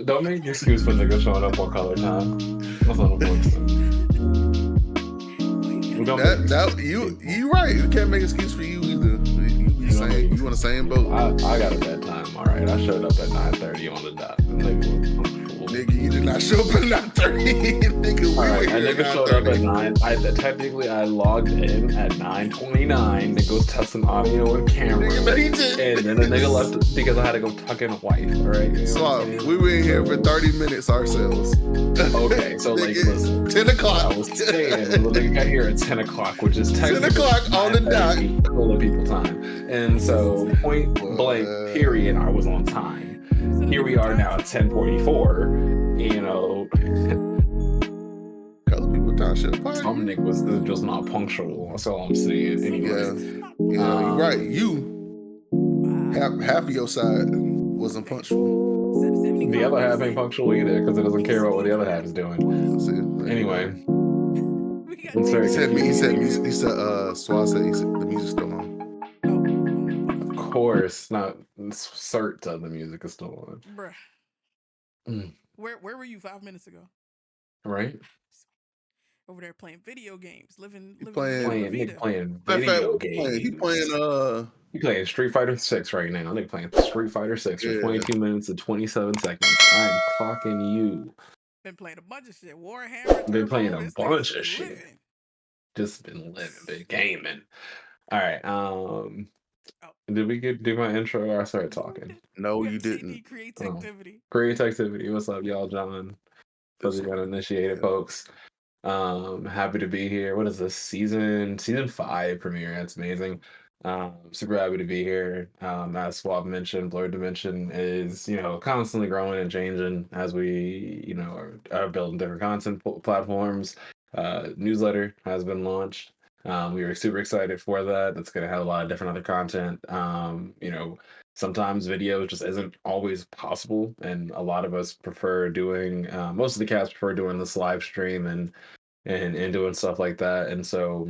Don't make an excuse for niggas showing up on color time. That's unfortunate. We don't make excuses for people. You right. You can't make an excuse for you either. You on the same boat. I got a bedtime, all right. I showed up at 9:30 on the dot. The nigga was punctual. Nigga, you did not show up at 9:30. Nigga, All right, a nigga showed up at 9. Technically, I logged in at 9:29. Nigga was testing audio and camera. And then the nigga left because I had to go tuck in a wife, all right? So we were in here for 30 minutes ourselves. Okay, so like, listen. 10 o'clock. I was saying, the nigga got here at 10 o'clock, which is 10 o'clock on the dot. Cool people time. And so, point blank, period, I was on time. Here we are now at 10:44. You know, color people time shit. some nigga was just not punctual. That's all I'm saying. Anyway, you're right. Half of your side wasn't punctual. The other half ain't punctual either because it doesn't care about what the other half is doing. Anyway, he said Swaz said the music's still on. Of course, not cert the music is still on. Bruh. Where were you 5 minutes ago? Right. Over there playing video games, living playing video games. He playing Street Fighter 6 right now. They're playing Street Fighter 6 for 22 minutes and 27 seconds. I'm clocking you. Been playing a bunch of shit. Warhammer. Been playing a bunch of shit. Just been living, been gaming. All right. Did we do my intro or I started talking? No, you didn't. Creativity. What's up, y'all, John? Because we got initiated, folks. Happy to be here. What is this? Season 5 premiere. That's amazing. Super happy to be here. As Swab mentioned, Blerdimension is, constantly growing and changing as we, are building different content platforms. Newsletter has been launched. We were super excited for that. That's going to have a lot of different other content. Sometimes video just isn't always possible, and a lot of us prefer doing. Most of the cast prefer doing this live stream and doing stuff like that. And so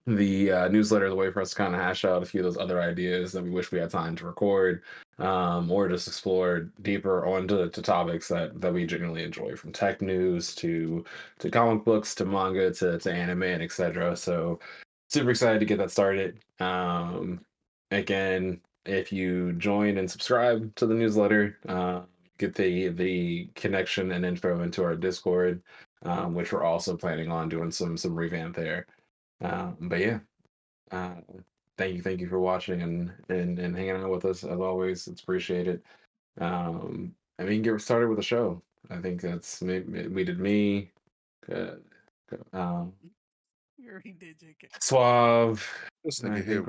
the newsletter is a way for us to kind of hash out a few of those other ideas that we wish we had time to record, or just explore deeper onto topics that we genuinely enjoy, from tech news to comic books to manga to anime and etc. So super excited to get that started. Again, if you join and subscribe to the newsletter, get the connection and info into our Discord, which we're also planning on doing some revamp there. But yeah, thank you for watching and hanging out with us as always. It's appreciated. And we can get started with the show. I think that's we did me. You already did, JK. Suave. I think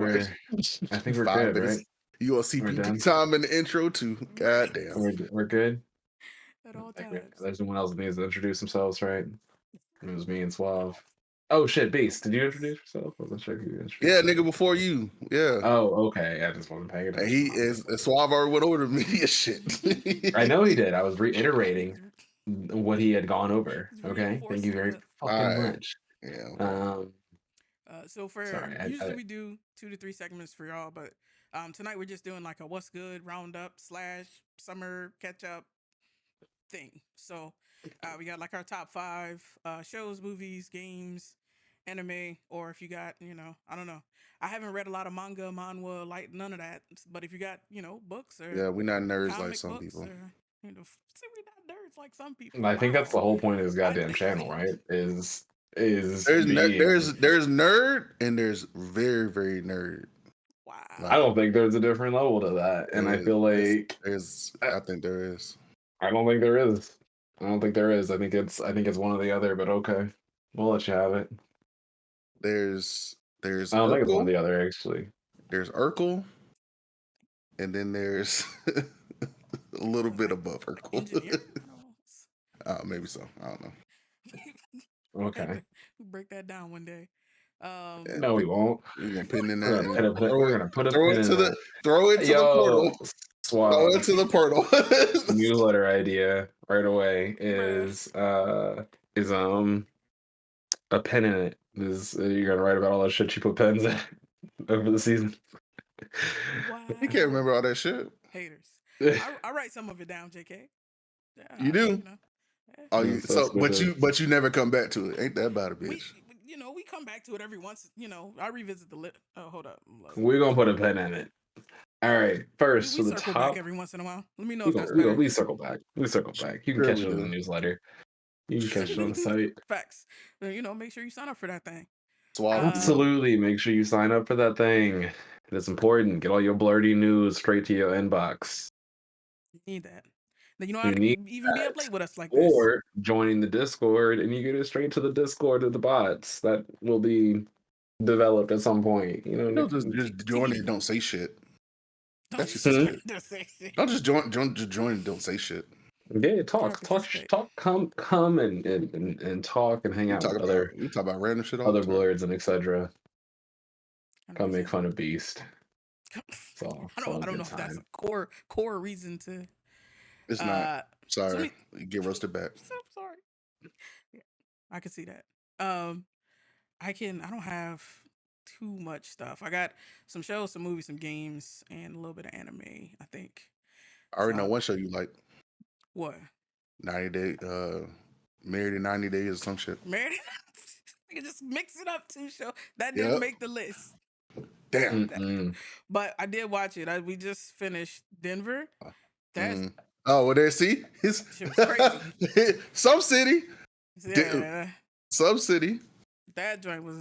we're good, right? You all see time in the intro too. God damn. We're good. At all times. There's no one else that needs to introduce themselves, right? It was me and Suave. Oh shit, Beast, did you introduce yourself? I wasn't sure if you introduced yourself. Nigga, before you. Yeah. Oh, okay. I just wasn't paying attention. He is Suave already went over the media shit. I know he did. I was reiterating what he had gone over. Okay. Thank you very fucking much. Yeah. So usually we do 2 to 3 segments for y'all, but tonight we're just doing like a what's good roundup / summer catch up thing. So we got like our top 5 shows, movies, games, anime, or if you got, I don't know. I haven't read a lot of manga, manhwa, like none of that. But if you got, books or we're not nerds like some people. We're not nerds like some people. I think that's the whole point of this goddamn channel, right? There's nerd and there's very, very nerd. Wow. I don't think there's a different level to that, and I feel like I think there is. I don't think there is. I think it's one or the other, but okay, we'll let you have it. There's I don't think it's one or the other, actually. There's Urkel, and then there's a little bit above Urkel. Maybe so. I don't know. Okay. We'll break that down one day. No, we won't. We're gonna pin in that. We're gonna put a pin in that. Throw it to the portal. Throw it to the portal. Newsletter idea right away is a pen in it. You're gonna write about all that shit you put pens in over the season. Wow. You can't remember all that shit. Haters. I write some of it down, JK. You do? Oh, but you never come back to it. Ain't that about a bitch? We come back to it every once. I revisit the list. Oh, hold up. We're gonna put a pin in it. All right, first we for the circle top. back every once in a while. Let me know if that's better. We circle back. We circle back. You can catch it in the newsletter. You can catch it on the site. Facts. Make sure you sign up for that thing. Absolutely. Make sure you sign up for that thing. It is important. Get all your Blerdy news straight to your inbox. You need that. Then you don't have to even be up late with us like this. Or joining the Discord and you get it straight to the Discord of the bots that will be developed at some point. Just join it. Don't say shit. That's just shit. Don't just join. Just join and don't say shit. Yeah, talk, come and talk and hang out with other. You talk about random shit, other blerds and etc. Come make fun of Beast. I don't know if that's a core reason to. It's not. Sorry, get roasted back. So sorry. Yeah, I can see that. I don't have too much stuff. I got some shows, some movies, some games, and a little bit of anime, I think. I already know one show you like. What? 90 Day, Married in 90 Days or some shit. Married? You can just mix it up too, show. That didn't make the list. Damn. But I did watch it. We just finished Denver. That's oh, well, there, see? It's crazy. Some city. Yeah. Some city. That joint was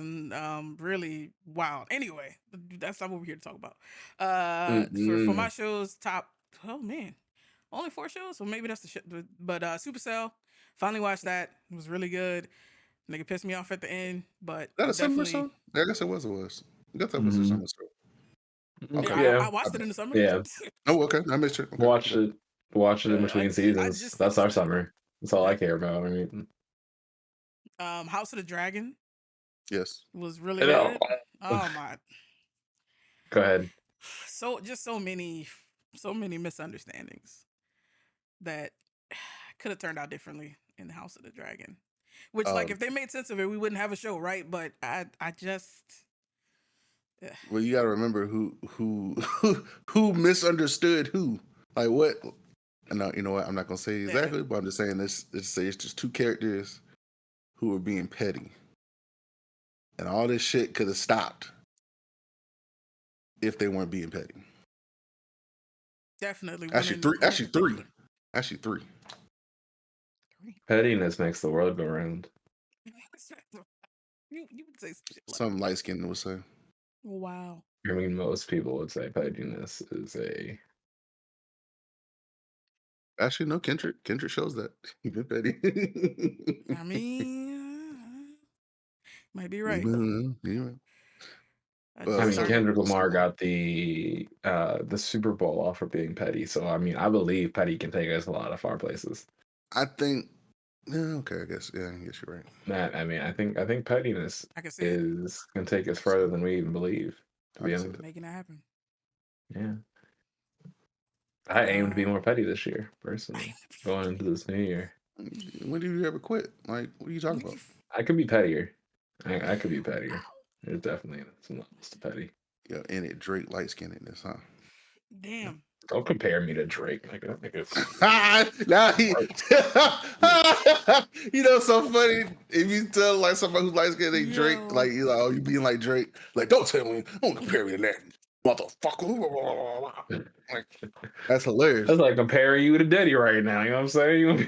really wild. Anyway, that's not what we're here to talk about. For my shows, top, oh man, only 4 shows, so maybe that's the shit. But Supercell, finally watched that. It was really good. Nigga pissed me off at the end, but that a summer show? I guess it was. I guess that was a summer show. Okay. Yeah, I watched it in the summer. Yeah. Oh, okay. I missed it. Okay. Watch it in between seasons. That's our summer. That's all I care about. I mean, House of the Dragon. Yes. Was really good. Oh my. Go ahead. So many misunderstandings that could have turned out differently in the House of the Dragon. Which, if they made sense of it, we wouldn't have a show, right? But I just. Well, you got to remember who misunderstood who. Like what? No, you know what? I'm not gonna say exactly, but I'm just saying this. It's just 2 characters who were being petty, and all this shit could have stopped if they weren't being petty. Definitely. Actually, three. Pettiness makes the world go round. You would say some light skinned would say. Wow. I mean, most people would say pettiness is a. Actually, no. Kendrick shows that he's been petty. I mean, might be right. Yeah. I mean, Kendrick Lamar got the Super Bowl off for being petty, so I mean, I believe petty can take us a lot of far places. I think. Yeah, okay, I guess you're right. Matt, I mean, I think pettiness can take us further than we even believe. To be honest, making it happen. Yeah, I aim to be more petty this year, personally, going into this new year. When did you ever quit? Like, what are you talking about? I could be pettier. I could be pettier. There's definitely some levels to petty. Yeah, and it Drake light skinnedness, huh? Damn. Don't compare me to Drake. You know, so funny. If you tell like somebody who's light skinned, they Drake, like you know, you being like Drake, like don't tell me, don't compare me to that motherfucker. Like, that's hilarious. That's like comparing you to Diddy right now. You know what I'm saying? You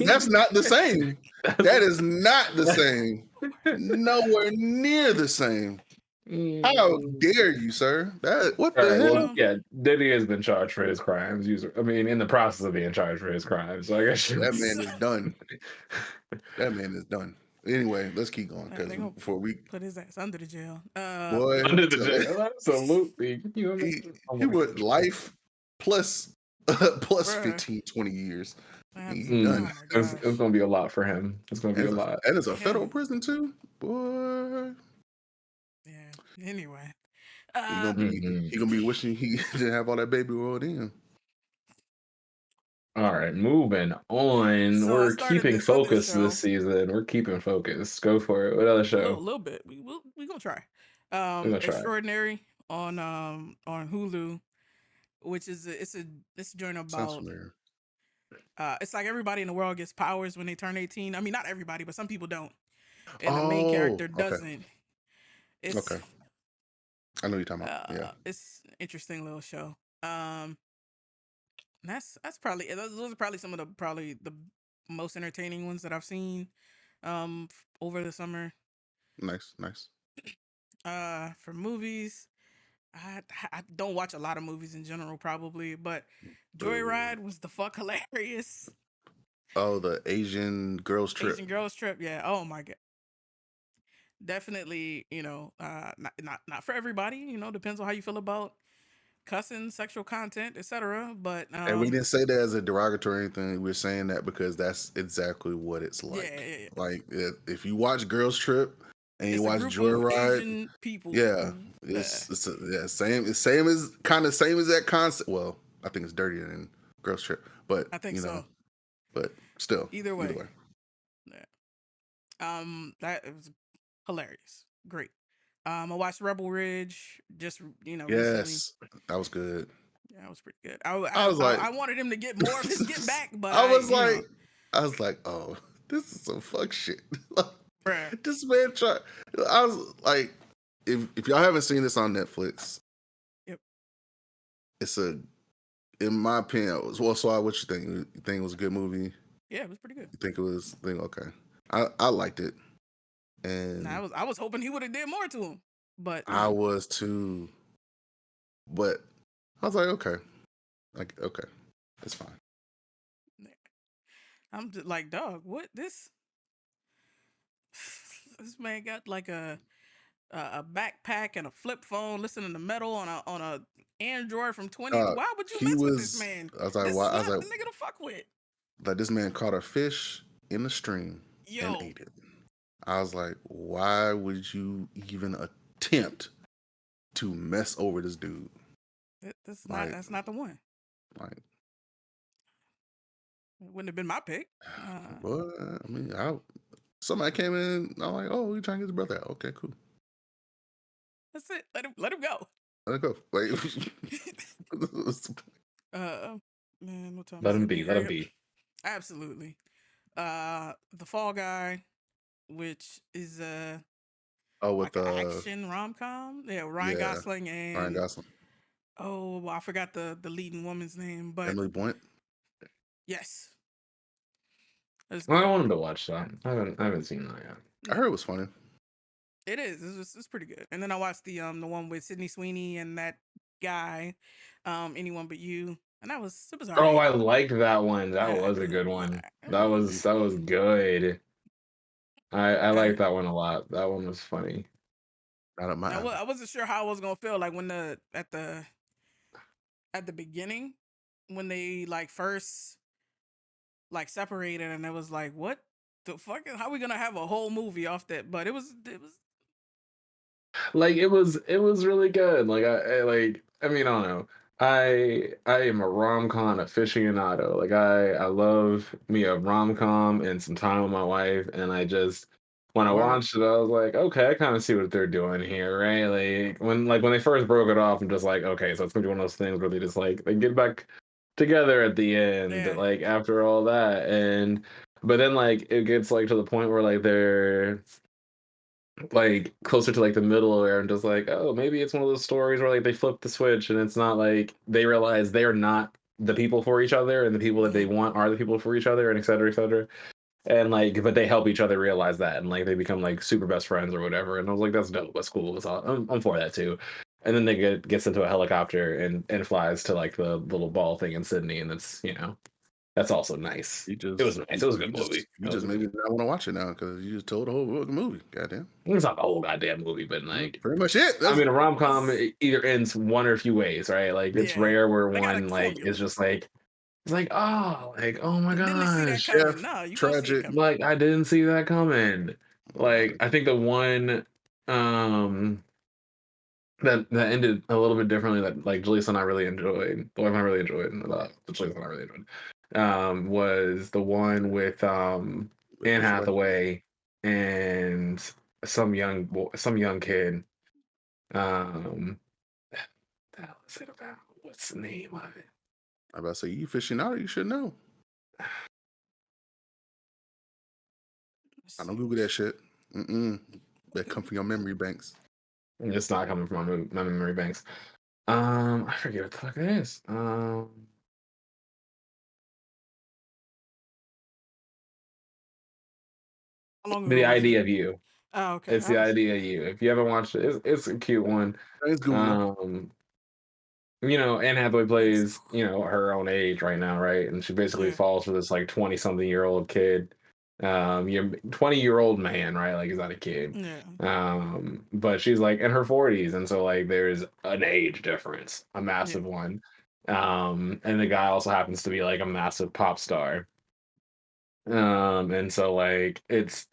that's not the same. That is not the same. Nowhere near the same. How dare you, sir? What the hell? Well, yeah, Diddy has been charged for his crimes. I mean, in the process of being charged for his crimes. So I guess that man is done. That man is done. Anyway, let's keep going because before we put his ass under the jail. Boy, under the jail, absolutely. He would life plus 15, 20 years. Done. It's gonna be a lot for him. It's gonna be a lot. And it's a federal prison too, boy. Yeah. Anyway, he gonna be wishing he didn't have all that baby oil in. All right, moving on. So we're keeping focus this season. We're keeping focus. Go for it. What other show? A little bit. We gonna try. Extraordinary on Hulu, which is it's a joint about It's like everybody in the world gets powers when they turn 18. I mean, not everybody, but some people don't. And the main Oh, character okay, doesn't. It's okay. I know what you're talking about. Yeah. it's an interesting little show. That's probably those are probably some of the most entertaining ones that I've seen over the summer. Nice, nice. For movies, I don't watch a lot of movies in general, probably, but Boo. Joyride was the fuck hilarious. Oh, the Asian girls trip. Asian Girls Trip, yeah. Oh my god, definitely. Not for everybody. Depends on how you feel about cussing, sexual content, etc. But And we didn't say that as a derogatory or anything. We're saying that because that's exactly what it's yeah, like. yeah, yeah. Like if you watch Girls Trip and you It's a watch group of Joyride, Asian people yeah, who, yeah, same as kind of same as that concept. Well, I think it's dirtier than Girls Trip, but I think so. but still, Either way. Yeah. That was hilarious. Great. I watched Rebel Ridge just recently. Yes, that was good. Yeah, that was pretty good. I was like, I wanted him to get more of his get back, but I was like, oh, this is some fuck shit. bruh. This man tried. I was like, if y'all haven't seen this on Netflix, Yep. it's in my opinion. Well, so what you think? You think it was a good movie? Yeah, it was pretty good. You think it was? Okay. I liked it, and I was hoping he would have did more to him, but I was too. But I was like, okay, okay, it's fine. I'm just like, dog, what this? This man got like a backpack and a flip phone, listening to metal on a Android from 20. Why would you mess with this man? I was like, This why? is I was not like, the nigga to fuck with. like this man caught a fish in the stream and ate it. I was like, why would you even attempt to mess over this dude? That's not the one. Like, it wouldn't have been my pick. Well, I mean, somebody came in. I'm like, oh, we trying to get his brother out. Okay, cool. That's it. Let him go. Let it go. Like, man, what time? Let him be. Let him be. Absolutely. The Fall Guy, which is with like an action rom-com. Yeah, Ryan Gosling and Ryan Gosling. Oh, I forgot the leading woman's name, but Emily Blunt. Yes. Well, I want him to watch that. I haven't seen that yet. I heard it was funny. It is. It's pretty good. And then I watched the one with Sydney Sweeney and that guy, Anyone But You, and it was right. Oh, I liked that one. That was a good one. That was good. I liked that one a lot. That one was funny. I wasn't sure how I was gonna feel like when at the beginning when they like first like separated, and it was like, what the fuck? How are we gonna have a whole movie off that? But it was like it was really good. Like I mean, I don't know. I am a rom-com aficionado. Like I love me a rom-com and some time with my wife, and I just when I watched it, I was like, okay, I kind of see what they're doing here, right? Like when they first broke it off, I'm just like, okay, so it's gonna be one of those things where they just like they get back together at the end, like after all that, and but then like it gets like to the point where like they're like closer to like the middle where I'm just like, oh, maybe it's one of those stories where like they flip the switch and it's not like they realize they are not the people for each other and the people that they want are the people for each other and et cetera, et cetera. And like, but they help each other realize that and like they become like super best friends or whatever. And I was like, that's dope. That's cool. I'm for that too. And then they gets into a helicopter and flies to like the little ball thing in Sydney, and it's that's also nice. It was nice. It was a good movie. You just maybe not want to watch it now because you just told the whole movie. Goddamn. It's not the whole goddamn movie, but like pretty much it. I mean, a rom com either ends one or a few ways, right? Like it's rare where one like is just like it's like oh my gosh, no, you tragic. Like I didn't see that coming. Like I think the one that ended a little bit differently that like Julissa and I really enjoyed. The one I really enjoyed, and Julissa and I really enjoyed, was the one with Anne Hathaway and some young kid. The hell is it about? What's the name of it? I'm about to say you aficionado, you should know. I don't Google that shit. That come from your memory banks. It's not coming from my memory banks. I forget what the fuck it is. How long The ago was it? idea of you. Oh, okay. It's the idea of you. If you haven't watched it, it's a cute one. Thanks, Google. Anne Hathaway plays, her own age right now, right? And she basically Yeah. falls for this like 20-something-year-old kid. You're 20-year-old man, right? Like he's not a kid. Yeah. But she's like in her 40s, and so like there's an age difference, a massive Yeah. one. And the guy also happens to be like a massive pop star. And so like it's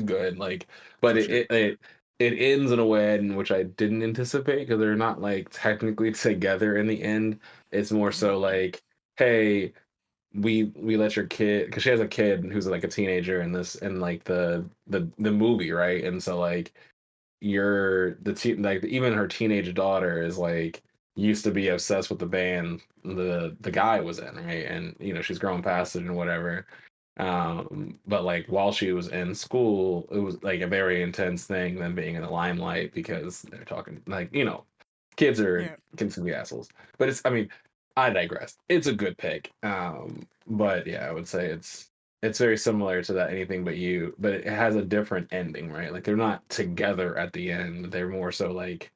good, like, but Oh, shit. it ends in a way in which I didn't anticipate because they're not like technically together in the end. It's more so like, hey, we let your kid, because she has a kid who's like a teenager in this, in like the movie, right? And so like like even her teenage daughter is like used to be obsessed with the band the guy was in, right? And she's grown past it and whatever. But like while she was in school, it was like a very intense thing, them being in the limelight, because they're talking like, kids are Yeah. can be assholes. But I mean, I digress. It's a good pick. But yeah, I would say it's very similar to that Anything But You, but it has a different ending, right? Like they're not together at the end. They're more so like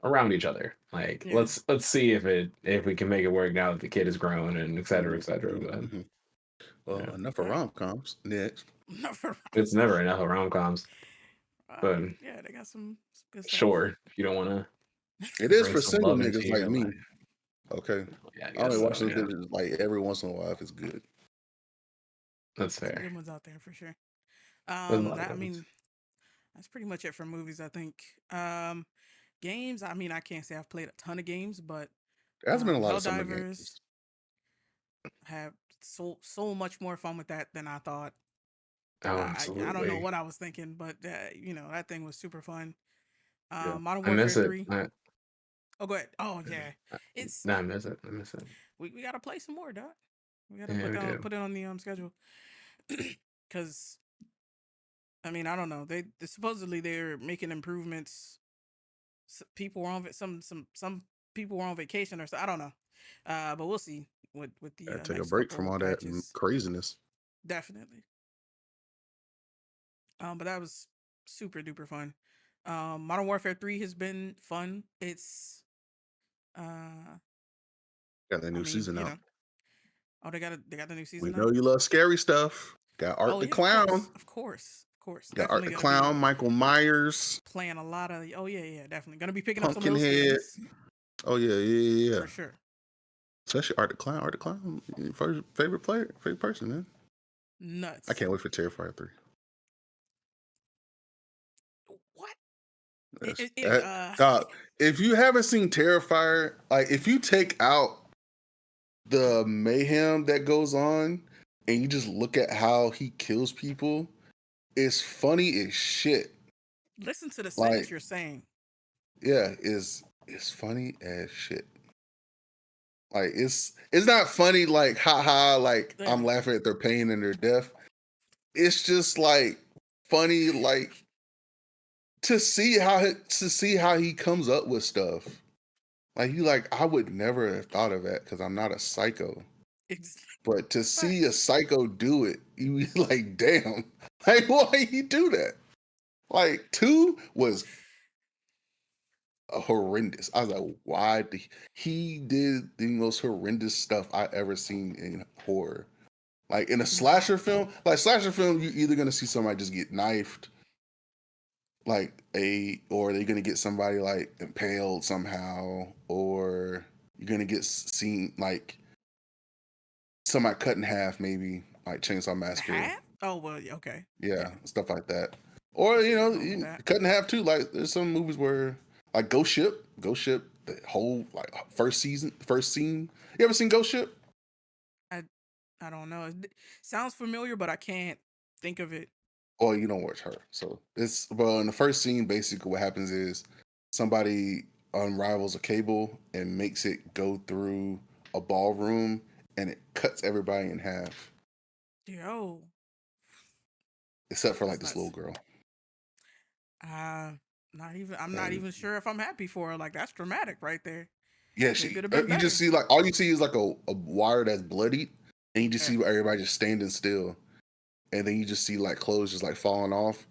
around each other. Like Yeah. let's see if we can make it work now that the kid is grown and et cetera, et cetera. But Mm-hmm. Well, yeah. enough of rom-coms. Next. It's never enough of rom-coms. But yeah, they got some good stuff. sure, if you don't want to It is bring for some single love into niggas like your me. life. Okay. Yeah, I I only guess watch so. those Yeah, bitches like every once in a while if it's good. that's Some fair. good ones out there for sure. There's a lot of That I good ones. mean, that's pretty much it for movies, I think. Games, I mean, I can't say I've played a ton of games, but There hasn't been a lot of summer Helldivers games. have so much more fun with that than I thought. Oh, I don't know absolutely. what I was thinking, but that thing was super fun. Yeah. Modern I miss Warfare it. 3. Oh, go ahead. Oh yeah, it's No, I miss it. I miss it. we gotta play some more, Doc. We gotta Yeah, we do. put it on the schedule because I mean I don't know they supposedly they're making improvements. People were on some people were on vacation or so, I don't know, but we'll see with the Gotta take a next break from couple all that patches. craziness. Definitely. But that was super duper fun. Modern Warfare 3 has been fun. It's Got that I new mean, season out. oh they got the new We season know out. you love scary stuff. Got Art Oh the yeah, of course, Clown. of course. Got Art Definitely the gonna be Clown, Michael Myers, playing a lot of. Oh yeah, definitely gonna be picking up some of those Pumpkinhead. skins Oh yeah. for sure. Especially Art the Clown. Art the Clown, first favorite person, man. I Nuts. can't wait for Terrifier 3. What? Dog, if you haven't seen Terrifier, like if you take out the mayhem that goes on and you just look at how he kills people, it's funny as shit. Listen to the sentence Like, you're saying. yeah, it's funny as shit. Like it's not funny like haha, like Yeah. I'm laughing at their pain and their death. It's just like funny, like to see how he comes up with stuff. Like you like, I would never have thought of that because I'm not a psycho. But to see a psycho do it, you be like, damn, like why he do that? Like 2 was horrendous. I was like, why did he did the most horrendous stuff I ever seen in horror. Like in a slasher film, you're either gonna see somebody just get knifed, or they're gonna get somebody like impaled somehow, or you're gonna get seen like somebody cut in half, maybe like Chainsaw Massacre. Half? Oh well, okay. Yeah, stuff like that. Or cut in half too. Like there's some movies where like Ghost Ship, the whole like first scene. You ever seen Ghost Ship? I don't know. It sounds familiar, but I can't think of it. Oh, you don't watch her. So in the first scene, basically what happens is somebody unravels a cable and makes it go through a ballroom and it cuts everybody in half. Yo. Except for like That's this little nuts. girl. Not even. I'm not And even sure if I'm happy for her. Like that's dramatic right there. yeah, It she could have been you just better. see like all you see is like a wire that's bloodied, and you just Yeah. see everybody just standing still, and then you just see like clothes just like falling off,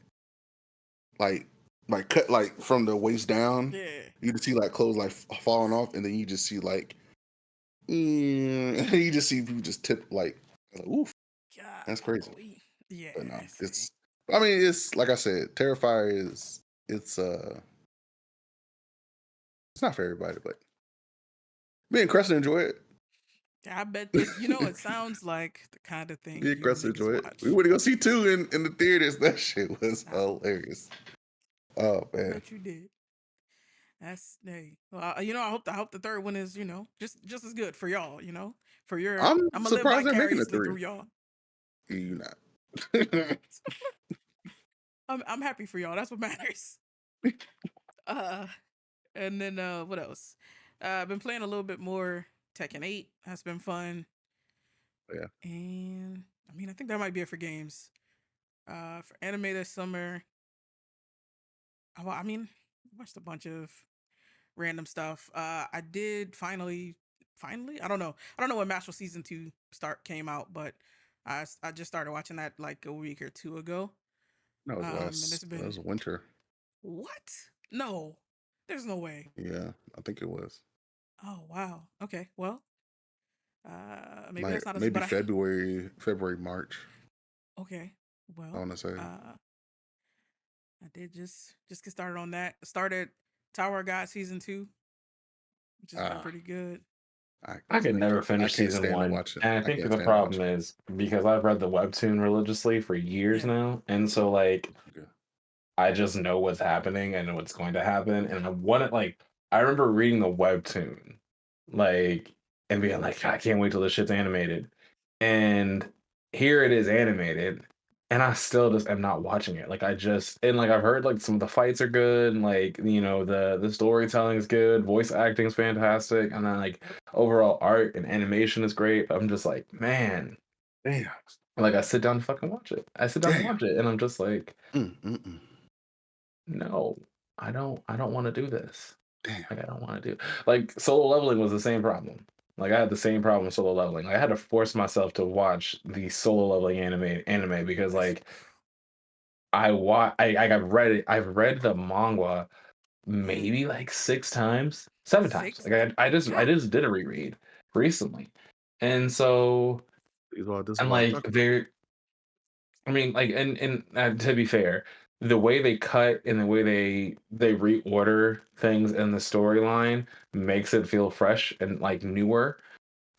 like cut like from the waist down. Yeah. You just see like clothes like falling off, and then you just see like, you just see people just tip like oof, God, that's crazy. yeah. But no, I see. I mean, it's like I said, Terrifier it's not for everybody, but me and Crescent enjoy it. I bet it sounds like the kind of thing Me and you Crescent niggas enjoy it. We watch. went to go see 2 in the theaters. That shit was I hilarious. Oh I man, bet you did. That's hey. Well, I hope the third one is just as good for y'all. For your I'm I'm gonna live surprised they're making a vicariously 3. through y'all. You not. I'm happy for y'all. That's what matters. Uh, and then what else? I've been playing a little bit more Tekken 8. That's been fun. Yeah. And I mean, I think that might be it for games. For anime this summer, I mean, watched a bunch of random stuff. I did finally, I don't know when Mastral Season 2 came out, but I just started watching that like a week or two ago. That was And it's that been was winter. what? No, there's no way. Yeah, I think it was. Oh wow. Okay. Well, maybe that's not as, Maybe but February, March. okay. I Well, want to say. I did just get started on that. Started Tower of God season 2, which has been pretty good. I could never I finish can't season stand to one, watch it. and I I think can't the stand to watch problem it. is because I've read the webtoon religiously for years Yeah. now, and so like Okay. I just know what's happening and what's going to happen, and I remember reading the webtoon, like and being like, I can't wait till this shit's animated, and here it is animated, and I still just am not watching it. Like I've heard like some of the fights are good, and like the storytelling is good, voice acting is fantastic, and then like Yep. overall art and animation is great. I'm just like, man, Damn. like I sit down to fucking watch it. I sit down to watch it, and I'm just like, no, I don't want to do this. Damn. Like I don't want to do like Solo Leveling was the same problem. Like I had the same problem with Solo Leveling. I had to force myself to watch the Solo Leveling anime because like I've read the manga maybe like 6 times, 7 times. Six. Like I just did a reread recently. And so This is what and I'm like talking about. there I mean, like, and to be fair, the way they cut and the way they reorder things in the storyline makes it feel fresh and like newer.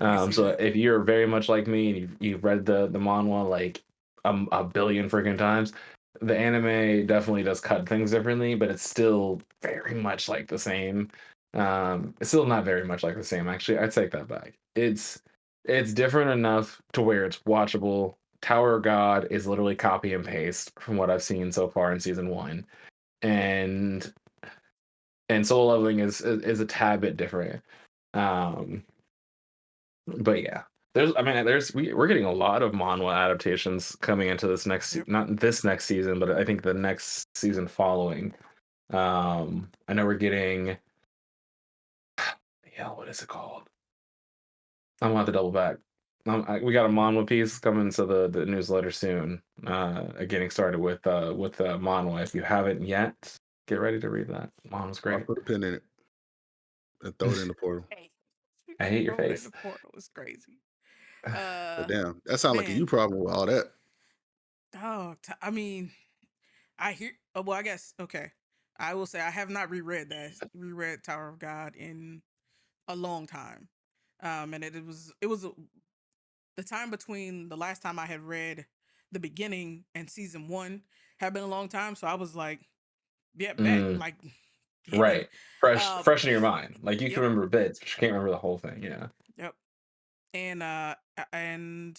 I see So that. if you're very much like me and you've read the manhwa like a billion freaking times, the anime definitely does cut things differently, but it's still very much like the same. It's still not very much like the same, actually. I take that back. It's different enough to where it's watchable. Tower of God is literally copy and paste from what I've seen so far in season one, and Soul Leveling is a tad bit different. Um, but yeah, we're getting a lot of manhwa adaptations coming into this Yep. not this next season, but I think the next season following. I know we're getting yeah, what is it called? I'm gonna have to double back. We got a manhwa piece coming to the newsletter soon. Getting started with manhwa. If you haven't yet, get ready to read that. Manhwa's I'll great. put a pin in it and throw it in the portal. Hey, I hate your throw it in face. the portal. It's crazy. But damn, that sounds like a you Man. problem with all that. Oh, I mean, I hear. Well, I guess okay. I will say I have not reread Tower of God in a long time. And it was the time between the last time I had read the beginning and season 1 had been a long time, so I was like, yeah, bet, Mm, like hit me. right, fresh in your mind. Like you can Yep, remember bits, but you can't remember the whole thing. Yeah. yep. And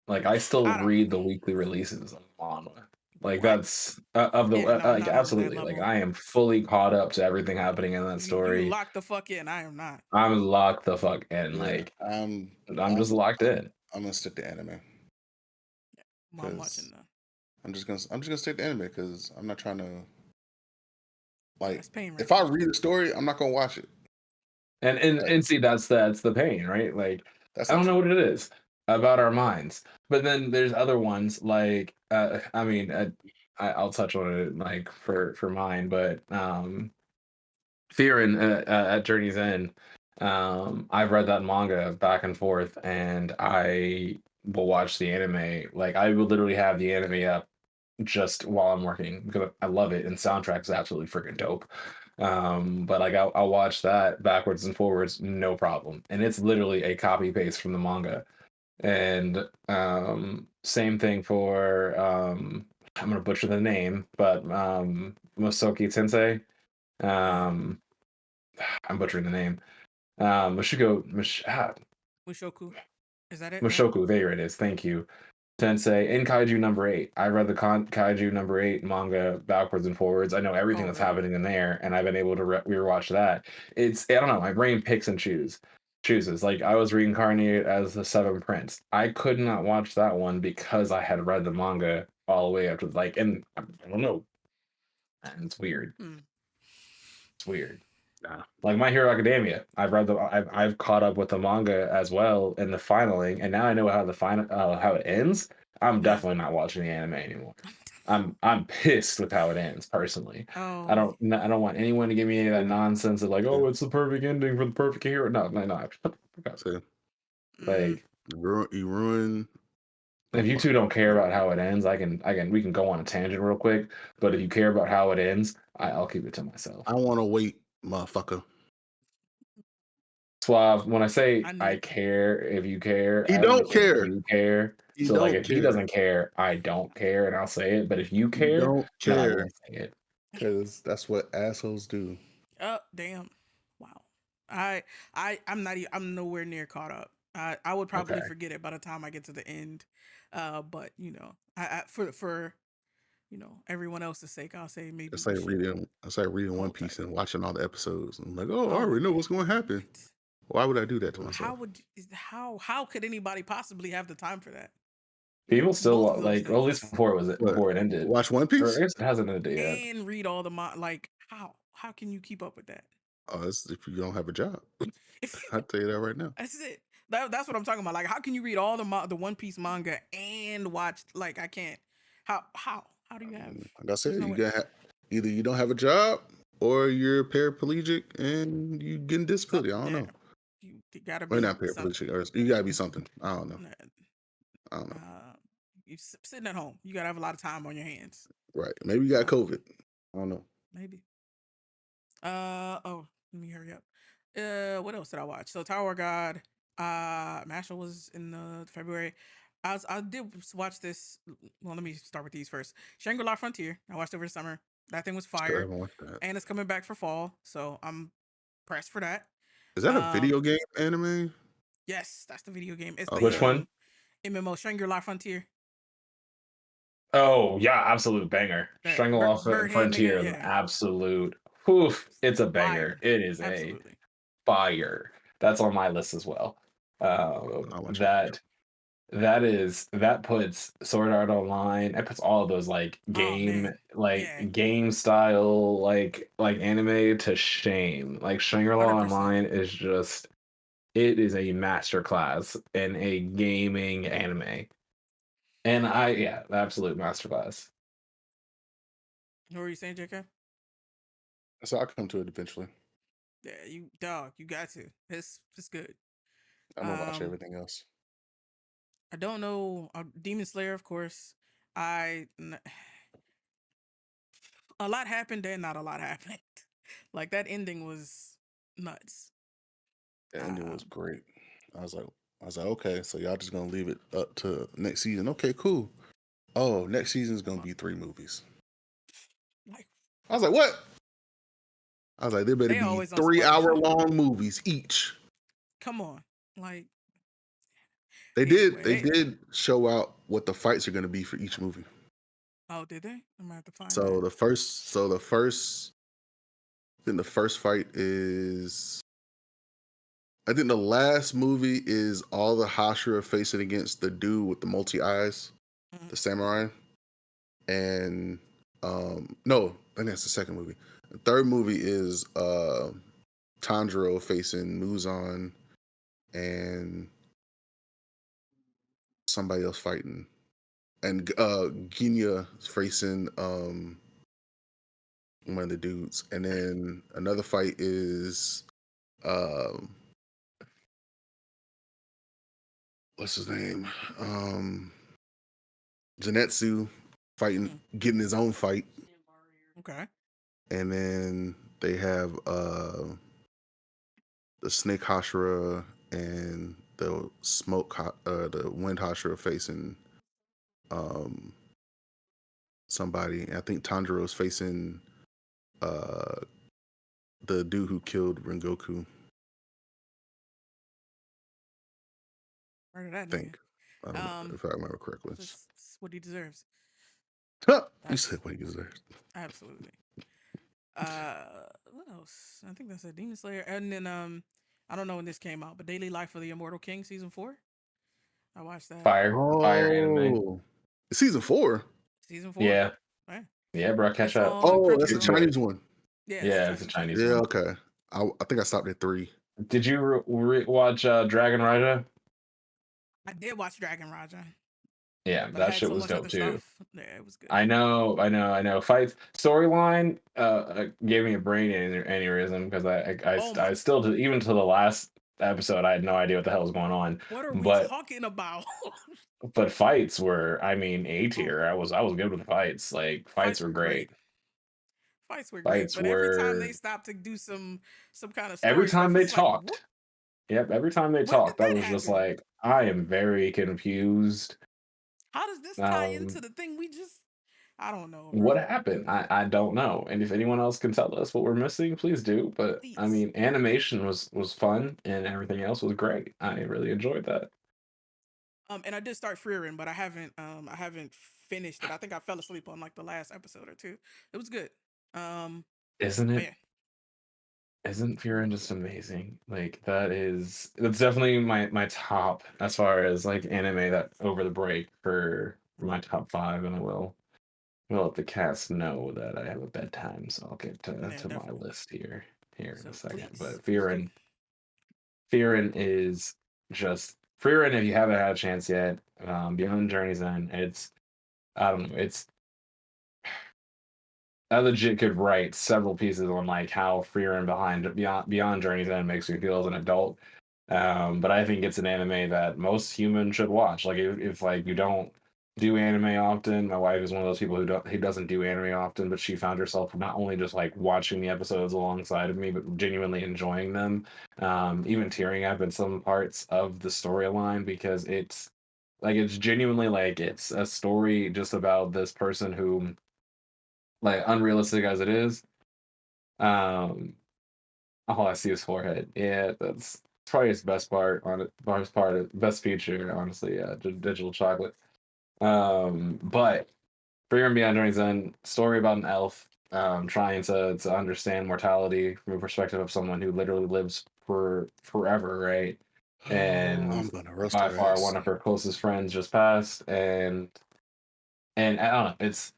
Like I still I don't read the weekly releases of manhwa. Like What? that's of the Yeah, no, I'm like not on that absolutely. Like level. I am fully caught up to everything happening in that You story. lock the fuck in. I am not. I'm locked the fuck in. Yeah, Like I'm just locked in. I'm gonna stick to anime Well, I'm watching because I'm just gonna stick to anime because I'm not trying to like that's pain right if I there. read a story, I'm not gonna watch it. And see that's the pain, right? Like That's I not don't know true. what it is about our minds, but then there's other ones like I mean I'll touch on it like for mine, but Fear and at Journey's End, I've read that manga back and forth, and I will watch the anime. Like I will literally have the anime up just while I'm working because I love it, and soundtrack is absolutely freaking dope. But like I'll watch that backwards and forwards, no problem. And it's literally a copy paste from the manga. And same thing for I'm gonna butcher the name, but Mosoki Tensei. Um, I'm butchering the name. Mushoku. Is that it? Right? Mushoku. There it is. Thank you. Tensei in Kaiju number 8. I read the Kaiju number 8 manga backwards and forwards. I know everything Oh, that's really? happening in there, and I've been able to rewatch that. I don't know. My brain picks and chooses. Like I was reincarnated as the Seven Prince. I could not watch that one because I had read the manga all the way up to like, and I don't know. And it's weird. Hmm. It's weird. Nah. Like My Hero Academia, I've caught up with the manga as well in the finaling, and now I know how the final how it ends. I'm Yeah. definitely not watching the anime anymore. I'm pissed with how it ends personally. Oh. I don't want anyone to give me any of that nonsense of like, Yeah. oh, it's the perfect ending for the perfect hero. No, no, no. Shut the fuck up. So Like you ruin if you two don't care about how it ends, we can go on a tangent real quick. But if you care about how it ends, I'll keep it to myself. I want to wait, motherfucker. Suave, when I say I I knew. care, if you care, He I don't don't mean if care. you care. He So like don't if he care. doesn't care, I don't care and I'll say it. But if you He care, don't then I care will say it. because that's what assholes do. Oh, damn. Wow. I'm not. I'm nowhere near caught up. I would probably Okay. forget it by the time I get to the end. But I for everyone else's sake, I'll say maybe It's we like should reading One hold tight. Piece and watching all the episodes. I'm like, oh, I Oh, already know what's going to happen. what? Why would I do that to How myself? would how could anybody possibly have the time for that? People still Both of those like, well, at least things What? before it ended. Watch One Or I Piece? guess it hasn't ended yet. and read all the like how can you keep up with that? Oh, it's if you don't have a job. If I'll tell you that right now. that's it. That's what I'm talking about. Like, how can you read all the One Piece manga and watch? Like, I can't. How do you have? Like I said, There's no you way. got either you don't have a job or you're paraplegic and you getting disability. I don't know. You gotta Or be not something. paraplegic, or you gotta be something. I don't know. I don't know. You sitting at home. You gotta have a lot of time on your hands. Right? Maybe you got COVID. I don't know. Maybe. Oh, let me hurry up. What else did I watch? So Tower of God. Mashal was in February. I did watch this. Well, let me start with these first. Shangri-La Frontier. I watched over the summer. That thing was Still fire, haven't watched that. and it's coming back for fall. So I'm pressed for that. Is that a video game anime? Yes, that's the video game. It's Which the one? MMO Shangri-La Frontier. Oh yeah, absolute banger. Strangle Off Birdhead Frontier nigga, is an yeah. absolute poof. It's a banger. Fire. It is a Absolutely. fire. That's on my list as well. I'll watch it. That puts Sword Art Online. It puts all of those like Oh man. Yeah. game style like anime to shame. Like Shangri-La 100%. Online is just it is a masterclass in a gaming anime. And absolute masterclass. What were you saying, JK? So I'll come to it eventually. Yeah, you got to. It's good. I'm gonna watch everything else. I don't know. Demon Slayer, of course. A lot happened and not a lot happened. Like that ending was nuts. The ending was great. I was like, okay, so y'all just gonna leave it up to next season? Okay, cool. Oh, next season is gonna be 3 movies. Like, I was like, what? I was like, there better they be always on 3-hour-long movies each. Come on, like They anyway, did show out what the fights are gonna be for each movie. Oh, did they? I'm gonna have to find So that. the first, I think the first fight is. I think the last movie is all the Hashira facing against the dude with the multi eyes, Mhm. the samurai, and no, I think that's the second movie. The third movie is Tanjiro facing Muzan and somebody else fighting, and Ginya facing one of the dudes, and then another fight is um what's his name? Zenetsu fighting, getting his own fight. Okay. And then they have the Snake Hashira and the the Wind Hashira facing um somebody. I think Tanjiro's facing uh the dude who killed Rengoku. Murder that I nigga. think. I don't know if I remember correctly. This is what he deserves. You said what he deserves. Absolutely. What else? I think that's a Demon Slayer, and then I don't know when this came out, but Daily Life of the Immortal King season 4. I watched that. Fire anime. Oh, season 4. Season 4. Yeah, Right. yeah, bro, catch It's up. on Oh, that's the It's Crunchyroll. good. Chinese one. Yeah, it's a Yeah, it's a Chinese one. Chinese Yeah, one. okay. I think I stopped at 3. Did you watch Dragon Raja? I did watch Dragon Raja, Yeah, but I that had shit so was much dope other too. stuff. Yeah, it was good. I know. Fights storyline gave me a brain aneurysm because Oh my! I still even to the last episode I had no idea what the hell was going on. What are we But talking about? fights were, I mean, A tier. I was good with fights. Like fights Fights were were great. great. Fights were great, Fights but every time they were stopped to do some kind of every story time stuff, they it's like, what? talked. Yep, every time they When did talked, I that was just happen? like, I am very confused. How does this tie into Um, the thing we just? I don't know, what bro. happened? I don't know. And if anyone else can tell us what we're missing, please do. But I Please. mean, animation was fun and everything else was great. I really enjoyed that. And I did start Freerin, but I haven't finished it. I think I fell asleep on like the last episode or two. It was good. Isn't But it? yeah. Isn't Furin just amazing? Like that's definitely my top as far as like anime that over the break for my top five, and I will let the cast know that I have a bedtime, so I'll get Yeah, to my definitely. list here in a So second. please, But please do. Fearin is just Fearin if you haven't had a chance yet. Beyond Journey's End, it's I don't know, it's I legit could write several pieces on like how Fearin behind Beyond Journey's End makes me feel as an adult. But I think it's an anime that most humans should watch. Like if like you don't do anime often, my wife is one of those people who doesn't do anime often, but she found herself not only just like watching the episodes alongside of me, but genuinely enjoying them, even tearing up at some parts of the storyline because it's genuinely like it's a story just about this person who, like, unrealistic as it is. Um, Oh, I see his forehead. Yeah, that's probably his best part on it. Best feature, honestly. Yeah, digital chocolate. But Freedom Beyond Journey's End, story about an elf trying to understand mortality from a perspective of someone who literally lives for forever, right? I'm And gonna roast by her far ass. one of her closest friends just passed, and I don't know, it's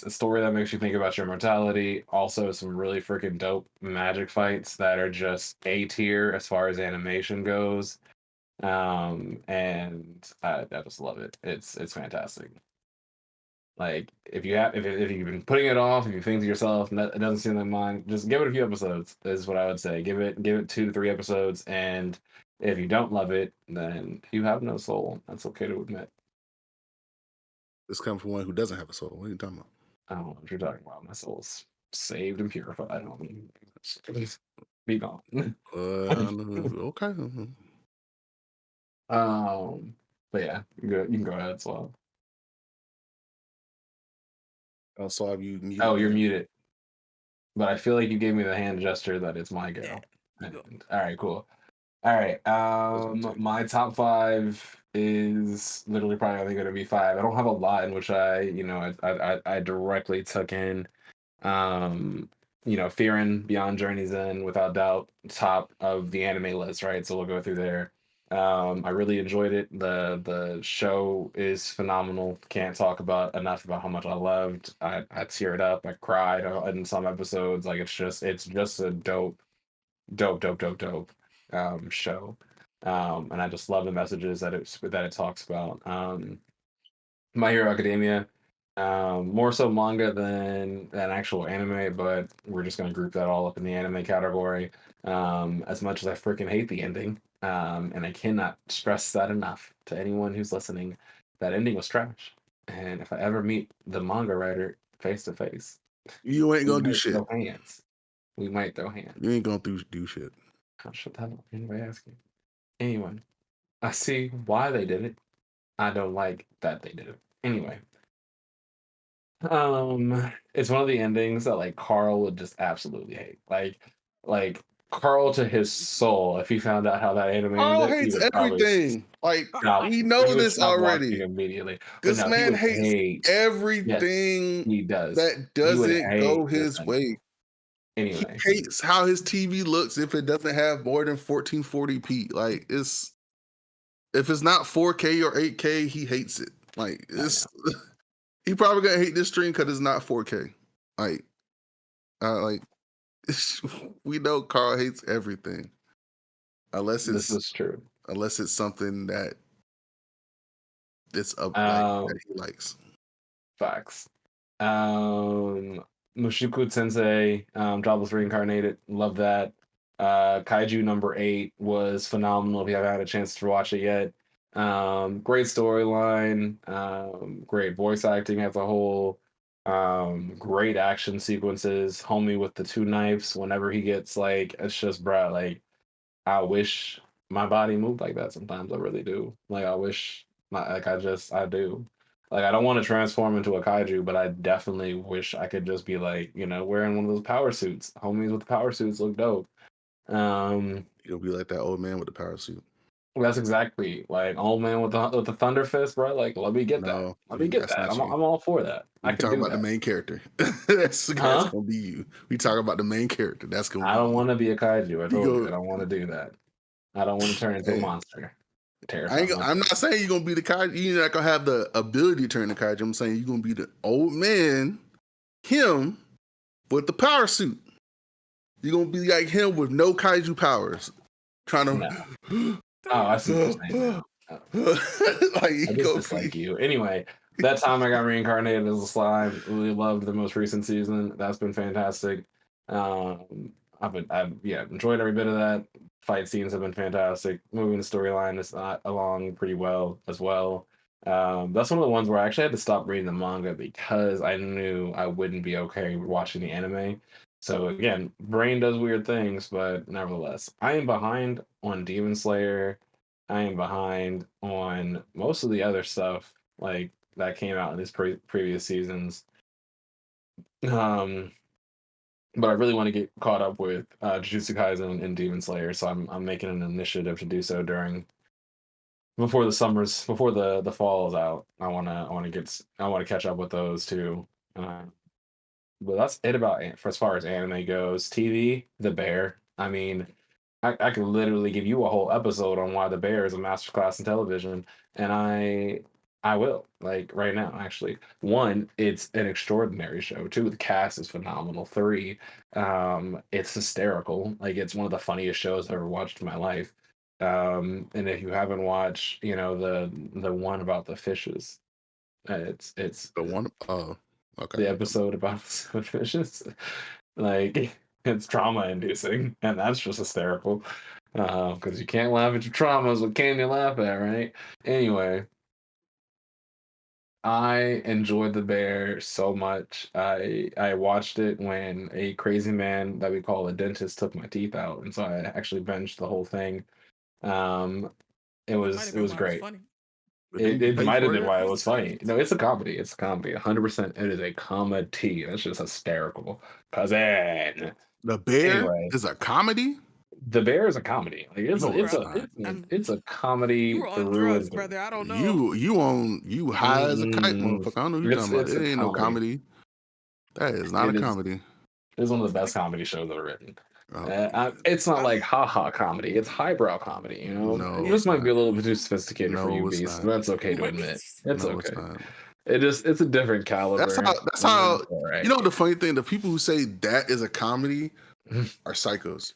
a story that makes you think about your mortality. Also, some really freaking dope magic fights that are just A tier as far as animation goes. And I just love it. It's fantastic. Like if you've been putting it off, if you think to yourself it doesn't seem like mine, just give it a few episodes. Is what I would say. Give it 2 to 3 episodes, and if you don't love it, then you have no soul. That's okay to admit. This comes from one who doesn't have a soul. What are you talking about? I don't know what you're talking about. My soul's saved and purified. I don't mean, please be gone. Okay. But yeah, you can go ahead, Slow. Oh, so have you muted Oh, you're me? muted. But I feel like you gave me the hand gesture that it's my Yeah, go. you go. All right, cool. All right. My top 5 is literally probably only going to be 5. I don't have a lot in which I directly took in. Fearing Beyond Journey's End, without doubt, top of the anime list, right? So we'll go through there. I really enjoyed it. The show is phenomenal. Can't talk about enough about how much I loved. I teared up. I cried in some episodes. Like it's just a dope show. And I just love the messages that it talks about. My Hero Academia, more so manga than actual anime, but we're just gonna group that all up in the anime category. As much as I freaking hate the ending, and I cannot stress that enough to anyone who's listening, that ending was trash. And if I ever meet the manga writer face to face, you ain't we gonna do might shit. throw hands. We might throw hands. You ain't gonna do shit. Oh, shut that up. Anybody asking? Anyway, I see why they did it. I don't like that they did it. Anyway, it's one of the endings that like Carl would just absolutely hate. Like Carl to his soul, if he found out how that anime Carl ended, he hates would probably everything. Like stop. we He know would this stop watching already. immediately. But This no, he man would hates hate. Yes, everything he does. that He would doesn't go hate this his ending. way. He Anyway, hates how his TV looks if it doesn't have more than 1440p. Like if it's not 4K or 8K, he hates it. Like he probably gonna hate this stream because it's not 4K. Like we know Carl hates everything. Unless this is true. something that it's up that he likes. Facts. Mushoku Tensei, Jobless Reincarnated, love that. Kaiju number 8 was phenomenal if you haven't had a chance to watch it yet. Great storyline, great voice acting as a whole, great action sequences. Homie with the 2 knives, whenever he gets like, it's just, bruh, like, I wish my body moved like that sometimes. I really do. Like, I wish, I do. Like, I don't want to transform into a kaiju, but I definitely wish I could just be like, wearing one of those power suits. Homies with the power suits look dope. You'll be like that old man with the power suit. That's exactly like old man with the thunder fist, bro. Like, let me get that. Let me get that. I'm all for that. I can talking do about that. the main character. That's gonna be you. We talk about the main character. That's gonna. I don't want to be a kaiju. I told you I don't want to do that. I don't want to turn into a monster. I'm not saying you're gonna be the kaiju. You're not gonna have the ability to turn the kaiju. I'm saying you're gonna be the old man, him with the power suit. You're gonna be like him with no kaiju powers, trying to. No. Oh, I see what you're saying now. I just like you. Anyway, that time I got reincarnated as a slime. Really loved the most recent season. That's been fantastic. I've enjoyed every bit of that. Fight scenes have been fantastic. Moving the storyline is along pretty well as well. That's one of the ones where I actually had to stop reading the manga because I knew I wouldn't be okay watching the anime. So again, brain does weird things, but nevertheless, I am behind on Demon Slayer. I am behind on most of the other stuff like that came out in these previous seasons. But I really want to get caught up with Jujutsu Kaisen and Demon Slayer, so I'm making an initiative to do so before the fall is out. I want to catch up with those too. But that's it about for as far as anime goes. TV, The Bear. I mean, I could literally give you a whole episode on why The Bear is a masterclass in television, and I will, like, right now, actually. 1, it's an extraordinary show. 2, the cast is phenomenal. 3, it's hysterical. Like, it's one of the funniest shows I've ever watched in my life. And if you haven't watched, the one about the fishes, it's the one. Oh, okay. The episode about the fishes, like, it's trauma inducing, and that's just hysterical. Because you can't laugh at your traumas. What can you laugh at, right? Anyway, I enjoyed The Bear so much. I watched it when a crazy man that we call a dentist took my teeth out, and so I actually binged the whole thing. It was great. It might have been why it was funny. No, it's a comedy. It's a comedy. 100%. It is a comedy. That's just hysterical. Cousin. The Bear is a comedy. The Bear is a comedy. Like it's a No, it's it's a not. it's a, it's a comedy You were on through drugs, and through. brother. I don't know. You high as a kite, Mm-mm. motherfucker. I don't know what you're talking about. It's It a ain't no comedy. comedy. That is not a It is. comedy. It's one of the I best think comedy shows ever written. Oh, It's not like I'm. haha comedy. It's highbrow comedy. You know, no, this it's might not. be a little bit too sophisticated for you, No, it's Beast. not. That's okay to Wait. admit. It's No, it's okay. not. It's a different That's caliber. how. That's And how. it's all You right. know the funny thing? The people who say that is a comedy are psychos.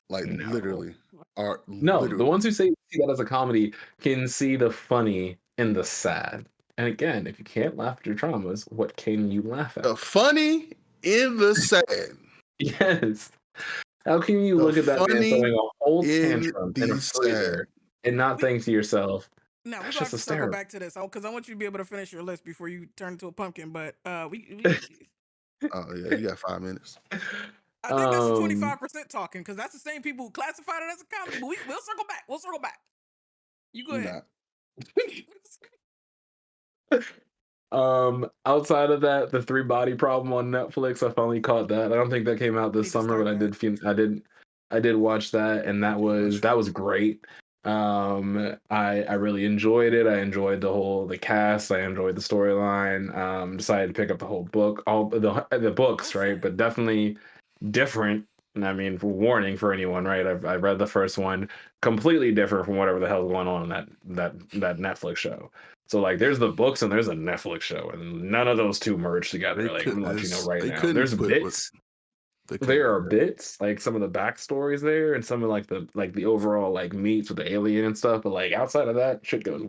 Like No. literally, are No, the literally. ones who say see that as a comedy can see the funny in the sad. And again, if you can't laugh at your traumas, what can you laugh at? The funny in the sad. Yes. How can you The look at that man funny throwing a whole in tantrum in a the sad. freezer and not We think to yourself, Now we're that's gonna just have to circle hysterical? back to this because I want you to be able to finish your list before you turn into a pumpkin. But we Oh yeah, you got 5 minutes. I think that's the um 25% talking because that's the same people who classified it as a comedy. But we'll circle back. We'll circle back. You go You're ahead. not. outside of that, the Three Body Problem on Netflix, I finally caught that. I don't think that came out I this need to summer, but start that. I did watch that, and that was great. I really enjoyed it. I enjoyed the cast. I enjoyed the storyline. Decided to pick up the whole book, all the Oh books, right? shit! But definitely different. And I mean, for warning for anyone, right? I've read the first one, completely different from whatever the hell's going on in that Netflix show. So like, there's the books and there's a Netflix show, and none of those two merge together. They Like, I'm couldn't. gonna let you know right They now. There's couldn't put what bits. they couldn't There do are that. bits, like some of the backstories there, and some of like the overall like meets with the alien and stuff. But like outside of that, shit goes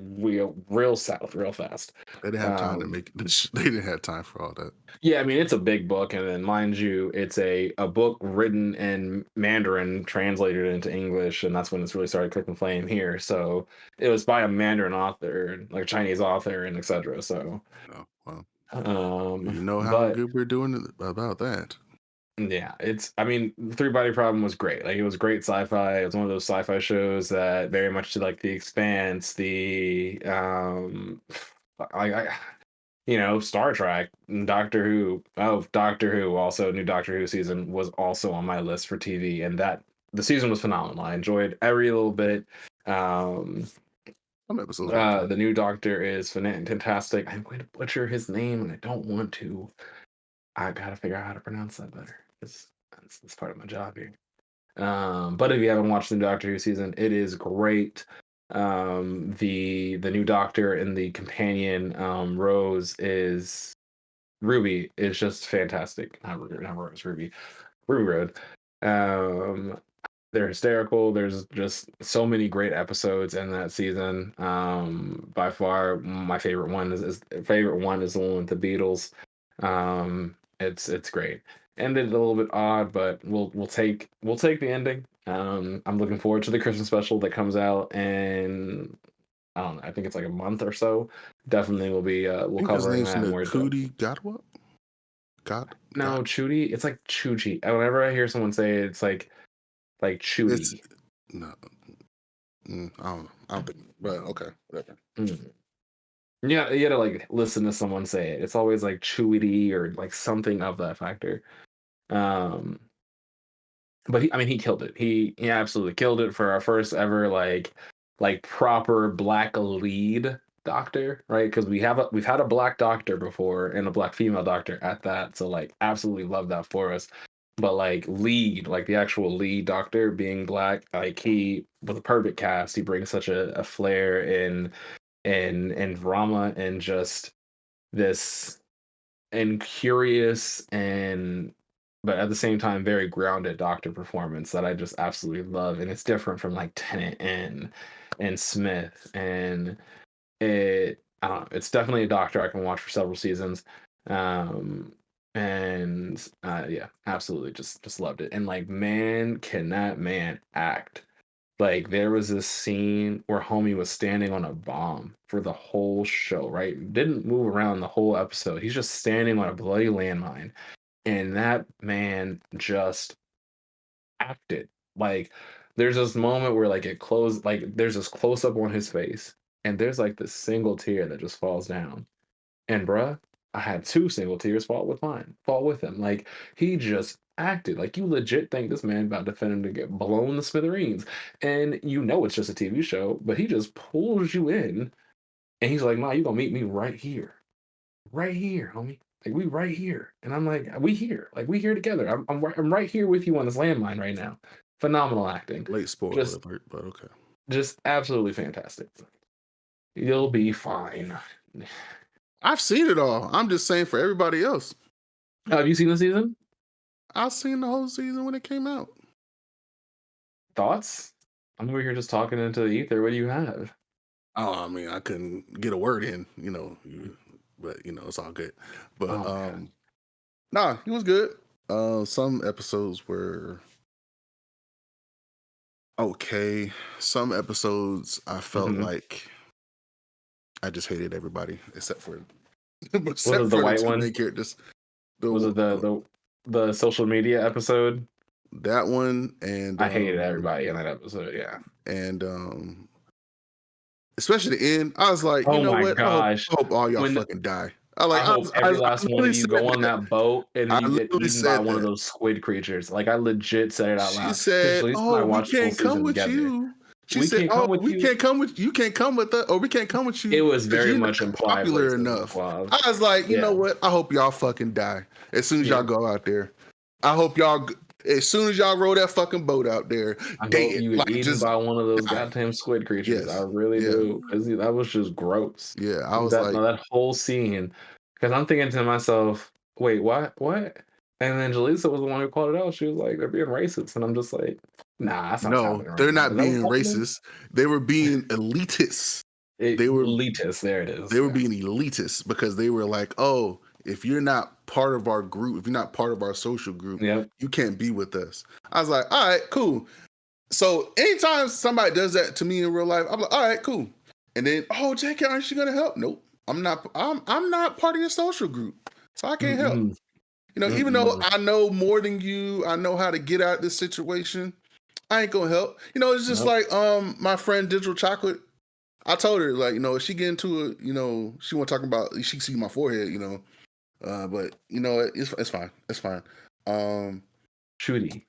real south, real fast. They didn't have time to Um, make. They didn't have time for all that. yeah, I mean it's a big book, and then mind you, it's a book written in Mandarin, translated into English, and that's when it's really started clicking flame here. So it was by a Mandarin author, like a Chinese author, and etc. So, No, well, you um, know how but good we're doing about that. yeah, I mean, the Three Body Problem was great. Like, it was great sci-fi. It was one of those sci-fi shows that very much to like The Expanse, I Star Trek, Doctor Who. Oh, Doctor Who, also new Doctor Who season was also on my list for TV, and that the season was phenomenal. I enjoyed every little bit. Um, Some episodes were okay. the new Doctor is fantastic. I'm going to butcher his name, and I don't want to. I gotta figure out how to pronounce that better. It's part of my job here. But if you haven't watched the Doctor Who season, it is great. The new Doctor and the companion Rose is Ruby is just fantastic. Not Rose, Ruby Road. They're hysterical. There's just so many great episodes in that season. By far, my favorite one is the one with the Beatles. It's great. Ended a little bit odd, but we'll take the ending. I'm looking forward to the Christmas special that comes out in I don't know. I think it's like a month or so. Definitely will be I we'll think his covering name's that more depth. Nakuti Godwa. No, God. Chudy. It's like Chuchi. Whenever I hear someone say it, it's like It's Chudy. no. I don't know. I don't think. But okay, whatever. Mm. Yeah, you gotta like listen to someone say it. It's always like chewy or like something of that factor. Um, but I mean, he killed it. He absolutely killed it for our first ever like proper black lead doctor, right? Because we've had a black doctor before and a black female doctor at that. So like, absolutely love that for us. But like lead, like the actual lead doctor being black, like he with a perfect cast, he brings such a flair and drama and just this and curious and but at the same time very grounded doctor performance that I just absolutely love, and it's different from like Tennant and Smith, and I don't know, it's definitely a doctor I can watch for several seasons. um and yeah, absolutely just loved it. And like, man, can that man act. Like, there was this scene where homie was standing on a bomb for the whole show, right? Didn't move around the whole episode. He's just standing on a bloody landmine. And that man just acted. Like, there's this moment where like it closed, like there's this close up on his face, and there's like this single tear that just falls down. And bruh, I had two single tears fall with him. Like, he just acted. Like, you legit think this man about to defend to get blown to smithereens, and you know it's just a TV show, but he just pulls you in, and he's like, "Nah, you gonna meet me right here, homie. Like, we right here." And I'm like, "We here, like we here together. I'm right here with you on this landmine right now." Phenomenal acting, Late spoiler just alert, but okay. just absolutely fantastic. You'll be fine. I've seen it all. I'm just saying for everybody else. Have you seen the season? I've seen the whole season when it came out. Thoughts? I'm over here just talking into the ether. What do you have? Oh, I mean, I couldn't get a word in, but it's all good. But nah, it was good. Some episodes were okay. Some episodes I felt like I just hated everybody except for Was it the the white two one? main characters. Was it the social media episode? That one, and I hated everybody in that episode. Yeah, and especially the end. I was like, you oh know my what? gosh. I hope all y'all When fucking die. I hope every I last one literally of you said go on that. that boat and then I you get literally eaten by said one of that. those squid creatures. Like, I legit said it out She loud because said, Lisa and I "Oh, we watched the full can't come season with together. you." She We said, can't "Oh, come with we you. can't come with you. Can't come with us, or we can't come with It you was because very you're much not implied popular racism enough." involved. I was like, you Yeah, know what? I hope y'all fucking die as soon as y'all yeah. go out there. I hope y'all, as soon as y'all row that fucking boat out there, I hope dead, you get like eaten just by one of those die. goddamn squid creatures. I Yes, really yeah, do, because that was just gross. yeah. I Like, was that like, that whole scene, because I'm thinking to myself, "Wait, what? What?" And then Jaleesa was the one who called it out. She was like, "They're being racist," and I'm just like, "Nah, that's not what's no, happening right they're now." not Is that what's being happening? racist. They were being elitists. They were Elitist. There it is. they were Yeah. being elitist because they were like, oh, if you're not part of our group, if you're not part of our social group, Yep. you can't be with us. I was like, all right, cool. So anytime somebody does that to me in real life, I'm like, all right, cool. And then, oh, JK, aren't you gonna help? Nope. I'm not. I'm not part of your social group, so I can't help. Mm-mm. Even though Mm-mm. I know more than you, I know how to get out of this situation. I ain't gonna help. It's just Nope. like my friend Digital Chocolate. I told her, like, if she get into it, she want to talk about, she see my forehead, but it's fine. It's fine. Chudy.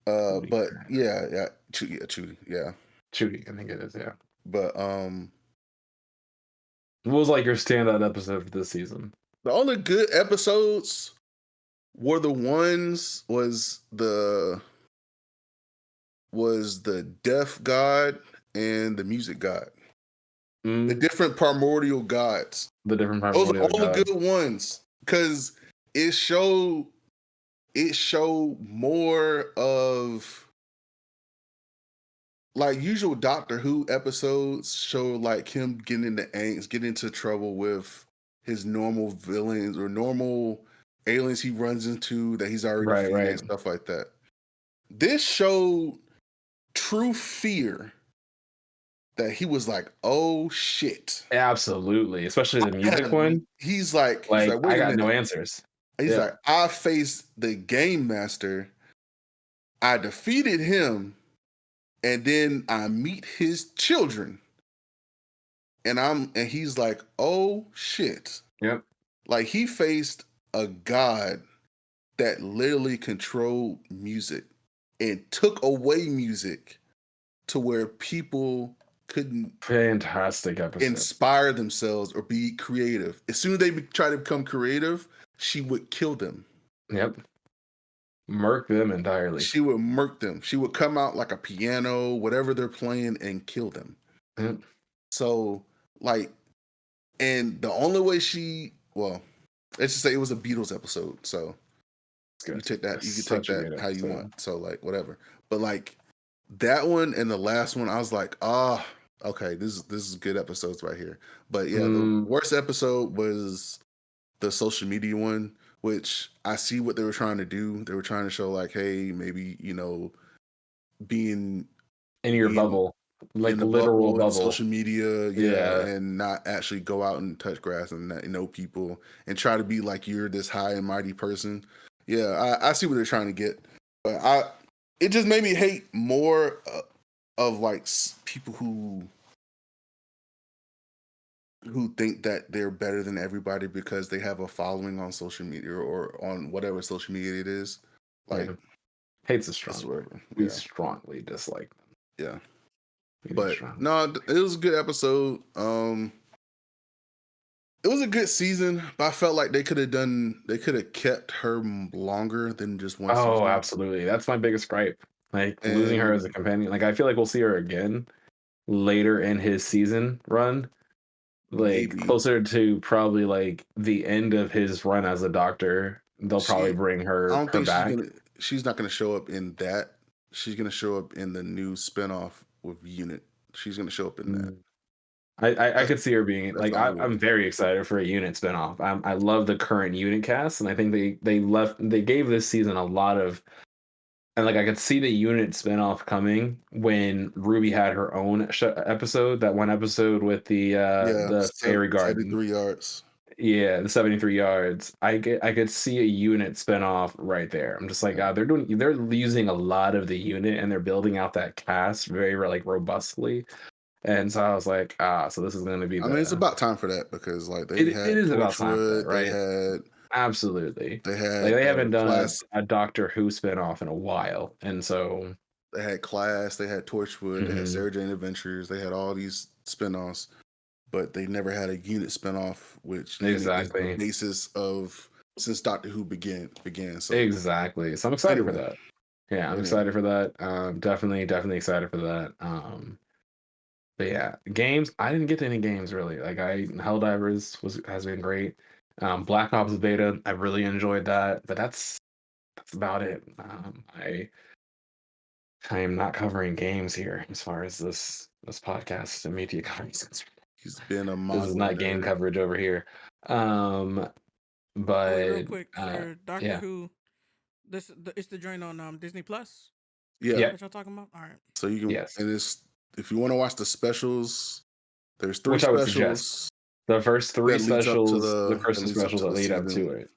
But yeah, Chudy, yeah. Chudy, I think it is. Yeah. But What was like your standout episode for this season? the only good episodes were the ones was the deaf god and the music god. The different primordial gods. The different Those are primordial all the gods. good ones because it showed more of, like, usual Doctor Who episodes show like him getting into angst, getting into trouble with his normal villains or normal aliens he runs into that he's already defeated Right. and stuff like that. This showed true fear that he was like, oh shit. Absolutely, especially the music one. He's like, Like, I wait a got no minute. answers. He's Yeah. like, I faced the game master. I defeated him. And then I meet his children. And he's like, oh shit. Yep. Like, he faced a god that literally controlled music and took away music to where people couldn't Fantastic episode. inspire themselves or be creative. As soon as they try to become creative, she would kill them. Yep. Murk them entirely. She would murk them. She would come out like a piano, whatever they're playing, and kill them. Yep. So, like, and the only way let's just say it was a Beatles episode. So you take that, you can take that how you want. So, like, whatever. But like that one and the last one, I was like, okay, this is good episodes right here. But yeah, the worst episode was the social media one, which I see what they were trying to do. They were trying to show like, hey, maybe, being in your bubble, like in the literal bubble, social media, yeah, and not actually go out and touch grass and know people and try to be like you're this high and mighty person. Yeah, I see what they're trying to get, but it just made me hate more of like people who think that they're better than everybody because they have a following on social media or on whatever social media it is. Like, hate's a strong that's word. whatever. We Yeah. strongly dislike them. Yeah. We But strongly. no, it was a good episode. It was a good season, but I felt like they could have kept her longer than just one Oh, season. absolutely. That's my biggest gripe. Like losing her as a And companion. Like I feel like we'll see her again later in his season run. Like maybe closer to probably like the end of his run as a doctor. They'll probably bring I her don't think back. she's not gonna show up in that. She's gonna show up in the new spinoff with Unit. She's gonna show up in that. Mm. I That's could see her being that's like the only way. I'm very excited for a Unit spinoff. I love the current Unit cast, and I think they gave this season a lot of, and like I could see the Unit spinoff coming when Ruby had her own episode, that one episode with Yeah, the fairy garden. 73 yards. Yeah, the 73 yards. I could see a Unit spinoff right there. I'm just like, God, they're using a lot of the Unit and they're building out that cast very like robustly. And so I was like, so this is going to be I mean, it's about time for that because like they it had is about time for that, Torchwood, right? Absolutely. they Like had they haven't done Class, a Doctor Who spinoff in a while. And so they had Class, they had Torchwood, they had mhm, Sarah Jane Adventures, they had all these spinoffs, but they never had a Unit spinoff, which Unit is the exactly. basis of since Doctor Who began. So Exactly. So I'm excited for anyway, that. Yeah, I'm anyway, excited for that. Definitely excited for that. But yeah, games. I didn't get to any games really. Like Helldivers has been great. Black Ops Beta, I really enjoyed that. But that's about it. I am not covering games here as far as this podcast and media coverage is concerned. he's been a This is manga not game nerd. coverage over here. Um, Oh, wait, real but quick for Doctor yeah, Who, it's the joint on Disney Plus. Yeah, yeah, What y'all talking about? All right. so you can, yes. and it's if you want to watch the specials, there's 3 Which I would suggest. specials The first three that leads up to specials, the Christmas specials that the lead up season. to it.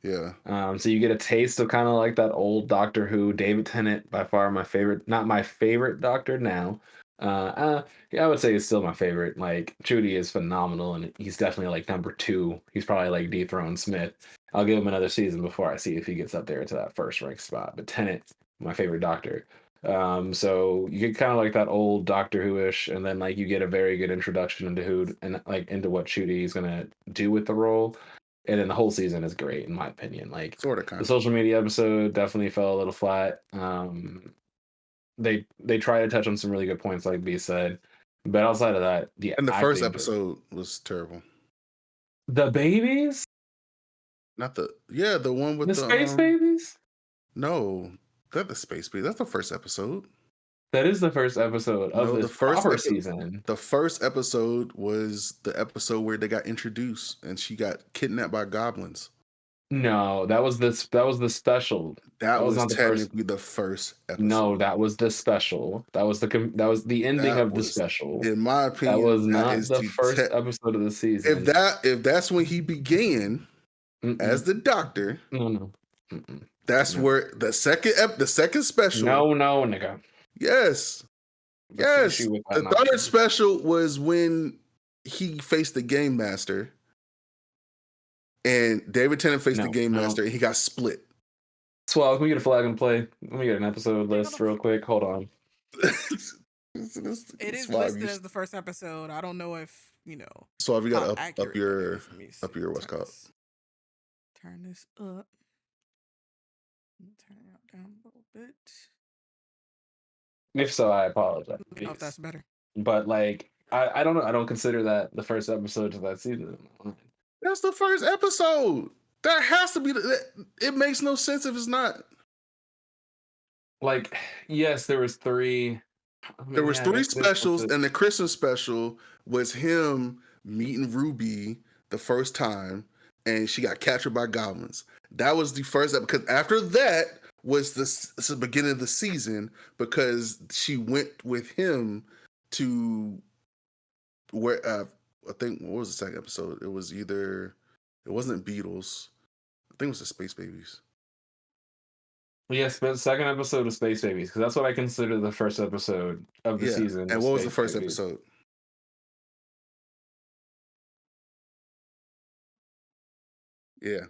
Yeah. So you get a taste of kind of like that old Doctor Who. David Tennant, by far my favorite, not my favorite Doctor now. Yeah, I would say it's still my favorite. Like Judy is phenomenal, and he's definitely like number 2. He's probably like dethroned Smith. I'll give him another season before I see if he gets up there to that first rank spot. But Tennant, my favorite Doctor. So you get kind of like that old Doctor Who-ish, and then like you get a very good introduction into who and like into what Judy is gonna do with the role. And then the whole season is great in my opinion. Like Sort of, the kind of. social media episode definitely fell a little flat. They try to touch on some really good points, like B said, but outside of that, the And the first acting, episode was terrible. the babies, Not the the one with the space babies. No, that's the space baby. That's the first episode. That is the first episode of No, this proper season. The first episode was the episode where they got introduced and she got kidnapped by goblins. No, that was the special. That was not the technically the first episode. No, that was the special. That was the ending of the special. In my opinion, that was not the first episode of the season. If that's when he began as the Doctor, no. That's where the second special. No, nigga. Yes. Yes. The third special was when he faced the Game Master. And David Tennant faced the Game Master and he got split. Swell, can we get a flag and play? Let me get an episode list real quick. Hold on. It is listed as the first episode. I don't know if, So have you got up your what's called? Turn this up. Turn it down a little bit. If so, I apologize. I don't know if that's better. But like, I don't know. I don't consider that the first episode of that season. That's the first episode. That has to be. It makes no sense if it's not. Like, yes, there was 3. There was 3 specials, and the Christmas special was him meeting Ruby the first time, and she got captured by goblins. That was the first episode, because after that was the beginning of the season, because she went with him to where I think, what was the second episode? It wasn't Beatles. I think it was the Space Babies. Yes, but second episode of Space Babies, because that's what I consider the first episode of the season. And what was the first episode? Yeah,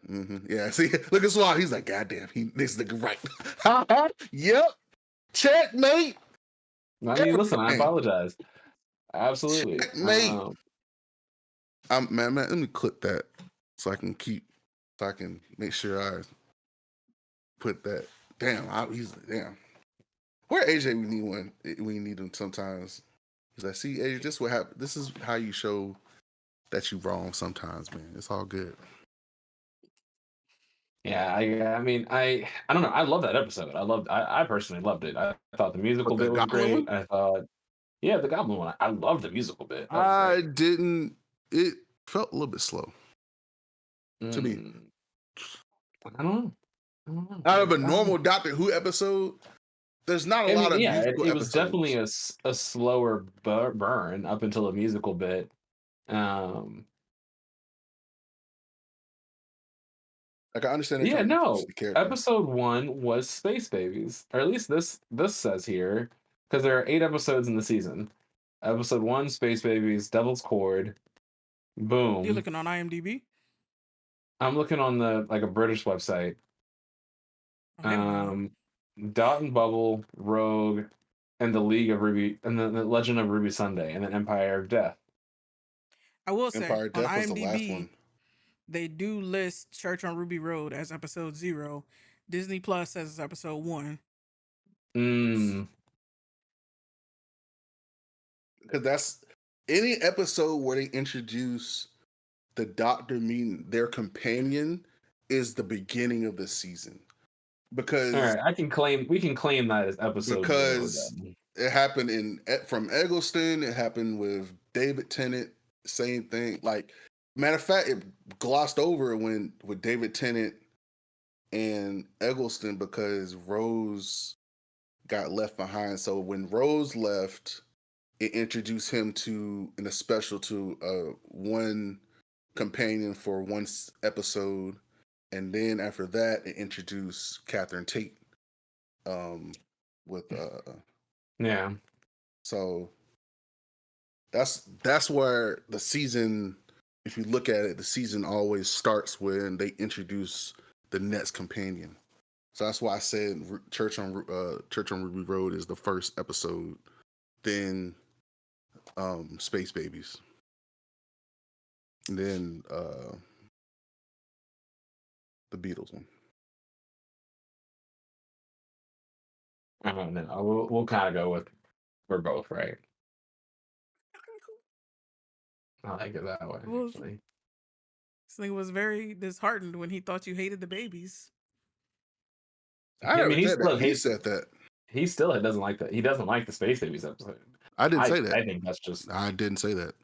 yeah. See, look at Swat. He's like, God damn, this nigga right. Yep. Checkmate. I mean, listen, I apologize. Absolutely. Checkmate. Man, let me clip that so I can make sure I put that. Damn, damn. Where AJ we need one. We need him sometimes. He's like, see, AJ, this what happen. This is how you show that you wrong sometimes, man. It's all good. Yeah, I mean, I don't know. I love that episode. I personally loved it. I thought the musical bit was great. I thought, yeah, the Goblin one. I love the musical bit. I didn't. It felt a little bit slow to me. I don't know. Out of a normal Doctor Who episode, there's not a lot of musical it was episodes. definitely a slower burn up until the musical bit. Like, I understand. Yeah, no. Episode 1 was Space Babies, or at least this says here, because there are 8 episodes in the season. Episode 1, Space Babies, Devil's Cord. Boom. You're looking on IMDb? I'm looking on a British website. Okay, Dot and Bubble, Rogue, and the League of Ruby, and the Legend of Ruby Sunday, and then Empire of Death. I will say, Empire of Death on was the last IMDb, one. they do list Church on Ruby Road as episode 0. Disney Plus says it's episode 1. Because that's any episode where they introduce the Doctor meeting their companion is the beginning of the season. Because all right, we can claim that as episode because 0, it happened from Eggleston. It happened with David Tennant. Same thing. Like, matter of fact, it glossed over with David Tennant and Eggleston because Rose got left behind. So when Rose left, it introduced him in a special to one companion for one episode, and then after that, it introduced Catherine Tate. Yeah. So that's where the season, if you look at it, the season always starts when they introduce the next companion. So that's why I said Church on Ruby Road is the first episode, then Space Babies, and then the Beatles one. I don't know. We'll kind of go with we're both right. I like it that way. Actually, this nigga was very disheartened when he thought you hated the babies. I mean, he said that. He still doesn't like that. He doesn't like the Space Babies episode. I didn't say that. I think that's just. I didn't say that.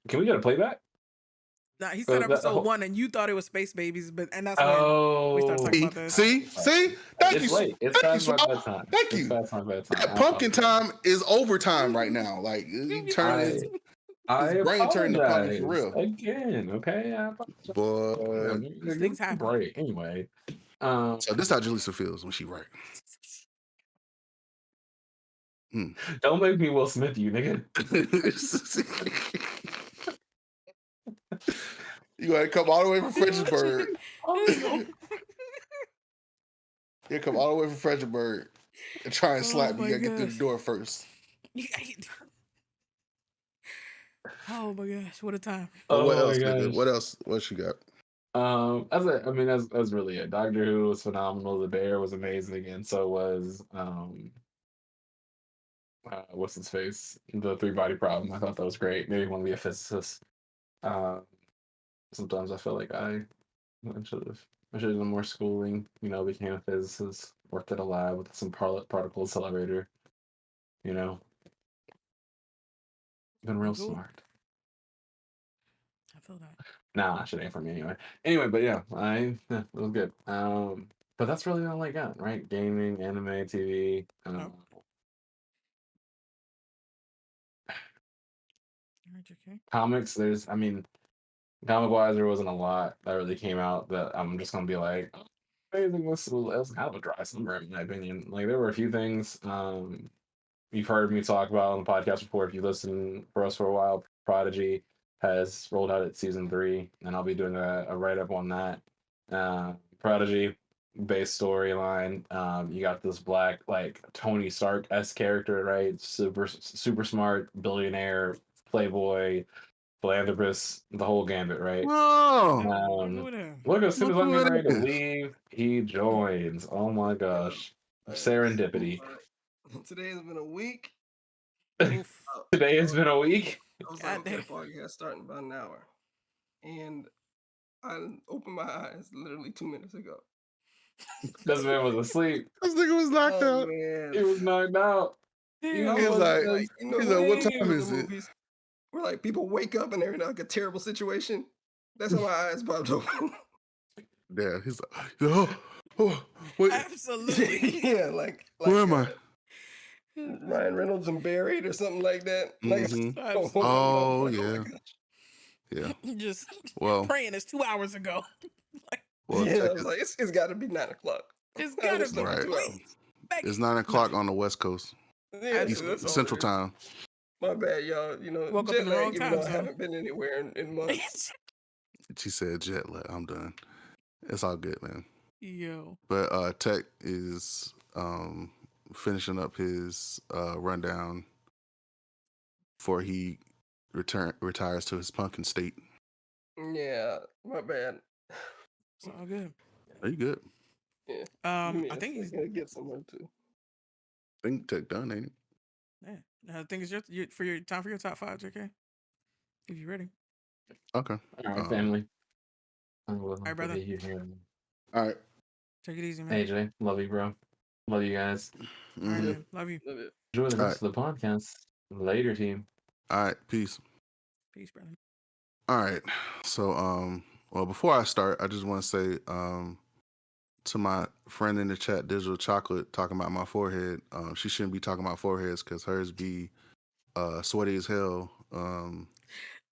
Can we get a playback? Nah, he said episode 1, and you thought it was Space Babies, and that's when we started talking about this. See, thank you. Late. It's past my bedtime. Thank you. Past my bedtime. Pumpkin time is overtime right now. Like, you turn his brain turned to pumpkin for real. Again, okay. But things happen. Right. Anyway, so this is how Jaleesa feels when she right. Don't make me Will Smith, you nigga. You gotta come all the way from Fredericksburg. You come all the way from Fredericksburg and try and slap me. You gotta get through the door first. Oh my gosh, what a time! What else? Nigga? What else? What you got? That's really it. Doctor Who was phenomenal. The Bear was amazing, and so was what's his face? The 3-body problem. I thought that was great. Maybe want to be a physicist. Sometimes I feel like I should have done more schooling. Became a physicist. Worked at a lab with some particle accelerator. Been real smart. I feel that. Nah, that shit ain't for me anyway. Anyway, but yeah, it was good. But that's really all I got, right? Gaming, anime, TV. Comics. Comic wise, there wasn't a lot that really came out that I'm just gonna be like, amazing. It was kind of a dry summer in my opinion. Like, there were a few things you've heard me talk about on the podcast before if you listen for us for a while. Prodigy, has rolled out its season 3, and I'll be doing a write up on that. Prodigy based storyline. You got this black like Tony Stark s character, right? Super smart, billionaire, playboy, philanthropist, the whole gambit, right? Oh, Look, as soon look as I'm who getting it ready to is. leave, he joins. Oh my gosh. Serendipity. Today has been a week. Today has been a week. I was like, okay, podcast starting about an hour. And I opened my eyes literally 2 minutes ago. This man was asleep. This nigga was knocked out. Man. He was knocked out. He was like, what time is it? Where like people wake up and they're in like a terrible situation. That's how my eyes popped open. Yeah, he's like, wait. Absolutely. Yeah, like where am I? Ryan Reynolds and Buried or something like that. Mm-hmm. Like, oh yeah. Yeah. Just well, praying it's 2 hours ago. well, yeah, I was like, it's got to be 9 o'clock. It's got to be right. It's 9 o'clock on the West Coast. Yeah, Central Time. My bad, y'all. You know, woke up in the wrong time. I haven't been anywhere in months. She said jet lag. I'm done. It's all good, man. Yo. But Tech is finishing up his rundown before he retires to his punkin state. Yeah, my bad. It's all good. Are you good? Yeah. I think he's gonna get somewhere too. I think Tech done, ain't it? Yeah. I think it's your time for your top 5, JK. If you're ready. Okay. All right, family. All right, brother. All right. Take it easy, man. AJ, love you, bro. Love you guys. All right, man. Love you. Enjoy the rest of the podcast. Later, team. All right. Peace. Peace, brother. All right. So, well, before I start, I just want to say to my friend in the chat, Digital Chocolate, talking about my forehead. She shouldn't be talking about foreheads because hers be sweaty as hell.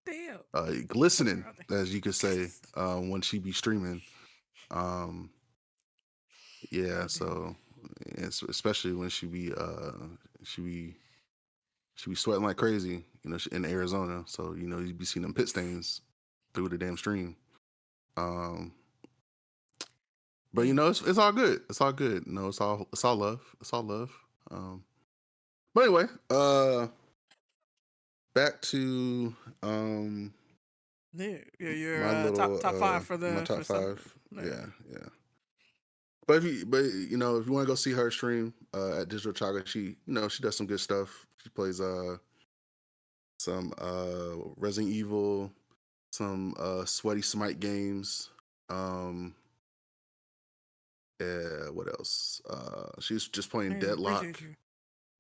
Damn. Glistening, as you could say, when she be streaming. Yeah, so especially when she be sweating like crazy, you know, in Arizona. So, you know, you be seeing them pit stains through the damn stream. But you know, it's all good. It's all good. You know, it's all love. It's all love. But anyway, back to your my little top 5 for the my top 5. No. Yeah. But you know, if you want to go see her stream at Digital Chocolate, she does some good stuff. She plays some Resident Evil, some Sweaty Smite games. What else? She's just playing Deadlock. Appreciate you.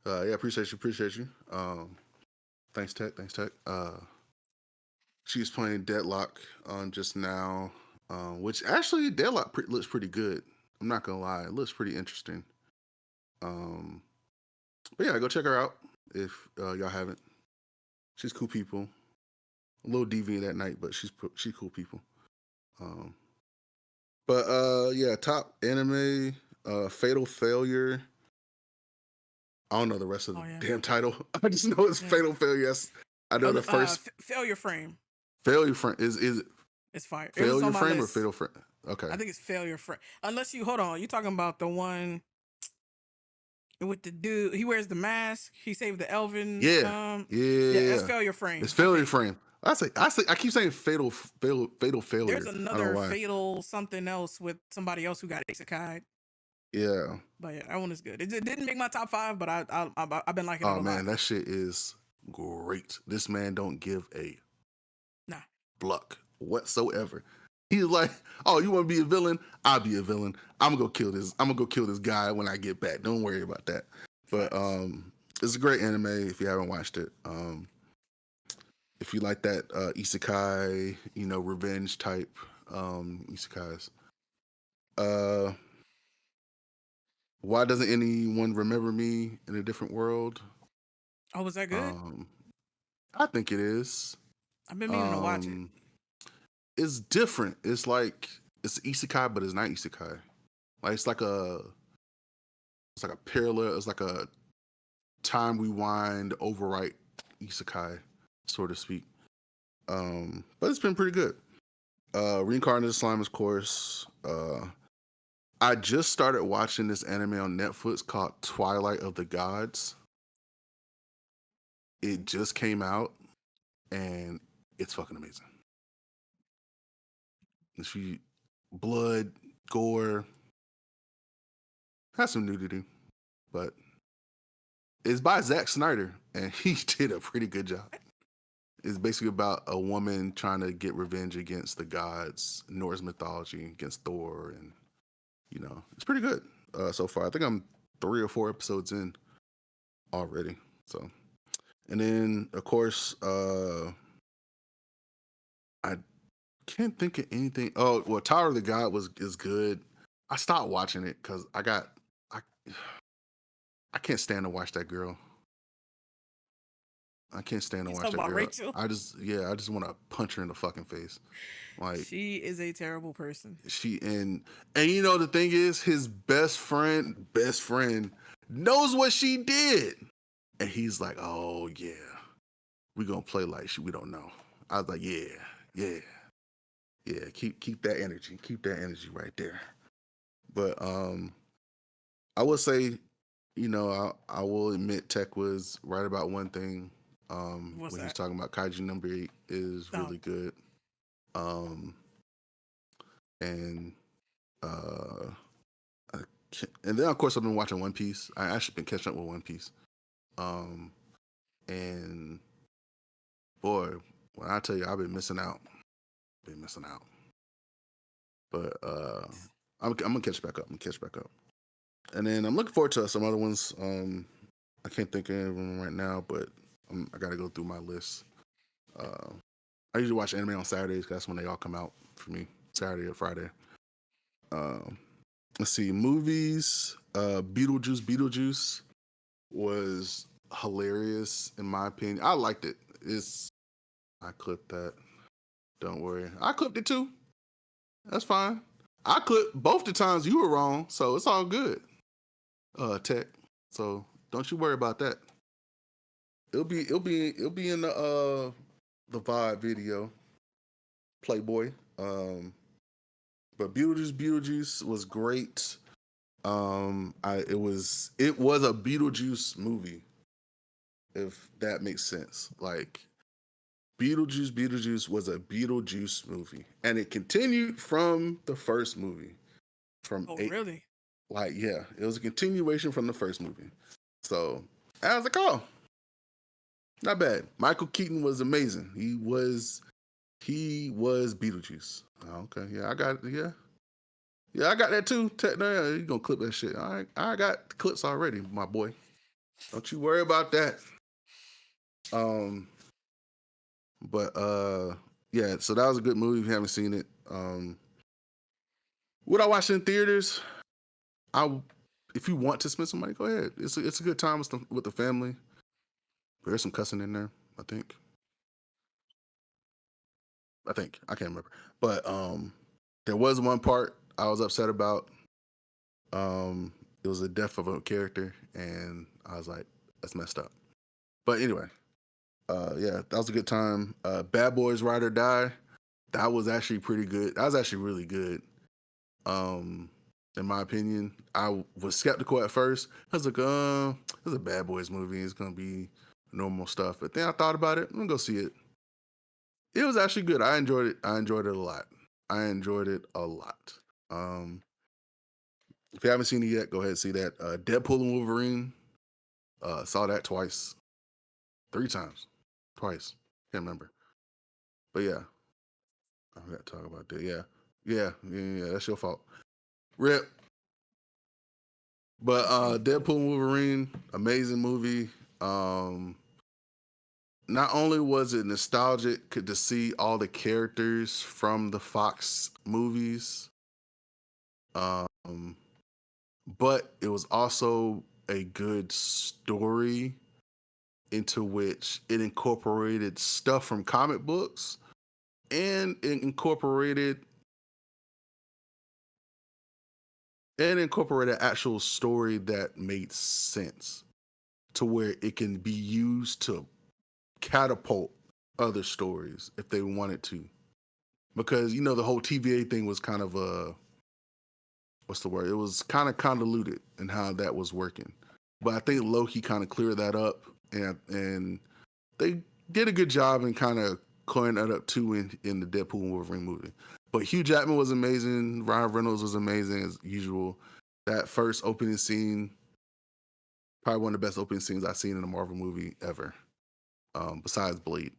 Yeah, appreciate you. Thanks, Tech. She's playing Deadlock just now, which actually Deadlock looks pretty good. I'm not gonna lie, it looks pretty interesting. But yeah, go check her out if y'all haven't. She's cool people. A little deviant at night, but she's cool people. But yeah, top anime, Fatal Failure. I don't know the rest of the damn title. I just know it's Fatal Failure. Yes, I know the first Failure Frame. Failure Frame is it's fire. Failure Frame or Fatal Frame? Okay, I think it's Failure Frame. Unless you hold on, you talking about the one with the dude? He wears the mask. He saved the Elvin. Yeah. It's Failure Frame. It's Failure Frame. I keep saying fatal failure. There's another fatal something else with somebody else who got isekai. Yeah. But yeah, that one is good. It didn't make my top 5, but I've been liking it a lot. Oh man, that shit is great. This man don't give a pluck whatsoever. He's like, oh, you want to be a villain? I'll be a villain. I'm gonna go kill this guy when I get back. Don't worry about that. But it's a great anime if you haven't watched it. If you like that isekai, you know, revenge type isekais. Why doesn't anyone remember me in a different world? Oh, was that good? I think it is. I've been meaning to watch it. It's different. It's like it's isekai, but it's not isekai. Like it's like a parallel. It's like a time rewind overwrite isekai, so to speak. But it's been pretty good. Reincarnated Slime, of course. I just started watching this anime on Netflix called Twilight of the Gods. It just came out, and it's fucking amazing. It's blood, gore, has some nudity, but it's by Zack Snyder, and he did a pretty good job. It's basically about a woman trying to get revenge against the gods, Norse mythology, against Thor, and it's pretty good so far. I think I'm 3 or 4 episodes in already. So, and then of course, I can't think of anything. Oh, well, Tower of the God is good. I stopped watching it because I can't stand to watch that girl. I can't stand to watch that girl. Rachel? I just want to punch her in the fucking face. Like, she is a terrible person. And the thing is, his best friend knows what she did, and he's like, "Oh yeah, we gonna play like we don't know." I was like, "Yeah. Keep that energy right there." But I will say, I will admit Tech was right about one thing. When he's talking about Kaiju number 8 is really good. And then of course I've been watching One Piece. I actually been catching up with One Piece. And boy, when I tell you I've been missing out. But I'm gonna catch back up. And then I'm looking forward to some other ones. I can't think of them right now, but I gotta go through my list. I usually watch anime on Saturdays because that's when they all come out for me, Saturday or Friday. Let's see, movies. Beetlejuice was hilarious in my opinion. I liked it. I clipped that. Don't worry. I clipped it too. That's fine. I clipped both the times you were wrong, so it's all good. Tech. So don't you worry about that. It'll be in the VOD video. Playboy. But Beetlejuice was great. It was a Beetlejuice movie, if that makes sense. Like Beetlejuice was a Beetlejuice movie, and it continued from the first movie. Really? Like, yeah, it was a continuation from the first movie. So I was like, oh, not bad. Michael Keaton was amazing. He was Beetlejuice. Oh, okay, yeah, I got it. Yeah, I got that too. No, you gonna clip that shit. I got the clips already, my boy. Don't you worry about that. But yeah, so that was a good movie if you haven't seen it. Would I watch it in theaters? If you want to spend some money, go ahead. It's a good time with the family. There's some cussing in there, I think. I can't remember. But there was one part I was upset about. It was the death of a character, and I was like, that's messed up. But anyway, yeah, that was a good time. Bad Boys Ride or Die, that was actually pretty good. That was actually really good. In my opinion, I was skeptical at first. I was like, it's a Bad Boys movie. It's gonna be normal stuff. But then I thought about it. I'm gonna go see it. It was actually good. I enjoyed it. I enjoyed it a lot. If you haven't seen it yet, go ahead and see that. Deadpool and Wolverine. Saw that twice. 3 times. Twice. Can't remember. But yeah. I forgot to talk about that. Yeah, that's your fault. Rip. But Deadpool and Wolverine, amazing movie. Not only was it nostalgic to see all the characters from the Fox movies, but it was also a good story into which it incorporated stuff from comic books, and it incorporated actual story that made sense to where it can be used to catapult other stories if they wanted to, because the whole TVA thing was kind of what's the word? It was kind of convoluted in how that was working. But I think Loki kind of cleared that up, and they did a good job in kind of clearing that up too in the Deadpool and Wolverine movie. But Hugh Jackman was amazing. Ryan Reynolds was amazing as usual. That first opening scene, probably one of the best opening scenes I've seen in a Marvel movie ever, besides Blade.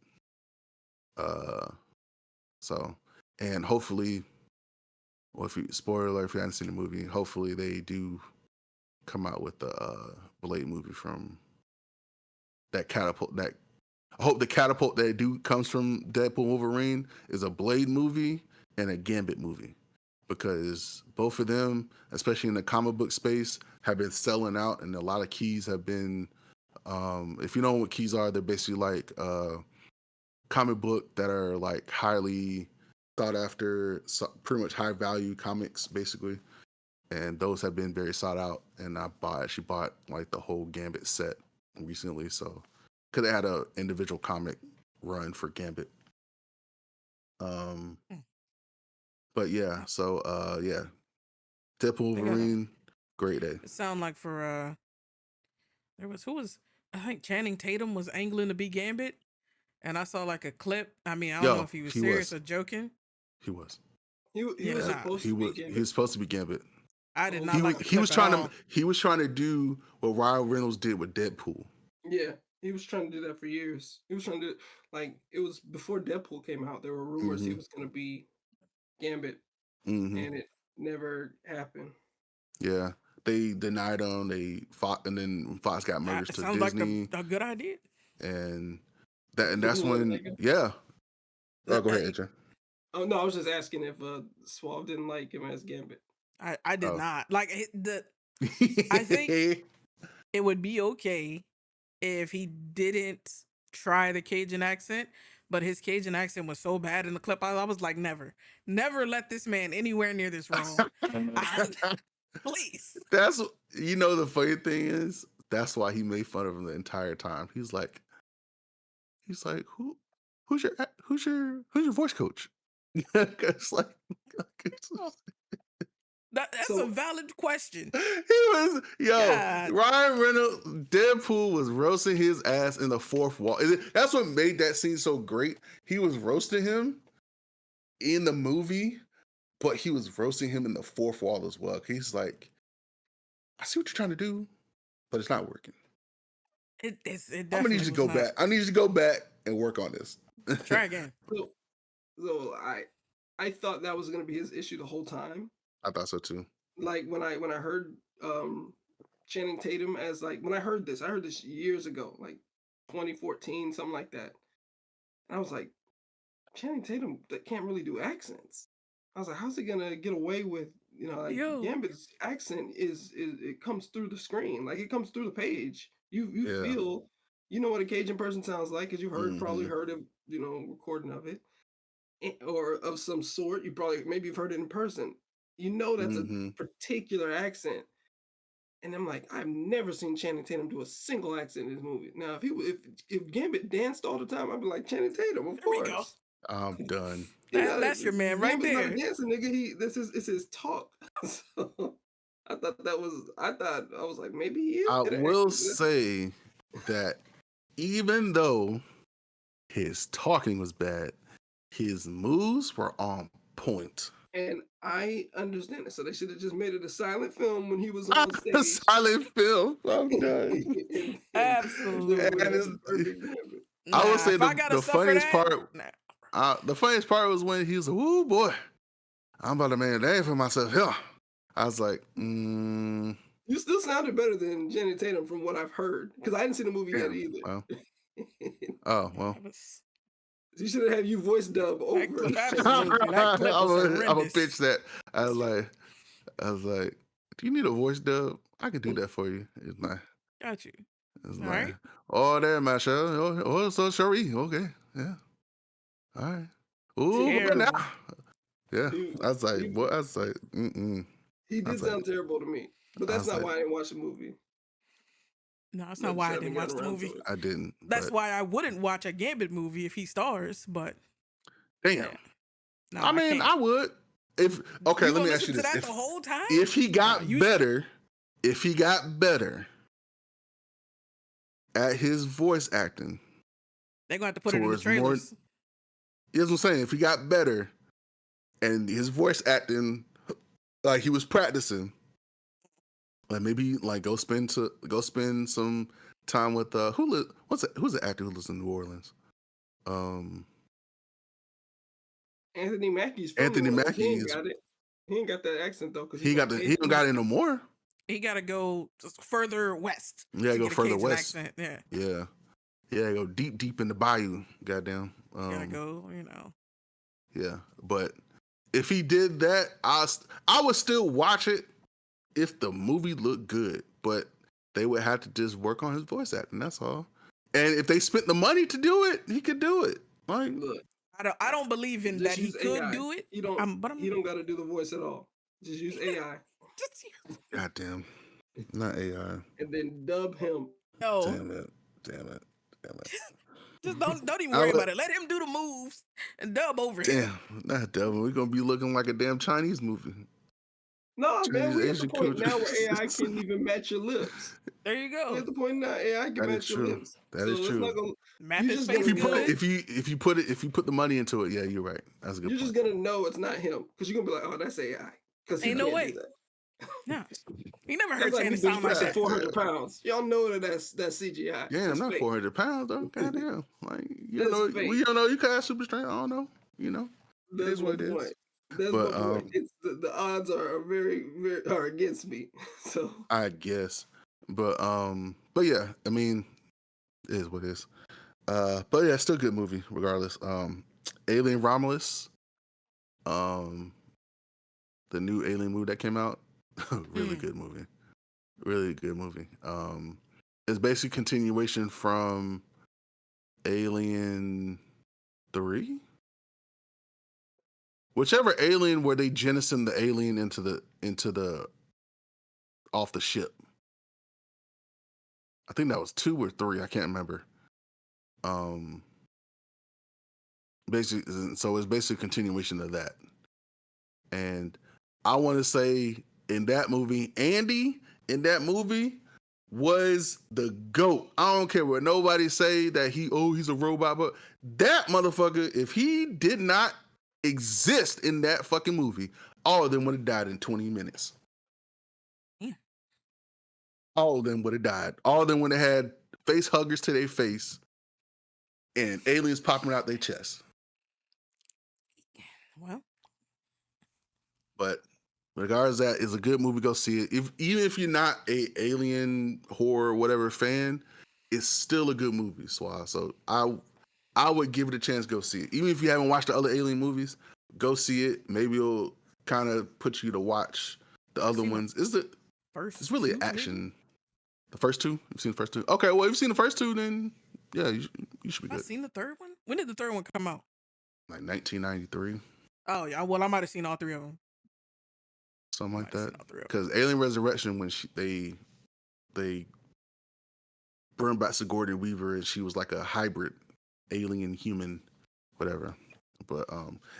And hopefully, well, spoiler alert, if you haven't seen the movie, hopefully they do come out with the Blade movie from that catapult. That I hope the catapult that do comes from Deadpool Wolverine is a Blade movie and a Gambit movie, because both of them, especially in the comic book space, have been selling out, and a lot of keys have been. If you know what keys are, they're basically like comic book that are like highly sought after, pretty much high value comics, basically. And those have been very sought out. And I actually bought like the whole Gambit set recently, so because they had a individual comic run for Gambit. But yeah, so yeah, Deadpool Wolverine, great day. It sound like for I think Channing Tatum was angling to be Gambit, and I saw like a clip. I mean, I don't know if he was serious or joking. He was. He was supposed to be Gambit. He was supposed to be Gambit. I did not like the he was clip trying to he was trying to do what Ryan Reynolds did with Deadpool. Yeah, he was trying to do that for years. He was trying to it was before Deadpool came out. There were rumors he was going to be Gambit, and it never happened. Yeah, they denied him. They fought, and then Fox got merged to Disney. Sounds like a good idea. And that's when yeah. Oh, go ahead, AJ. Oh no, I was just asking if Suave didn't like him as Gambit. I did not like I think it would be okay if he didn't try the Cajun accent, but his Cajun accent was so bad in the clip. I was like, never let this man anywhere near this role. Please. That's the funny thing is that's why he made fun of him the entire time. He's like, who's your voice coach? It's like, that's a valid question. He was Ryan Reynolds, Deadpool was roasting his ass in the fourth wall. That's what made that scene so great. He was roasting him in the movie, but he was roasting him in the fourth wall as well. He's like, I see what you're trying to do, but it's not working. I'm gonna need you to go back. I need you to go back and work on this. Try again. So I thought that was gonna be his issue the whole time. I thought so too. Like when I heard Channing Tatum as when I heard this years ago, like 2014, something like that. And I was like, Channing Tatum that can't really do accents. I was like, how's he gonna get away with Gambit's accent is it comes through the screen, like it comes through the page. You feel what a Cajun person sounds like because you've probably heard of recording of it or of some sort. Maybe you've heard it in person. That's a particular accent. And I'm like, I've never seen Channing Tatum do a single accent in this movie. Now, if Gambit danced all the time, I'd be like, Channing Tatum, of course. I'm done. That's your man right there. Not dancing, nigga. It's his talk. So I was like, maybe he is. I will say that even though his talking was bad, his moves were on point. And I understand it. So they should have just made it a silent film when he was on stage. A silent film. I'm done. Absolutely. I would say the funniest part. The funniest part was when he was like, "Ooh boy, I'm about to make a name for myself here." I was like, You still sounded better than Channing Tatum from what I've heard because I hadn't seen the movie yet either. Well. Oh well. You should have you voice dub over. I'm gonna pitch that. I was like, do you need a voice dub? I can do that for you. It's like, got you. It's all like, right. Oh, there, my show. Oh, so sorry. Okay, yeah. All right. Ooh, but now. Yeah, I was like, what? I was like, He did sound terrible to me, but that's not why I didn't watch the movie. No, that's I not just why I haven't didn't watch gotten the around movie. to it. I didn't. That's But why I wouldn't watch a Gambit movie if he stars. But damn. yeah, no, I I mean, can't. I would. If okay, You let gonna me ask listen you to this: that the whole time? if he Nah, got better, if he got better at his voice acting, they're gonna have to put it in the towards more. trailers. Here's what I'm saying: if he got better and his voice acting, like he was practicing, like maybe like go spend some time with who's the actor who lives in New Orleans? Anthony Mackie's from Anthony New Orleans. Mackie He ain't is got it. He ain't got that accent though, because he don't got it no more. He got to go further west. Yeah, to go get a further Cajun west. Accent. Yeah, Yeah, go deep in the bayou. Goddamn. gotta go. Yeah, but if he did that, I would still watch it if the movie looked good. But they would have to just work on his voice acting. That's all. And if they spent the money to do it, he could do it. Like, Look, I don't believe in just that he use could AI. do it. He don't. But He don't got to do the voice at all. Just use AI just goddamn, not AI. and then dub him. no. Damn it. Just don't even worry about it. Let him do the moves and dub over him. Damn, not devil. We're gonna be looking like a damn Chinese movie. No, man, Chinese we at the Asian point culture. now where AI can't even match your lips. There you We go. at the point now AI can That is match your true. lips. That is It's true. not gonna, Map you his just face gonna know. good. If you put the money into it, yeah, you're right. That's a good You're point. just gonna know it's not him because you're gonna be like, oh, that's AI because he Ain't can't no way. do that. No, you never That's heard like me Channing sound like benchpressing that. 400 pounds. Y'all know that's CGI. Yeah, I'm That's not fake. 400 pounds though. Goddamn, like That's fake. we don't know. You could have super strength. I don't know. It That's is my what it point. is. That's But my point. It's the odds are very are against me. So I guess. But yeah, I mean, it is what it is. But yeah, still a good movie regardless. Alien Romulus, the new Alien movie that came out, really good movie. Really good movie. It's basically continuation from Alien 3. Whichever Alien where they jettison the alien into the off the ship. I think that was 2 or 3. I can't remember. Basically, so it's basically a continuation of that. And I want to say in that movie, Andy in that movie was the GOAT. I don't care what nobody say that he's a robot, but that motherfucker, if he did not exist in that fucking movie, all of them would have died in 20 minutes. Yeah. All of them would have died. All of them would have had face huggers to their face and aliens popping out their chest. Well, but regardless of that, it's a good movie. Go see it. Even if you're not a alien horror whatever fan, it's still a good movie. So I would give it a chance. Go see it. Even if you haven't watched the other Alien movies, go see it. Maybe it'll kind of put you to watch the other ones. It's really action. Maybe? The first 2? You've seen the first 2? Okay, well, if you've seen the first 2, then yeah, you should be good. I've seen the third one. When did the third one come out? Like 1993. Oh yeah, well I might have seen all 3 of them. Something like that. Because Alien Resurrection, when they burned back Sigourney Weaver and she was like a hybrid alien human, whatever. But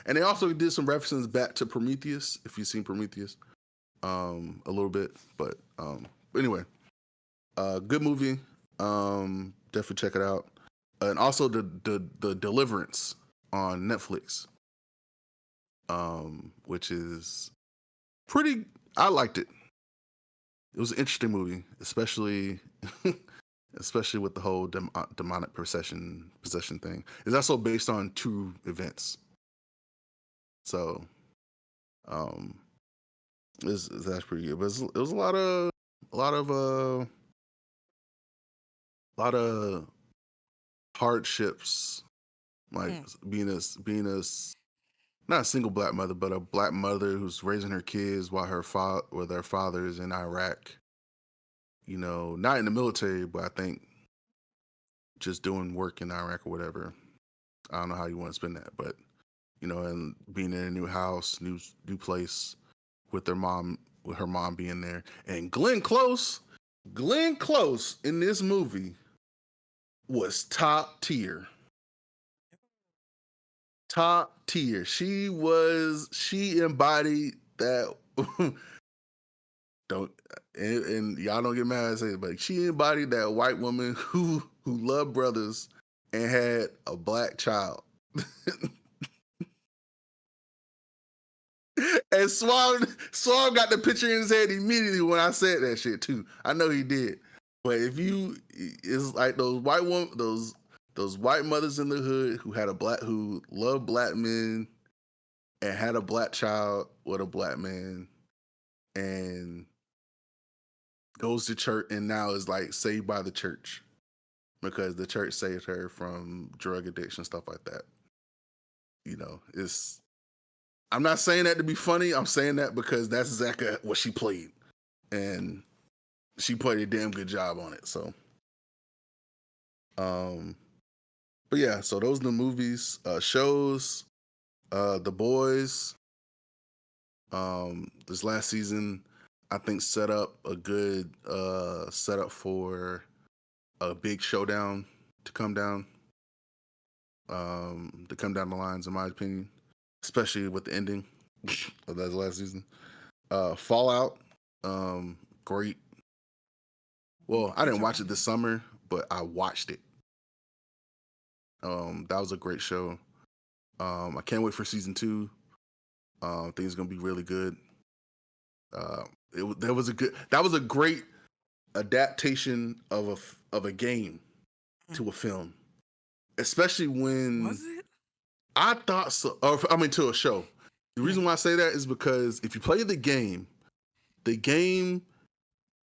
and they also did some references back to Prometheus, if you've seen Prometheus, a little bit. But anyway, good movie. Definitely check it out. And also the Deliverance on Netflix, which is pretty. I liked it. It was an interesting movie, especially with the whole demonic possession thing. It's also based on true events. So, that's pretty good. But it was a lot of hardships, like being a not a single black mother, but a black mother who's raising her kids while their father is in Iraq. Not in the military, but I think just doing work in Iraq or whatever. I don't know how you want to spend that, but and being in a new house, new place with her mom being there, and Glenn Close Glenn Close in this movie was top tier. Top tier. She embodied that. Don't and y'all don't get mad at it, but she embodied that white woman who loved brothers and had a black child. And Swab got the picture in his head immediately when I said that shit too. I know he did. But it's like those white mothers in the hood who loved black men and had a black child with a black man and goes to church and now is like saved by the church because the church saved her from drug addiction, stuff like that. You know, I'm not saying that to be funny. I'm saying that because that's exactly what she played. And she played a damn good job on it. So, but yeah, so those are the movies, shows, The Boys. This last season, I think set up a good setup for a big showdown to come down the lines, in my opinion, especially with the ending of that last season. Fallout, great. Well, I didn't watch it this summer, but I watched it. That was a great show. I can't wait for season 2. I think it's gonna be really good. That was a great adaptation of a game to a film, especially when was it? I thought so. To a show. The reason why I say that is because if you play the game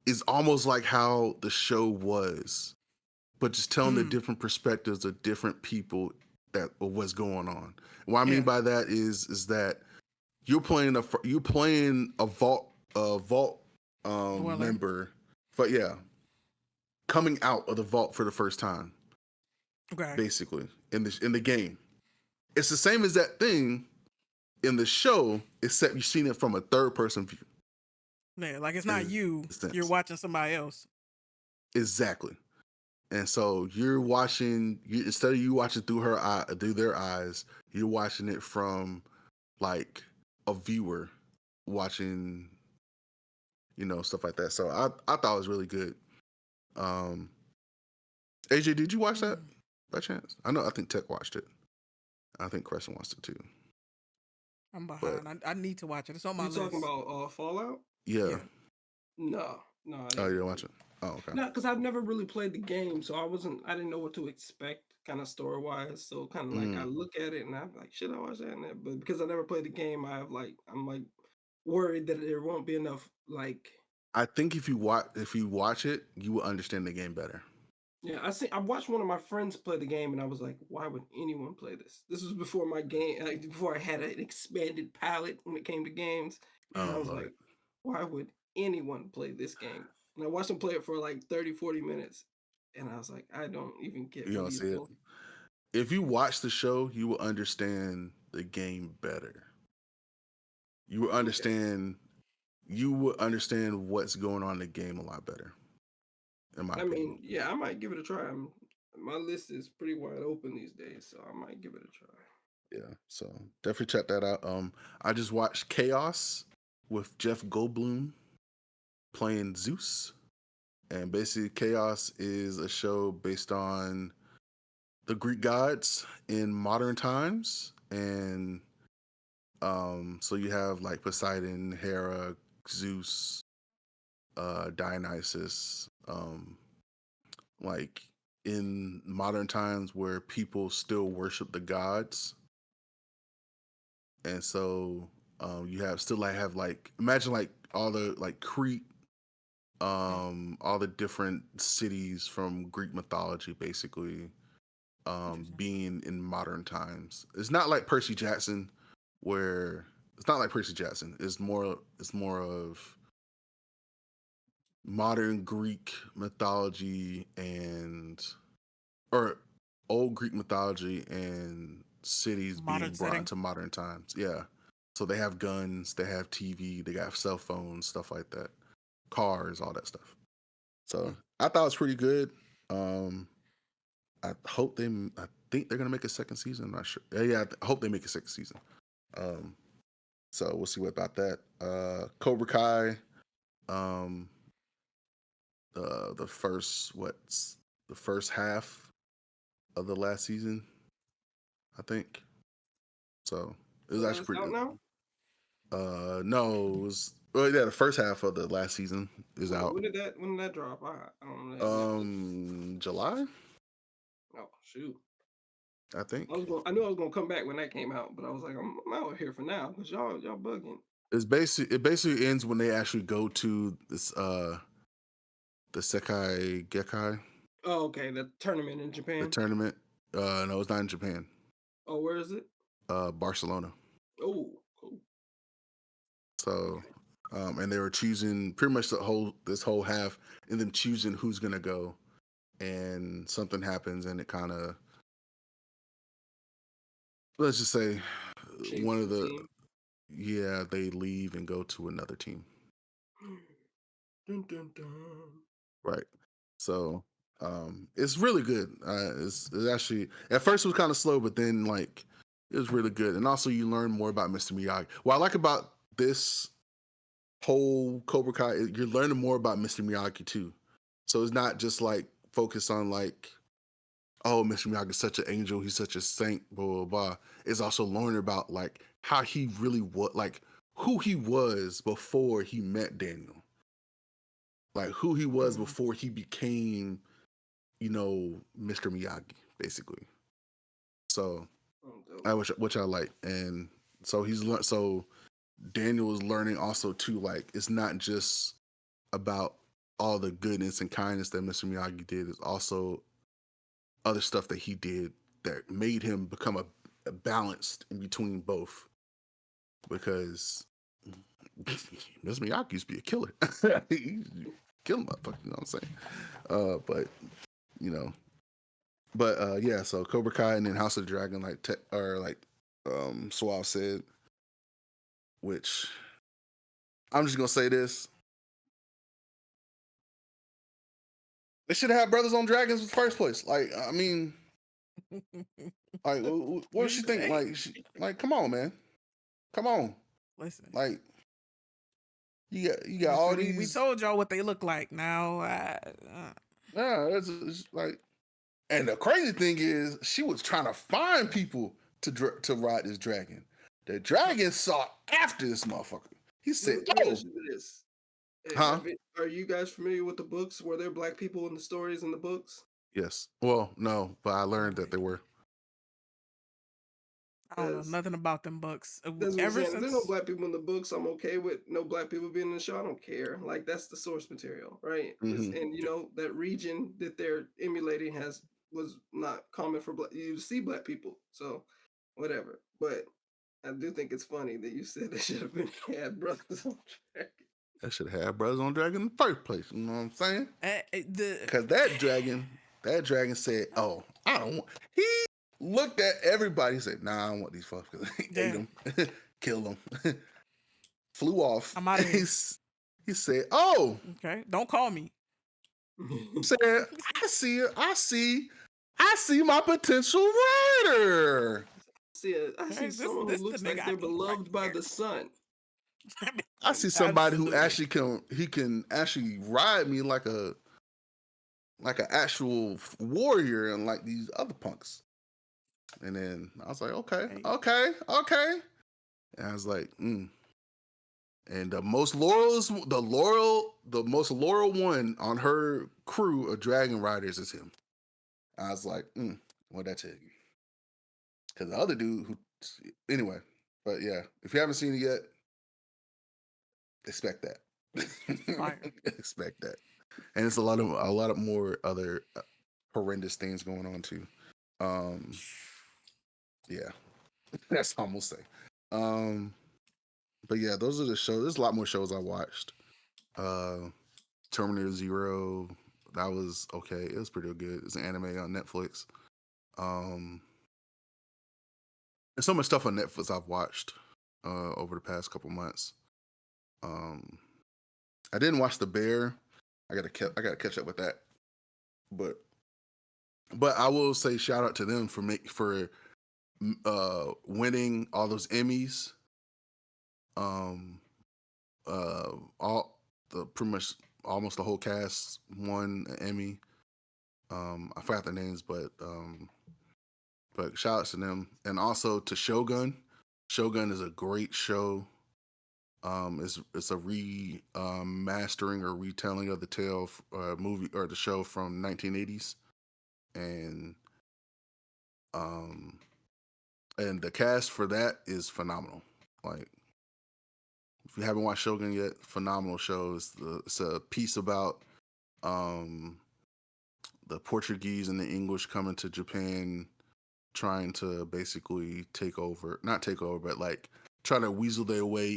is almost like how the show was, but just telling the different perspectives of different people of what's going on. And what I mean by that is that you're playing a vault member, but coming out of the vault for the first time. Okay. Basically, in the game. It's the same as that thing in the show, except you've seen it from a third person view. Yeah, like it's not you're watching somebody else. Exactly. And so you're watching, instead of you watching through their eyes, you're watching it from like a viewer watching, stuff like that. So I thought it was really good. AJ, did you watch that by chance? I think Tech watched it. I think Crescent watched it too. I'm behind. I need to watch it. It's on my list. You talking about Fallout? Yeah. No. Oh, you didn't watch it? Oh, okay. No, because I've never really played the game, so I didn't know what to expect, kind of story wise. So kind of like I look at it and I'm like, should I watch that? But because I never played the game, I'm like worried that there won't be enough. Like, I think if you watch it, you will understand the game better. Yeah, I watched one of my friends play the game, and I was like, "Why would anyone play this?" This was before my game, before I had an expanded palette when it came to games. And I was like, "Why would anyone play this game?" And I watched him play it for like 30, 40 minutes, and I was like, "I don't even get." You don't see it. If you watch the show, you will understand the game better. You will understand. Okay. You will understand what's going on in the game a lot better. I mean, yeah, I might give it a try. My list is pretty wide open these days, so I might give it a try. Yeah, so definitely check that out. I just watched Chaos with Jeff Goldblum playing Zeus, and basically Chaos is a show based on the Greek gods in modern times, and so you have like Poseidon, Hera, Zeus, Dionysus, like in modern times where people still worship the gods. And so you have like imagine like all the like Crete, all the different cities from Greek mythology basically being in modern times. It's not like Percy Jackson It's more of modern Greek mythology or old Greek mythology and cities being brought into modern times. Yeah. So they have guns, they have TV, they got cell phones, stuff like that. Cars, all that stuff. So I thought it was pretty good. I think they're gonna make a second season. I'm not sure. Yeah, I hope they make a second season. So we'll see what about that. Cobra Kai. The first half of the last season, I think. So it was actually It's pretty. out now? No, it was. Well, yeah, the first half of the last season is out. When did that drop? I don't know. July, Oh shoot! I think. I knew I was gonna come back when that came out, but I was like, I'm out here for now because y'all bugging. It basically ends when they actually go to this the Sekai Gekai. Oh, okay. The tournament in The Japan. tournament. No, it's not in Japan. Oh, where is it? Barcelona. Oh, cool. So, and they were choosing pretty much this whole half, and them choosing who's gonna go, and something happens, and it kind of, let's just say, one of the team. Yeah, they leave and go to another team. Dun, dun, dun. Right. So, it's really good. It's actually at first it was kind of slow, but then like it was really good, and also you learn more about Mr. Miyagi. What I like about this whole Cobra Kai, you're learning more about Mr. Miyagi too. So it's not just like focused on like, oh, Mr. Miyagi is such an angel, he's such a saint, blah blah blah. It's also learning about like how he really was, like who he was before he met Daniel, like who he was before he became, Mr. Miyagi, basically. So, which I like, and so so Daniel is learning also too. Like it's not just about all the goodness and kindness that Mr. Miyagi did. It's also other stuff that he did that made him become a balanced in between both. Because Mr. Miyagi used to be a killer. He kill motherfucker, you know what I'm saying? Yeah, so Cobra Kai and then House of the Dragon, like Suave said, which I'm just gonna say this. They should have Brothers on Dragons in the first place. Like, I mean, like, what does she think? Like, come on, man, come on. Listen, like, you got all these. We told y'all what they look like. Now, yeah, it's like, and the crazy thing is, she was trying to find people to ride this dragon. The dragon sought after this motherfucker. He said, "Oh, this." Huh? Are you guys familiar with the books? Were there black people in the stories in the books? Yes. Well, no, but I learned that there were. I don't know nothing about them books. That's what I'm saying. If there's no black people in the books, I'm okay with no black people being in the show. I don't care. Like that's the source material, right? Mm-hmm. And that region that they're emulating was not common for you to see black people. So whatever. But I do think it's funny that you said they should have had Brothers on Dragon. That should have had Brothers on Dragon in the first place. You know what I'm saying? Because that dragon said, "Oh, I don't want." He looked at everybody and said, "Nah, I don't want these fuckers." Ate them, killed them, flew off. I'm out of here. He said, "Oh, okay, don't call me." Said, "I see it. I see my potential rider." I see someone who looks like they're beloved by the sun. I see somebody who actually can actually ride me like an actual warrior, and like these other punks. And then I was like, okay. And I was like, And the most loyal one on her crew of dragon riders is him. I was like, what'd that tell you? Because the other dude anyway, but yeah, if you haven't seen it yet, expect that. Expect that. And it's a lot of more other horrendous things going on too. Yeah, that's all I'm gonna say. But yeah, those are the shows. There's a lot more shows I watched. Terminator Zero, that was okay. It was pretty good. It's an anime on Netflix. There's so much stuff on Netflix I've watched over the past couple months. I didn't watch The Bear. I gotta catch up with that. But I will say shout out to them for winning all those Emmys. All the pretty much almost the whole cast won an Emmy. I forgot the names, but shout out to them, and also to Shogun. Shogun is a great show. It's a mastering or retelling of the tale movie or the show from 1980s, and the cast for that is phenomenal. Like, if you haven't watched Shogun yet, phenomenal show. It's a piece about the Portuguese and the English coming to Japan, trying to basically not take over, but like try to weasel their way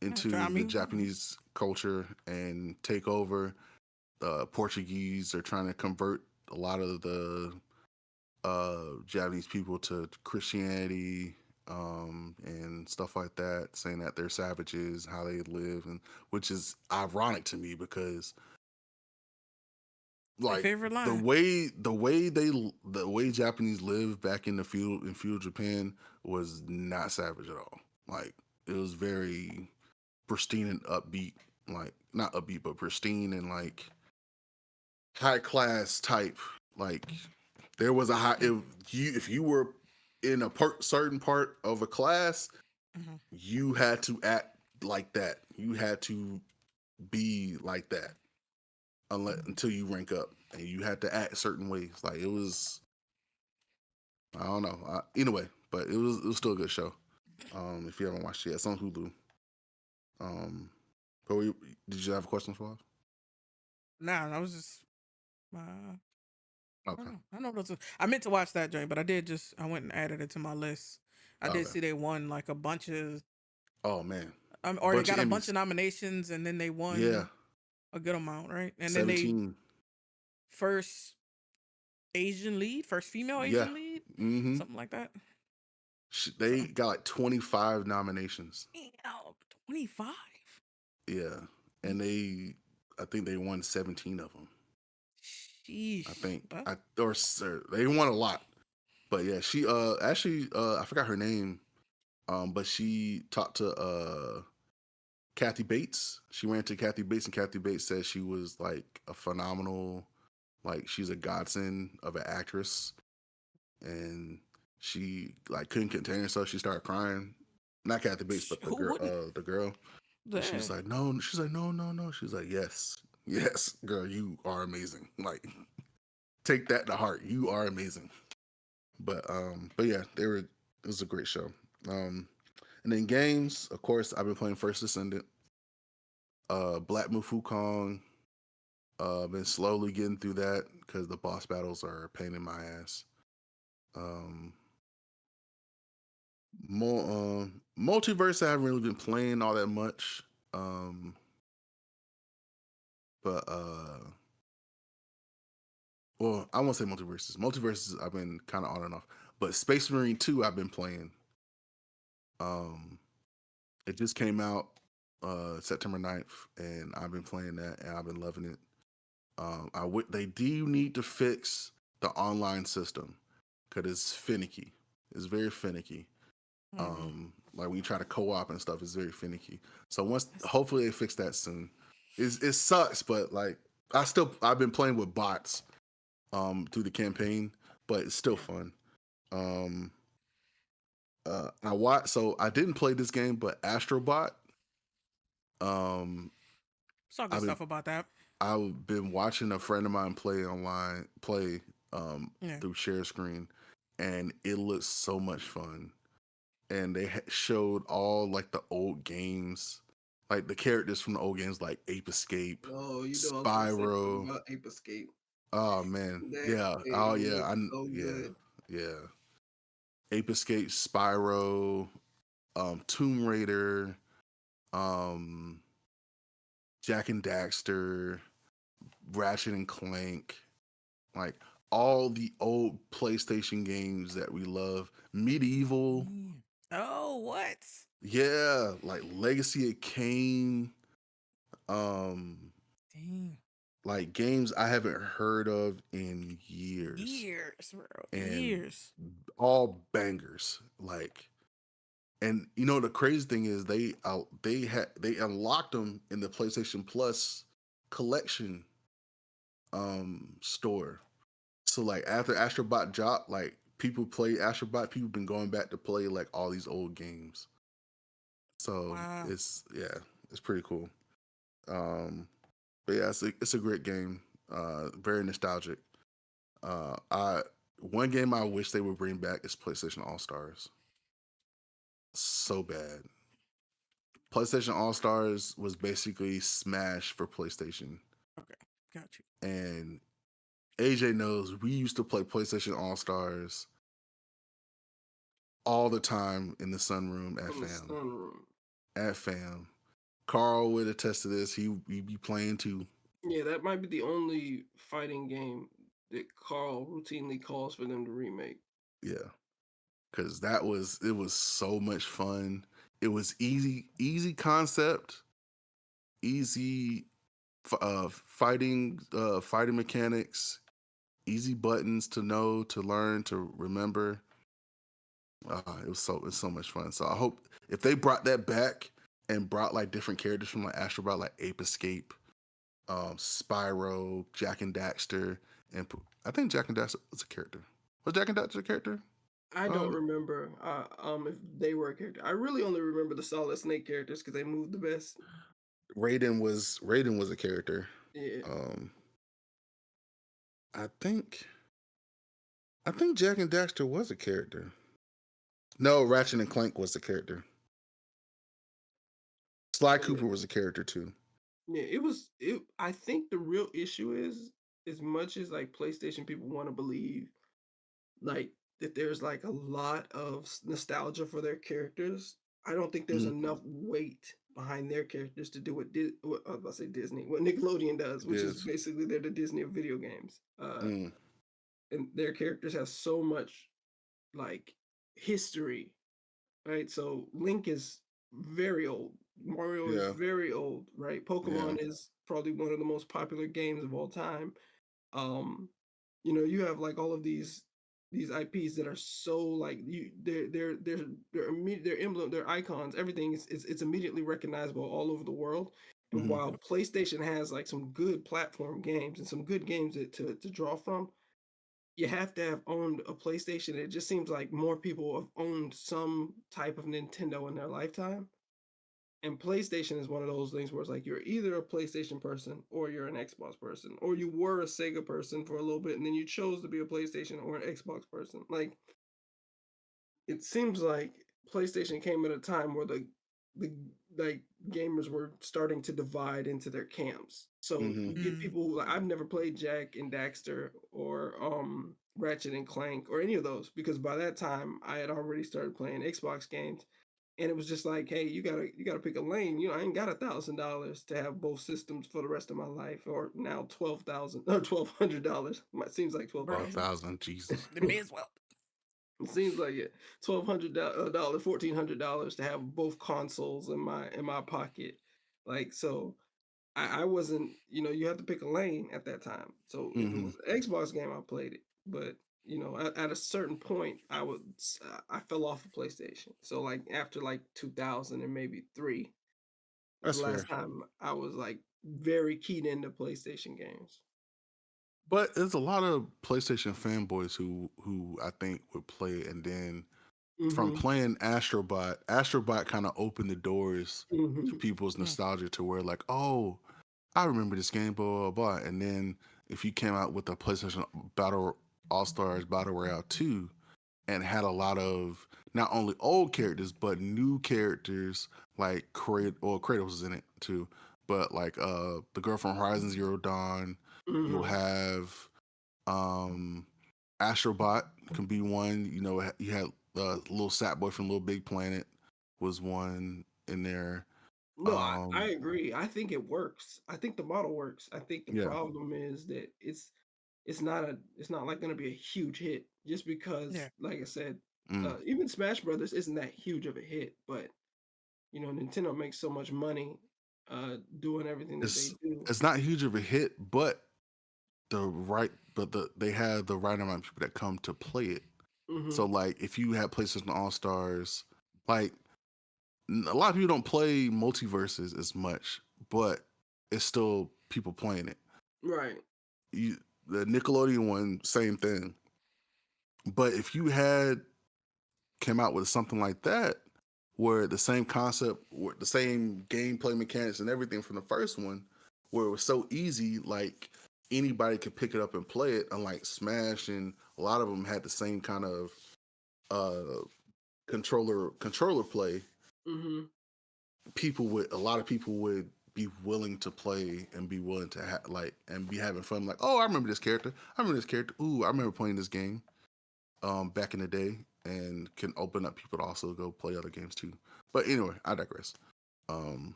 into the Japanese culture and take over. Portuguese are trying to convert a lot of the Japanese people to Christianity, and stuff like that, saying that they're savages, how they live, and which is ironic to me because like the way Japanese lived back in feudal Japan was not savage at all. Like, it was very pristine and upbeat, like not upbeat but pristine and like high class type. Like, there was a high if you were in a certain part of a class, you had to act like that. You had to be like that until you rank up, and you had to act certain ways. Like, it was, I don't know. Anyway, but it was still a good show. If you haven't watched it yet, it's on Hulu. But did you have a question for us? Nah, I was just. Okay. I know those. I meant to watch that joint, but I went and added it to my list. I did see they won like a bunch of. Oh man. Or they got a bunch of nominations, and then they won. A good amount, right? And 17. Then they first female Asian lead, something like that. They got like 25 nominations. 25. Yeah, and I think they won 17 of them. Sheesh. I think, they won a lot. But yeah, she actually I forgot her name, but she talked to Kathy Bates. She ran to Kathy Bates, and Kathy Bates said she was like a phenomenal, like she's a godsend of an actress, and she like couldn't contain herself. She started crying. Not Kathy Bates, but the girl. She's like, no. She's like, no. She's like, yes, girl, you are amazing. Like, take that to heart. You are amazing. But yeah, it was a great show. And then games, of course, I've been playing First Descendant, Black Myth Wukong. Been slowly getting through that because the boss battles are a pain in my ass. Multiverse, I haven't really been playing all that much. But well, I won't say multiverses. Multiverses, I've been kind of on and off. But Space Marine 2, I've been playing. It just came out September 9th, and I've been playing that, and I've been loving it. They do need to fix the online system because it's finicky. It's very finicky. Like when you try to co-op and stuff, it's very finicky. So hopefully they fix that soon. It sucks, but like I've been playing with bots through the campaign, but it's still fun. I didn't play this game, but Astrobot. Saw good stuff about that. I've been watching a friend of mine play through share screen, and it looks so much fun. And they showed all like the old games, like the characters from the old games, like Ape Escape, Spyro. Ape Escape. Oh man, yeah. Oh yeah, yeah. Ape Escape, Spyro, Tomb Raider, Jack and Daxter, Ratchet and Clank, like all the old PlayStation games that we love. Medieval. Oh, what? Yeah, like Legacy of Kain. Damn, Dang. Like games I haven't heard of in years. Years, bro. And Years. all bangers. Like, and you know the crazy thing is they unlocked them in the PlayStation Plus collection store. So like after Astrobot dropped, like people play Astrobot, people been going back to play like all these old games. So Wow. it's pretty cool. But yeah, it's a great game. Very nostalgic. I One game I wish they would bring back is PlayStation All Stars. So bad. PlayStation All Stars was basically Smash for PlayStation. Okay, got you. And AJ knows we used to play PlayStation All Stars all the time in the sunroom at fam. At fam. Carl would attest to this. He'd be playing too. Yeah, that might be the only fighting game that Carl routinely calls for them to remake. Yeah. Cause it was so much fun. It was easy concept, easy fighting mechanics, easy buttons to know, to learn, to remember. It's so much fun. So I hope if they brought that back and brought like different characters from like Astrobot, like Ape Escape, Spyro, Jak and Daxter, and I think Jak and Daxter was a character. Was Jak and Daxter a character? I don't remember if they were a character. I really only remember the Solid Snake characters because they moved the best. Raiden was a character. Yeah. I think Jak and Daxter was a character. No, Ratchet and Clank was the character. Sly Cooper was a character too. Yeah, it. I think the real issue is, as much as like PlayStation people want to believe, like that there's like a lot of nostalgia for their characters. I don't think there's enough weight behind their characters to do what I was about to say Disney, what Nickelodeon does, which is basically they're the Disney of video games. And their characters have so much like history, right? So Link is very old. Mario is very old, right? Pokemon is probably one of the most popular games of all time. You have like all of these IPs that are so like their emblem, their icons, everything it's immediately recognizable all over the world. And while PlayStation has like some good platform games and some good games to draw from, you have to have owned a PlayStation. It just seems like more people have owned some type of Nintendo in their lifetime. And PlayStation is one of those things where it's like you're either a PlayStation person or you're an Xbox person, or you were a Sega person for a little bit and then you chose to be a PlayStation or an Xbox person. Like, it seems like PlayStation came at a time where the like gamers were starting to divide into their camps. So you get people like, I've never played Jak and Daxter or Ratchet and Clank or any of those, because by that time I had already started playing Xbox games. And it was just like, hey, you gotta pick a lane. I ain't got $1,000 to have both systems for the rest of my life, or now $12,000 or $1,200. It seems like 12,000. Jesus, they may as well. It seems like it. $1,200, $1,400 to have both consoles in my pocket. Like, so I wasn't. You have to pick a lane at that time. So if it was an Xbox game, I played it. But at a certain point, I fell off of PlayStation. So like after like 2000 and maybe 3, was the last time I was like very keyed into PlayStation games. But there's a lot of PlayStation fanboys who I think would play it, and then from playing Astrobot kind of opened the doors to people's nostalgia to where like, oh, I remember this game, blah, blah, blah. And then if you came out with a PlayStation Battle All-Stars Battle Royale 2 and had a lot of not only old characters, but new characters like Kratos was in it too, but like the girl from Horizon Zero Dawn, you'll have Astrobot can be one. You had little Sat Boy from Little Big Planet was one in there. No, I agree. I think it works. I think the model works. I think the problem is that it's not like going to be a huge hit, just because, like I said, even Smash Brothers isn't that huge of a hit. But Nintendo makes so much money doing everything that they do. It's not huge of a hit, but they have the right amount of people that come to play it. Mm-hmm. So like if you have PlayStation All Stars, like a lot of people don't play multiverses as much, but it's still people playing it. Right. The Nickelodeon one, same thing. But if you had came out with something like that, where the same concept, the same gameplay mechanics and everything from the first one, where it was so easy, like anybody could pick it up and play it, unlike Smash, and a lot of them had the same kind of controller play. Mm-hmm. A lot of people would be willing to play and be willing to and be having fun. Like, oh, I remember this character. Ooh, I remember playing this game back in the day, and can open up people to also go play other games too. But anyway, I digress. I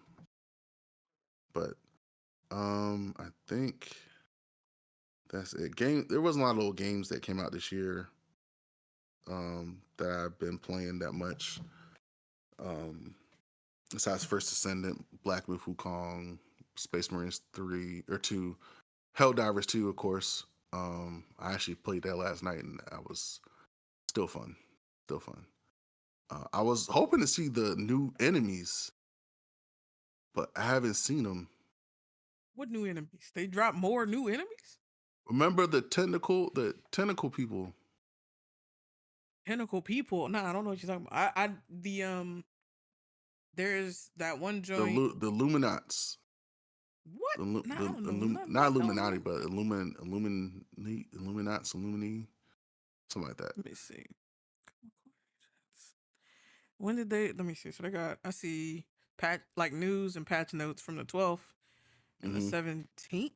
think that's it. There wasn't a lot of old games that came out this year that I've been playing that much. Besides First Descendant, Black Myth Wukong, Space Marines 3 or 2, Helldivers 2, of course. I actually played that last night, and that was still fun. I was hoping to see the new enemies, but I haven't seen them. What new enemies? They dropped more new enemies? Remember the tentacle people? Tentacle people? Nah, I don't know what you're talking about. There's that one joint. The Illuminats. What? Not Illuminati, but Illuminati, something like that. Let me see. When did they? Let me see. So I see patch like news and patch notes from the 12th and the 17th.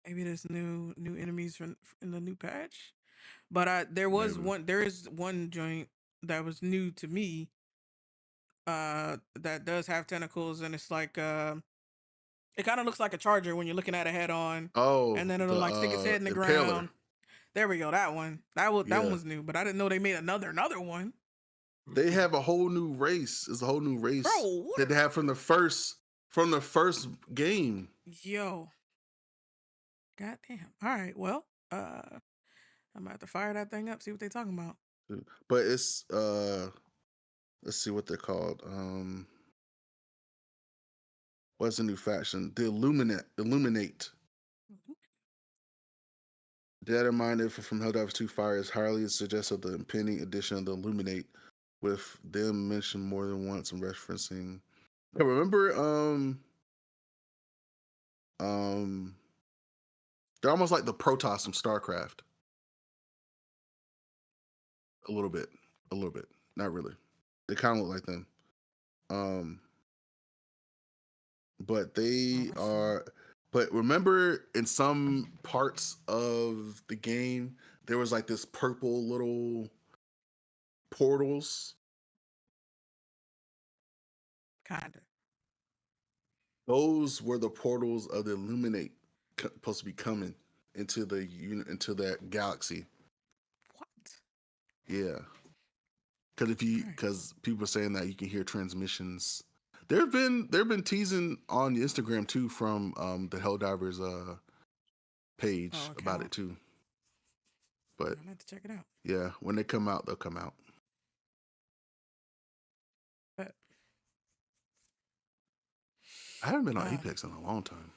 Maybe there's new enemies in the new patch, but there is one joint that was new to me. That does have tentacles, and it's like it kind of looks like a charger when you're looking at it head on. Oh, and then it'll like stick its head in the ground. There we go. That one. That one was new, but I didn't know they made another one. They have a whole new race. It's a whole new race that they have from the first game. Yo. Goddamn. All right. Well, I'm gonna have to fire that thing up, see what they're talking about. But it's let's see what they're called. What's the new faction? The Illuminate. Data mined from Helldivers 2 Fire is highly suggestive of the impending addition of the Illuminate, with them mentioned more than once and referencing. I remember they're almost like the Protoss from StarCraft. A little bit. Not really. They kind of look like them. But they are. But remember, in some parts of the game, there was like this purple little portals. Kinda. Those were the portals of the Illuminate, supposed to be coming into that galaxy. What? Yeah. Because people are saying that you can hear transmissions. They've been teasing on Instagram too from the Helldivers page about it too. But I'll have to check it out. Yeah, when they come out, they'll come out. But I haven't been on Apex in a long time.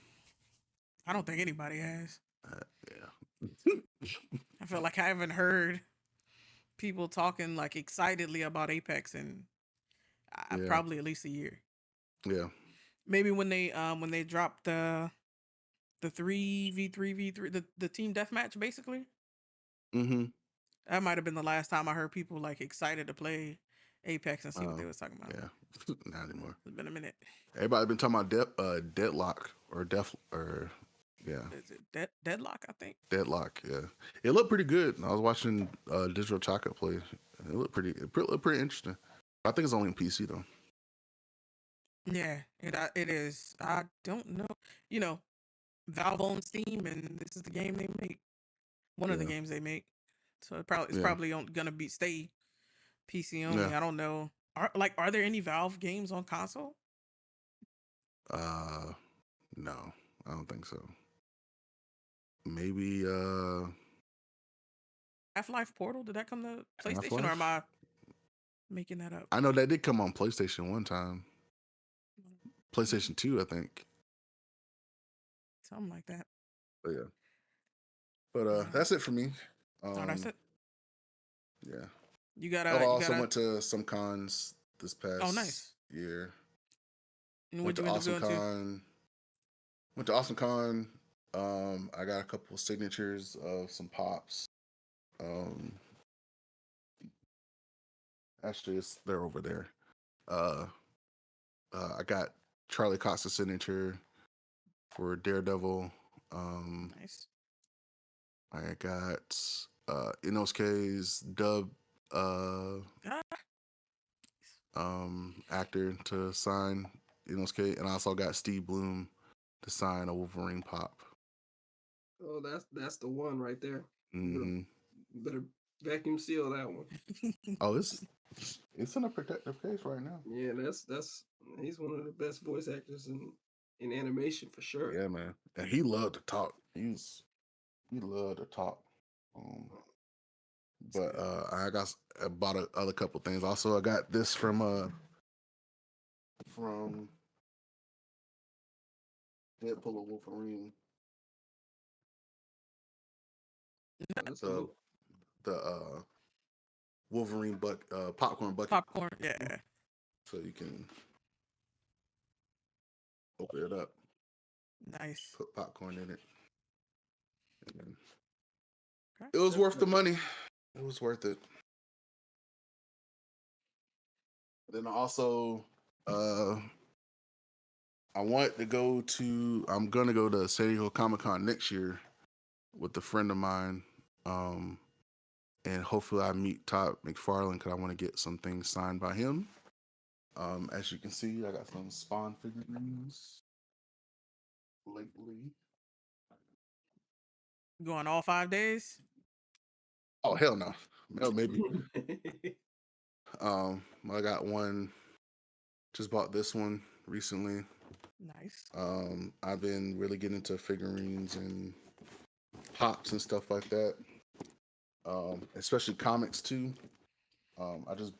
I don't think anybody has. Yeah. I feel like I haven't heard people talking like excitedly about Apex in probably at least a year. Yeah. Maybe when they dropped the 3v3 the team deathmatch basically. Mm-hmm. That might have been the last time I heard people like excited to play Apex and see what they was talking about. Yeah, not anymore. It's been a minute. Everybody been talking about Deadlock or yeah. Is it Deadlock? I think. Deadlock. Yeah, it looked pretty good. I was watching Digital Chocolate play. It looked pretty interesting. I think it's only on PC though. Yeah, it is. I don't know. You know, Valve owns Steam, and this is the game they make. One of the games they make. So it's probably gonna stay PC only. Yeah. I don't know. Are there any Valve games on console? No, I don't think so. Maybe Half-Life Portal, did that come to PlayStation, Half-Life? or am I making that up? I know that did come on PlayStation one time. PlayStation 2, I think. Something like that. But yeah. But that's it for me. That's it. Yeah. You gotta. I also went to some cons this past year. And what'd you end up going to? Went to Awesome Con. I got a couple signatures of some pops. Actually, they're over there. I got Charlie Cox's signature for Daredevil. Nice. I got Inosuke's dub actor to sign Inosuke, and I also got Steve Bloom to sign a Wolverine pop. Oh, that's the one right there. Mm-hmm. Better vacuum seal that one. Oh, it's in a protective case right now. Yeah, that's he's one of the best voice actors in animation for sure. Yeah, man, and he loved to talk. He loved to talk. But I bought a other couple things. Also, I got this from Deadpool and Wolverine. That's the Wolverine popcorn bucket. Popcorn, yeah. So you can open it up. Nice. Put popcorn in it. And it was worth the money. It was worth it. Then also, I'm gonna go to San Diego Comic-Con next year with a friend of mine. And hopefully I meet Todd McFarlane because I want to get some things signed by him. As you can see, I got some Spawn figurines lately. Going all 5 days? Oh, hell no. No, maybe. I got one, just bought this one recently. Nice. I've been really getting into figurines and pops and stuff like that. Especially comics too. I just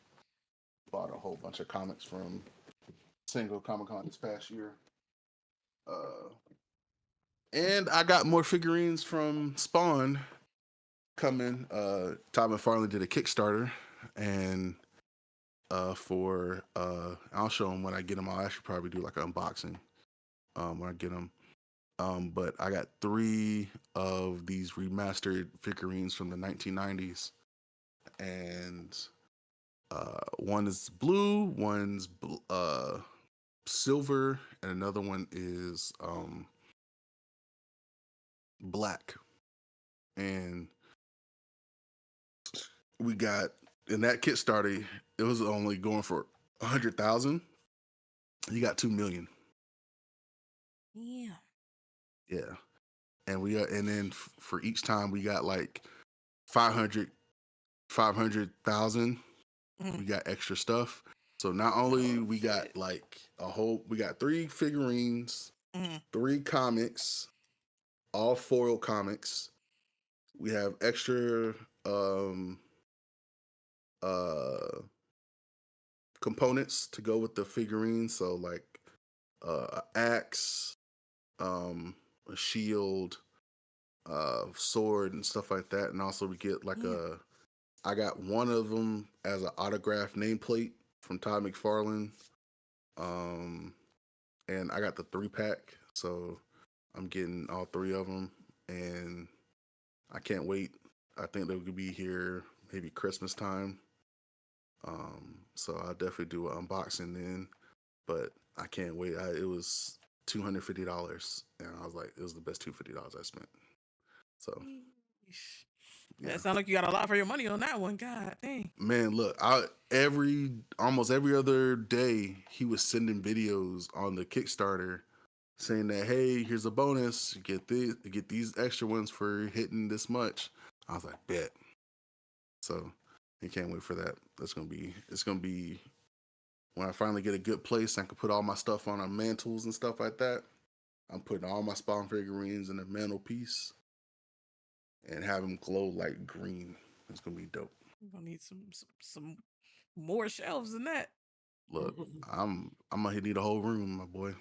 bought a whole bunch of comics from San Diego Comic-Con this past year. And I got more figurines from Spawn coming. Todd McFarlane did a Kickstarter, and I'll show them when I get them. I'll actually probably do like an unboxing when I get them. But I got 3 of these remastered figurines from the 1990s, and one is blue, one's silver, and another one is black. And we got in that Kickstarter, it was only going for 100,000. You got 2 million. Yeah. Yeah. And and then for each time we got like 500,000. We got extra stuff. So not only we got like we got 3 figurines, 3 comics, all foil comics. We have extra components to go with the figurines. So like an axe, a shield, sword, and stuff like that. And also we get like I got one of them as an autographed nameplate from Todd McFarlane. And I got the 3-pack, so I'm getting all 3 of them, and I can't wait. I think they'll be here maybe Christmas time. So I'll definitely do an unboxing then, but I can't wait. It was $250, and I was like, it was the best $250 I spent. So yeah. It sounds like you got a lot for your money on that one. God dang. Man, look, almost every other day he was sending videos on the Kickstarter saying that, hey, here's a bonus. You get these extra ones for hitting this much. I was like, bet. So I can't wait for that. It's gonna be when I finally get a good place, I can put all my stuff on our mantles and stuff like that. I'm putting all my Spawn figurines in the mantelpiece and have them glow like green. It's gonna be dope. We're gonna need some more shelves than that. Look, I'm gonna need a whole room, my boy.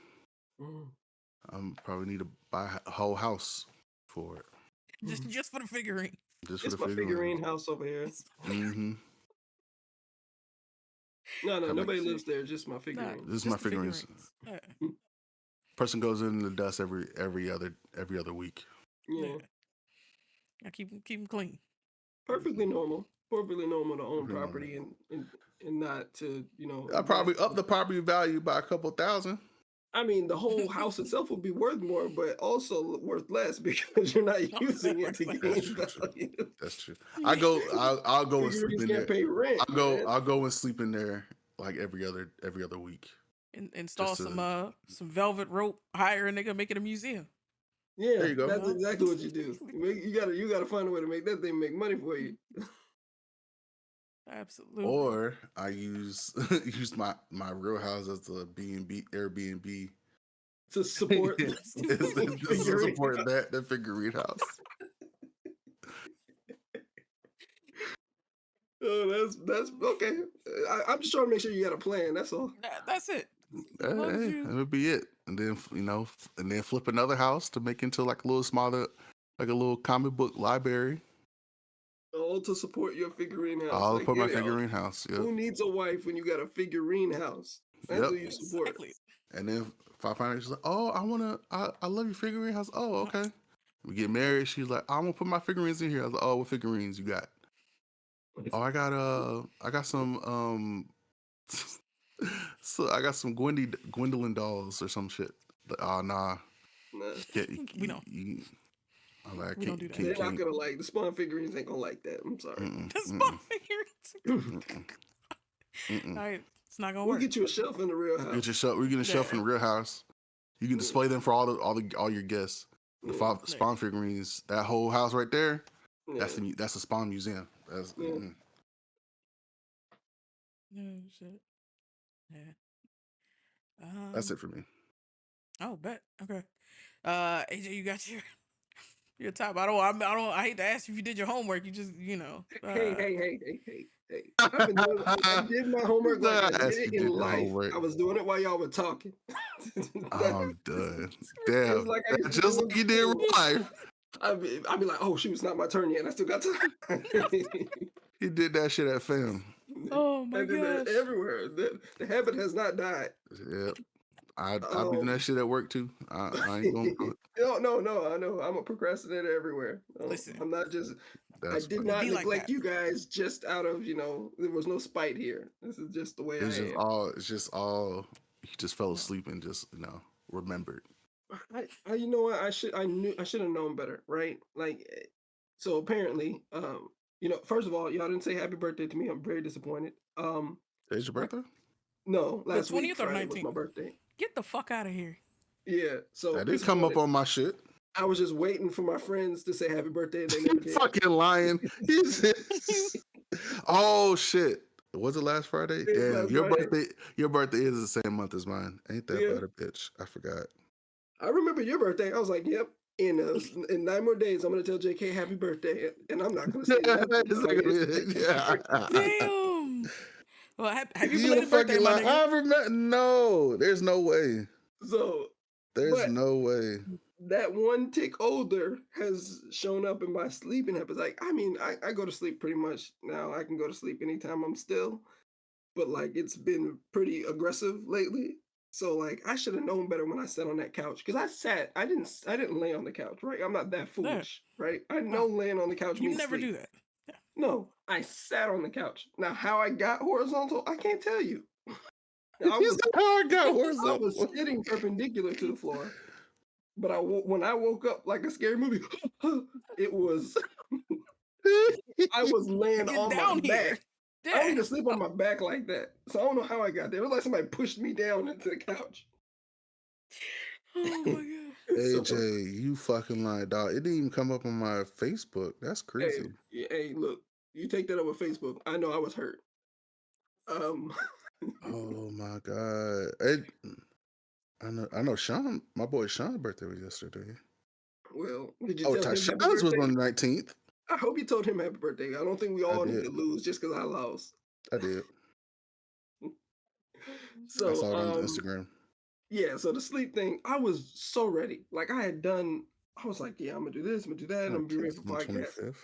I'm probably need to buy a whole house for it. Just for the figurine. Just it's for the my figurine house over here. Mm-hmm. No, nobody lives there. Just my figurine. This is my figurines. Person goes in the dust every other week. Yeah. I keep them clean. Perfectly normal. Perfectly normal to own property and not to, I probably up the property value by a couple thousand. I mean, the whole house itself would be worth more, but also worth less because you're not using it to gain value. That's true. I'll go and sleep in there. Pay rent, I'll go and sleep in there like every other week. Install some velvet rope, hire a nigga, make it a museum. Yeah, there you go. That's exactly what you do. You gotta find a way to make that thing make money for you. Absolutely. Or I use my real house as a B&B Airbnb to support the figurine house. Oh, that's okay. I'm just trying to make sure you got a plan. That's all. That's it. That'll be it. And then flip another house to make into like a little smaller, like a little comic book library. All to support your figurine house. I'll support my figurine house. Yep. Who needs a wife when you got a figurine house? That's what you support. Exactly. And then if I find her, she's like, "Oh, I love your figurine house." Oh, okay. We get married. She's like, "I'm gonna put my figurines in here." I was like, "Oh, what figurines you got?" Oh, I got some so I got some Gwendolyn dolls or some shit. But nah. We don't. We don't do that. They're not gonna like the Spawn figurines. Ain't gonna like that. I'm sorry. The Spawn figurines. All right, it's not gonna work. We'll get you a shelf in the real house. We get a shelf in the real house. You can display them for all your guests. The Spawn figurines, that whole house right there. Yeah. That's a Spawn museum. That's shit. Yeah. That's it for me. Oh, bet. Okay. AJ, you got your top. I hate to ask you if you did your homework. You just, Hey. I did my homework like I did it in life. I was doing it while y'all were talking. I'm done. Damn. Like just like you did in life. I'd be like, oh, shoot, it's not my turn yet. I still got time. He did that shit at film. Oh my gosh. Everywhere. The habit has not died. Yep. I'll be doing that shit at work too. I ain't gonna do it. No, I know. I'm a procrastinator everywhere. Listen, I'm not just. I did not neglect you guys just out of there was no spite here. This is just the way I am. It's just all. He just fell asleep and just remembered. You know what? I should have known better, right? Like, so apparently, first of all, y'all didn't say happy birthday to me. I'm very disappointed. Today's your birthday? No, last week, 20th or 19th was my birthday. Get the fuck out of here. Yeah, so that didn't come up on my shit. I was just waiting for my friends to say happy birthday. They never did. Fucking lying. Oh shit! Was it last Friday? Damn, your birthday is the same month as mine. Ain't that bad a bitch? I forgot. I remember your birthday. I was like, yep. In 9 more days, I'm gonna tell JK happy birthday, and I'm not gonna say that. Damn. Well, happy belated birthday, my nigga. I remember. No, there's no way. So there's no way. That one tick older has shown up in my sleeping habits. Like, I mean, I go to sleep pretty much now. I can go to sleep anytime I'm still, but like it's been pretty aggressive lately. So like I should have known better when I sat on that couch because I didn't lay on the couch, right? I'm not that foolish, right? I know laying on the couch means never sleep. do that. Yeah. No, I sat on the couch. Now how I got horizontal, I can't tell you. How I got horizontal. I was sitting perpendicular to the floor. But when I woke up like a scary movie, it was I was laying on my back. I don't even sleep on my back like that. So I don't know how I got there. It was like somebody pushed me down into the couch. Oh my god. AJ, you fucking lying, dog. It didn't even come up on my Facebook. That's crazy. Hey, look, you take that up with Facebook. I know I was hurt. Oh my god! I know. Sean, my boy Sean's birthday was yesterday. Well, did you Oh, tell him happy Tyshawn's was birthday? on the 19th. I hope you told him happy birthday. I don't think we I all need did. to lose just because I lost. I did. I So, saw it on Instagram. yeah. So the sleep thing, I was so ready. Like I had done. I was like, yeah, I'm gonna do this. I'm gonna do that. And I'm gonna be ready for On the podcast.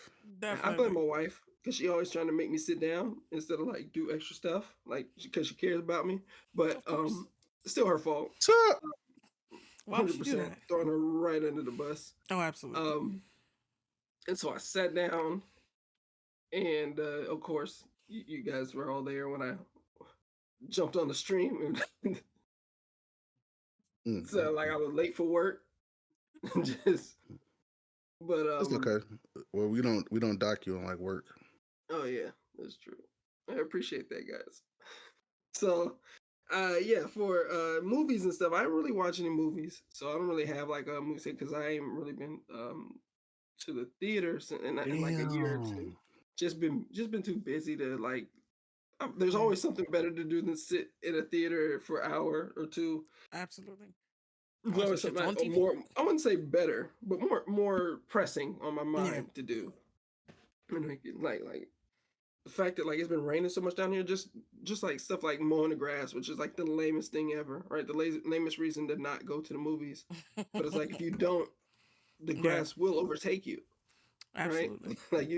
25th. I blame my wife because she always trying to make me sit down instead of like do extra stuff, like because she cares about me. But it's still her fault. What's up? 100% throwing her right under the bus. Oh, absolutely. And so I sat down, and of course, you guys were all there when I jumped on the stream, and so like I was late for work. Just, but it's okay. Well, we don't dock you on like work. Oh yeah, that's true. I appreciate that, guys. So, yeah, for movies and stuff, I don't really watch any movies, so I don't really have like a movie because I ain't really been to the theaters in like a year or two. Just been too busy to like. There's always something better to do than sit in a theater for an hour or two. Absolutely. There's always something more. I wouldn't say better, but more pressing on my mind to do. And like the fact that like it's been raining so much down here, just like stuff like mowing the grass, which is like the lamest thing ever, right? The lamest reason to not go to the movies. But it's like if you don't, the grass will overtake you. Absolutely. Right? Like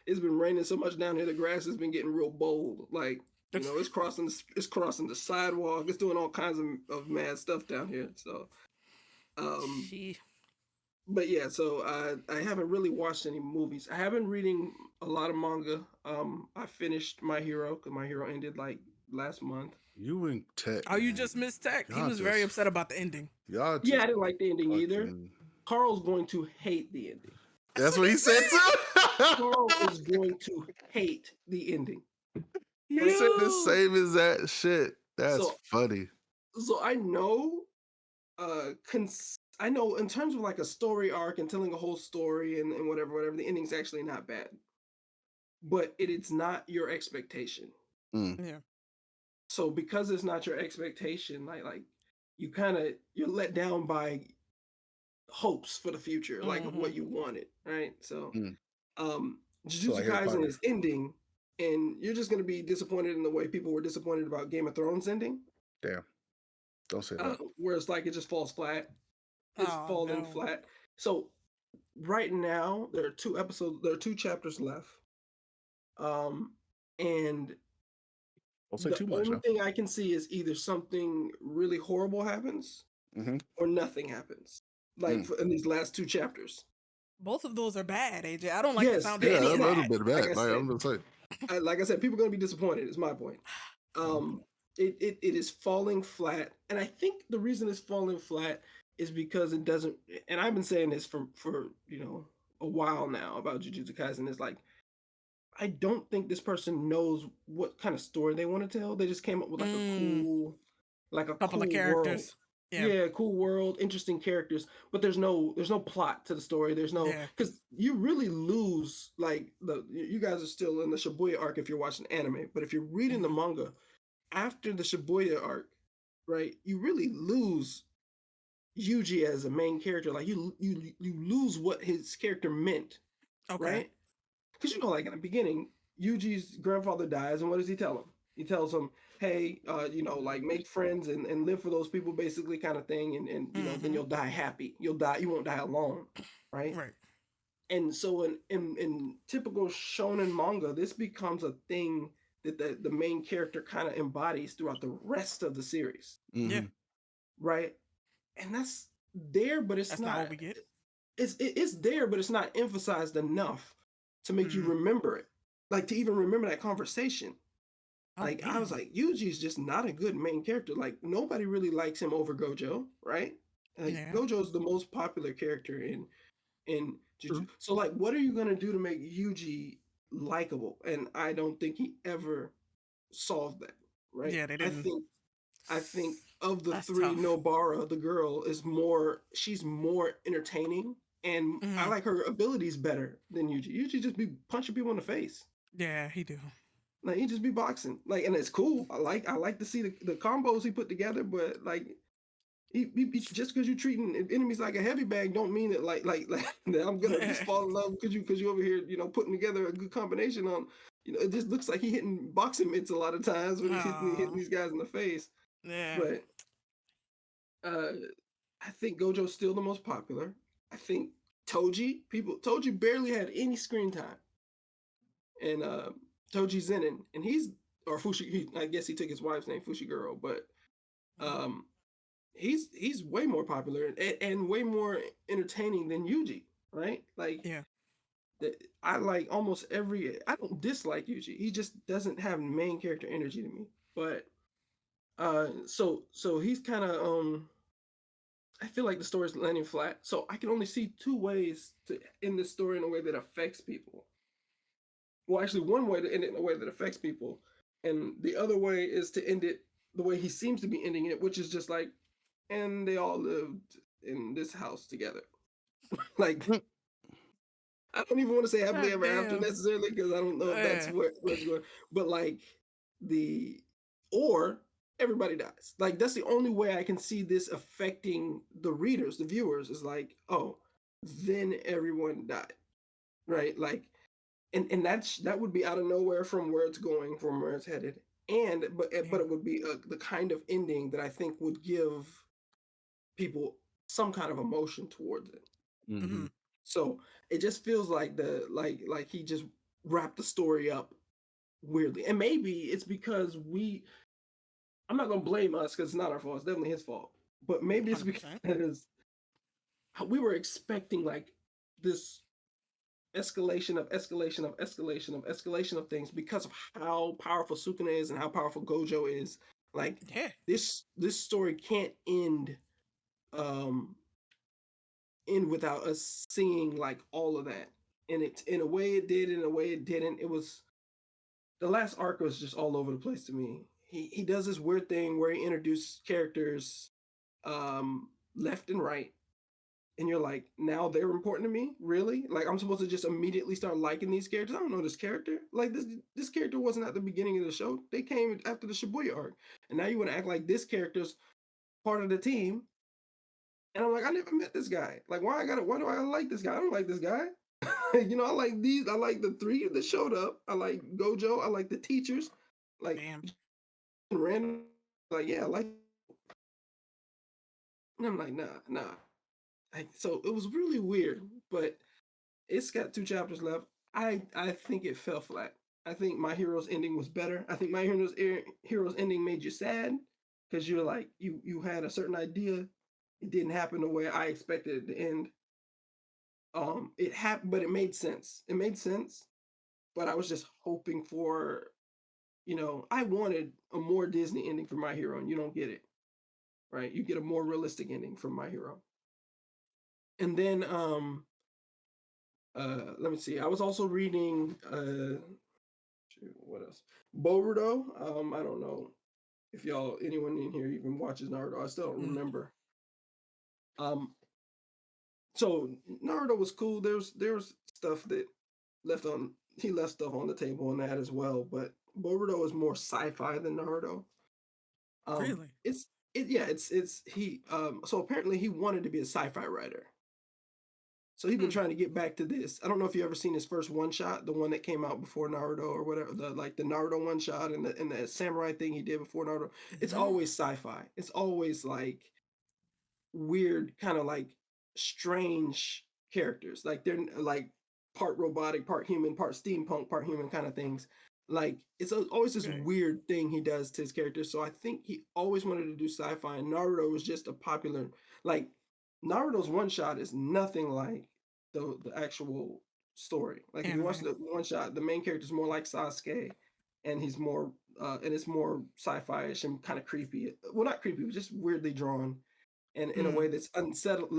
it's been raining so much down here, the grass has been getting real bold. Like, you know, it's crossing the sidewalk, it's doing all kinds of mad stuff down here. So but yeah, so I haven't really watched any movies. I have been reading a lot of manga. I finished My Hero because My Hero ended like last month. You and Tech. Oh, you just missed Tech. He was very upset about the ending. Yeah, I didn't like the ending either. Carl's going to hate the ending. That's what he said too. Carl is going to hate the ending. He said the same as that shit. That's funny. So I know, I know in terms of like a story arc and telling a whole story and whatever, the ending's actually not bad. But it's not your expectation. Yeah. So because it's not your expectation, like you're let down by hopes for the future, like of what you wanted, right? So Jujutsu Kaisen is ending, and you're just gonna be disappointed in the way people were disappointed about Game of Thrones ending. Damn. Don't say that. Where it's like it just falls flat. It's falling flat. So right now there are 2 episodes, there are 2 chapters left. And don't say too much. The only thing I can see is either something really horrible happens or nothing happens. Like in these last 2 chapters. Both of those are bad, AJ. I don't like the sound of any of that. Bit bad. I'm gonna say. Like I said, people are gonna be disappointed. Is my point. It is falling flat, and I think the reason it's falling flat is because it doesn't. And I've been saying this for a while now about Jujutsu Kaisen. Is like, I don't think this person knows what kind of story they want to tell. They just came up with like a couple cool of characters. World. Yeah, cool world, interesting characters, but there's no plot to the story. There's no, because you really lose like you guys are still in the Shibuya arc if you're watching anime, but if you're reading the manga after the Shibuya arc, right, you really lose Yuji as a main character. Like you lose what his character meant, right? Because like in the beginning, Yuji's grandfather dies, and what does he tell him? He tells him, hey, like make friends and live for those people, basically, kind of thing, and then you'll die happy. You won't die alone, right? Right. And so in typical shonen manga, this becomes a thing that the main character kind of embodies throughout the rest of the series. Yeah. Right. And that's there, but that's not what we get. It's there, but it's not emphasized enough to make you remember it, like to even remember that conversation. Like I was like, Yuji's just not a good main character. Like nobody really likes him over Gojo, right? Like Gojo's the most popular character in Jujutsu. So like, what are you gonna do to make Yuji likable? And I don't think he ever solved that, right? Yeah, they didn't. I think of the 3, Nobara, the girl, she's more entertaining, and I like her abilities better than Yuji. Yuji just be punching people in the face. Yeah, he do. Like he just be boxing, like, and it's cool. I like to see the combos he put together, but like he just because you're treating enemies like a heavy bag, don't mean that like that I'm gonna just fall in love because you over here, you know, putting together a good combination on. You know, it just looks like he hitting boxing mitts a lot of times when he's hitting these guys in the face. Yeah. But I think Gojo's still the most popular. I think Toji barely had any screen time, and Toji Zenin, and he's or Fushi. I guess he took his wife's name, Fushiguro, but he's way more popular and way more entertaining than Yuji, right? Like, yeah, I like almost every. I don't dislike Yuji. He just doesn't have main character energy to me. But so he's kind of I feel like the story's landing flat. So I can only see two ways to end this story in a way that affects people. Well, actually, one way to end it in a way that affects people, and the other way is to end it the way he seems to be ending it, which is just like, and they all lived in this house together. Like, I don't even want to say happily ever after necessarily, because I don't know if that's where it's going. But like or everybody dies. Like, that's the only way I can see this affecting the readers, the viewers, is like, oh, then everyone died, right? Like, and that would be out of nowhere from where it's going, from where it's headed, but it would be the kind of ending that I think would give people some kind of emotion towards it. Mm-hmm. So it just feels like like he just wrapped the story up weirdly, and maybe it's because I'm not gonna blame us because it's not our fault. It's definitely his fault. But maybe it's 100%. because we were expecting like this escalation of things because of how powerful Sukuna is and how powerful Gojo is. Like, this story can't end without us seeing like all of that. And it, in a way it did, in a way it didn't. It was, the last arc was just all over the place to me. He does this weird thing where he introduces characters left and right, and you're like, now they're important to me? Really? Like, I'm supposed to just immediately start liking these characters? I don't know this character. Like, this character wasn't at the beginning of the show. They came after the Shibuya arc. And now you want to act like this character's part of the team. And I'm like, I never met this guy. Like, why do I like this guy? I don't like this guy. You know, I like the three that showed up. I like Gojo. I like the teachers. Like, random. Like, yeah, I like. And I'm like, nah. Like, so it was really weird, but it's got 2 chapters left. I think it fell flat. I think My Hero's ending was better. I think My Hero's ending made you sad because you're like, you had a certain idea. It didn't happen the way I expected it to end. It happened, but it made sense. It made sense, but I was just hoping for, you know, I wanted a more Disney ending for My Hero, and you don't get it, right? You get a more realistic ending from My Hero. And then, let me see. I was also reading, what else? Boruto. I don't know if anyone in here even watches Naruto. I still don't remember. So Naruto was cool. There was stuff that he left stuff on the table on that as well. But Boruto is more sci-fi than Naruto. Really? So apparently he wanted to be a sci-fi writer. So he's been trying to get back to this. I don't know if you ever seen his first one shot, the one that came out before Naruto or whatever, the Naruto one shot and the samurai thing he did before Naruto. It's always sci-fi. It's always like weird, kind of like strange characters. Like, they're like part robotic, part human, part steampunk, part human kind of things. Like, it's always this weird thing he does to his characters. So I think he always wanted to do sci-fi, and Naruto was just a popular, like, Naruto's one shot is nothing like the actual story. Like, if you watch the one shot, the main character is more like Sasuke, and he's more and it's more sci-fi-ish and kind of creepy. Well, not creepy, but just weirdly drawn, and in a way that's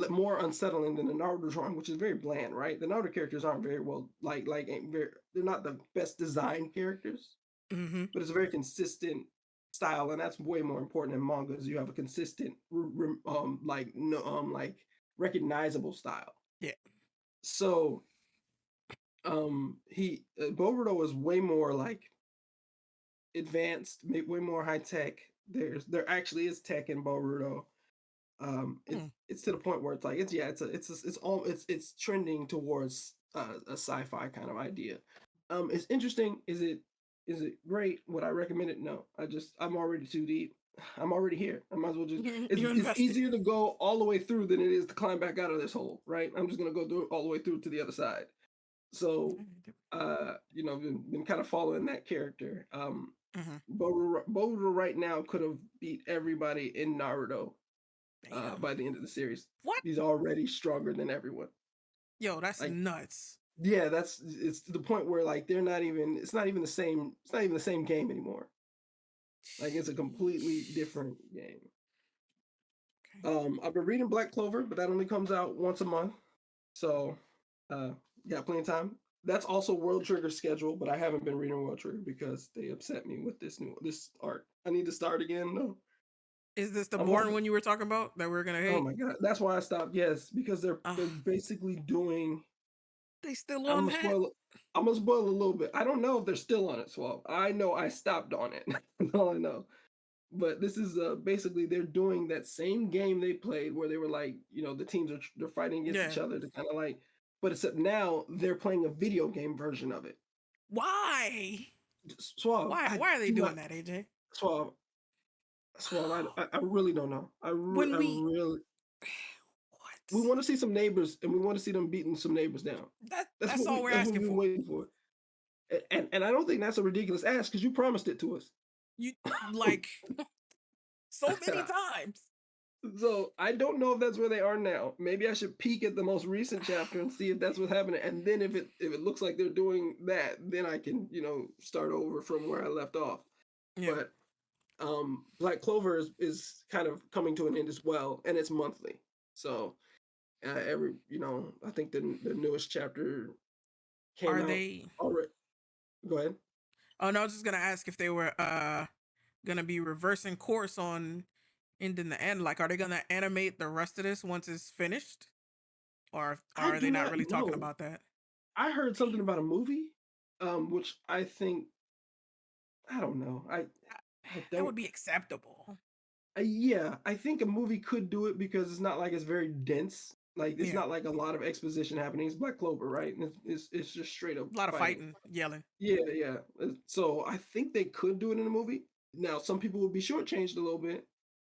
more unsettling than the Naruto drawing, which is very bland, right? The Naruto characters aren't very well, they're not the best designed characters, but it's a very consistent style, and that's way more important in mangas. You have a consistent, recognizable style. Yeah. So, Boruto is way more like advanced, way more high tech. There actually is tech in Boruto. It's to the point where it's like it's trending towards a sci-fi kind of idea. It's interesting. Is it great? Would I recommend it? No. I'm already too deep. I'm already here. I might as well just. It's easier to go all the way through than it is to climb back out of this hole, right? I'm just gonna go through all the way through to the other side. So, been kind of following that character. Boruto right now could have beat everybody in Naruto by the end of the series. What? He's already stronger than everyone. Yo, that's like, nuts. Yeah, it's to the point where like it's not even the same game anymore. Like it's a completely different game. Okay. I've been reading Black Clover, but that only comes out once a month. So got plenty of time. That's also World Trigger's schedule, but I haven't been reading World Trigger because they upset me with this arc. I need to start again though. Is this the Born one you were talking about that we're gonna hate? Oh my god, that's why I stopped. Yes, because they're basically doing. They still on that? I'm gonna spoil a little bit. I don't know if they're still on it, Swab. I know I stopped on it. That's all I know. But this is basically they're doing that same game they played where they were like, the teams they're fighting against each other to kind of like, but except now they're playing a video game version of it. Why? Swab. Why are they doing that, AJ? Swab, I really don't know. We want to see some neighbors, and we want to see them beating some neighbors down. That's all we're asking for. Waiting for. And I don't think that's a ridiculous ask because you promised it to us. You like so many times. So I don't know if that's where they are now. Maybe I should peek at the most recent chapter and see if that's what's happening. And then if it looks like they're doing that, then I can start over from where I left off. Yeah. But Black Clover is kind of coming to an end as well, and it's monthly. So I think the newest chapter came out. Are they already? Go ahead. Oh no, I was just gonna ask if they were gonna be reversing course on ending the end. Like, are they gonna animate the rest of this once it's finished, or are they not really talking about that? I heard something about a movie, which I think I don't know. That would be acceptable. Yeah, I think a movie could do it because it's not like it's very dense. Like it's not like a lot of exposition happening. It's Black Clover, right? And it's just straight up a lot of fighting, yelling. Yeah. So I think they could do it in a movie. Now some people would be shortchanged a little bit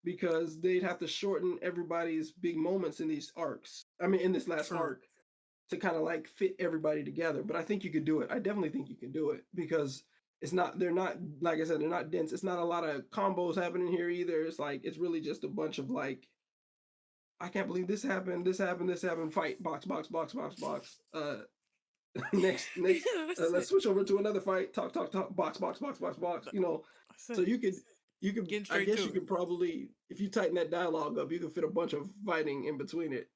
because they'd have to shorten everybody's big moments in these arcs. I mean, in this last arc, to kind of like fit everybody together. But I think you could do it. I definitely think you can do it because they're not, like I said, they're not dense. It's not a lot of combos happening here either. It's like, it's really just a bunch of like, I can't believe this happened, fight, box. Next, let's switch over to another fight, talk, box. So you could, I guess you could probably, if you tighten that dialogue up, you could fit a bunch of fighting in between it.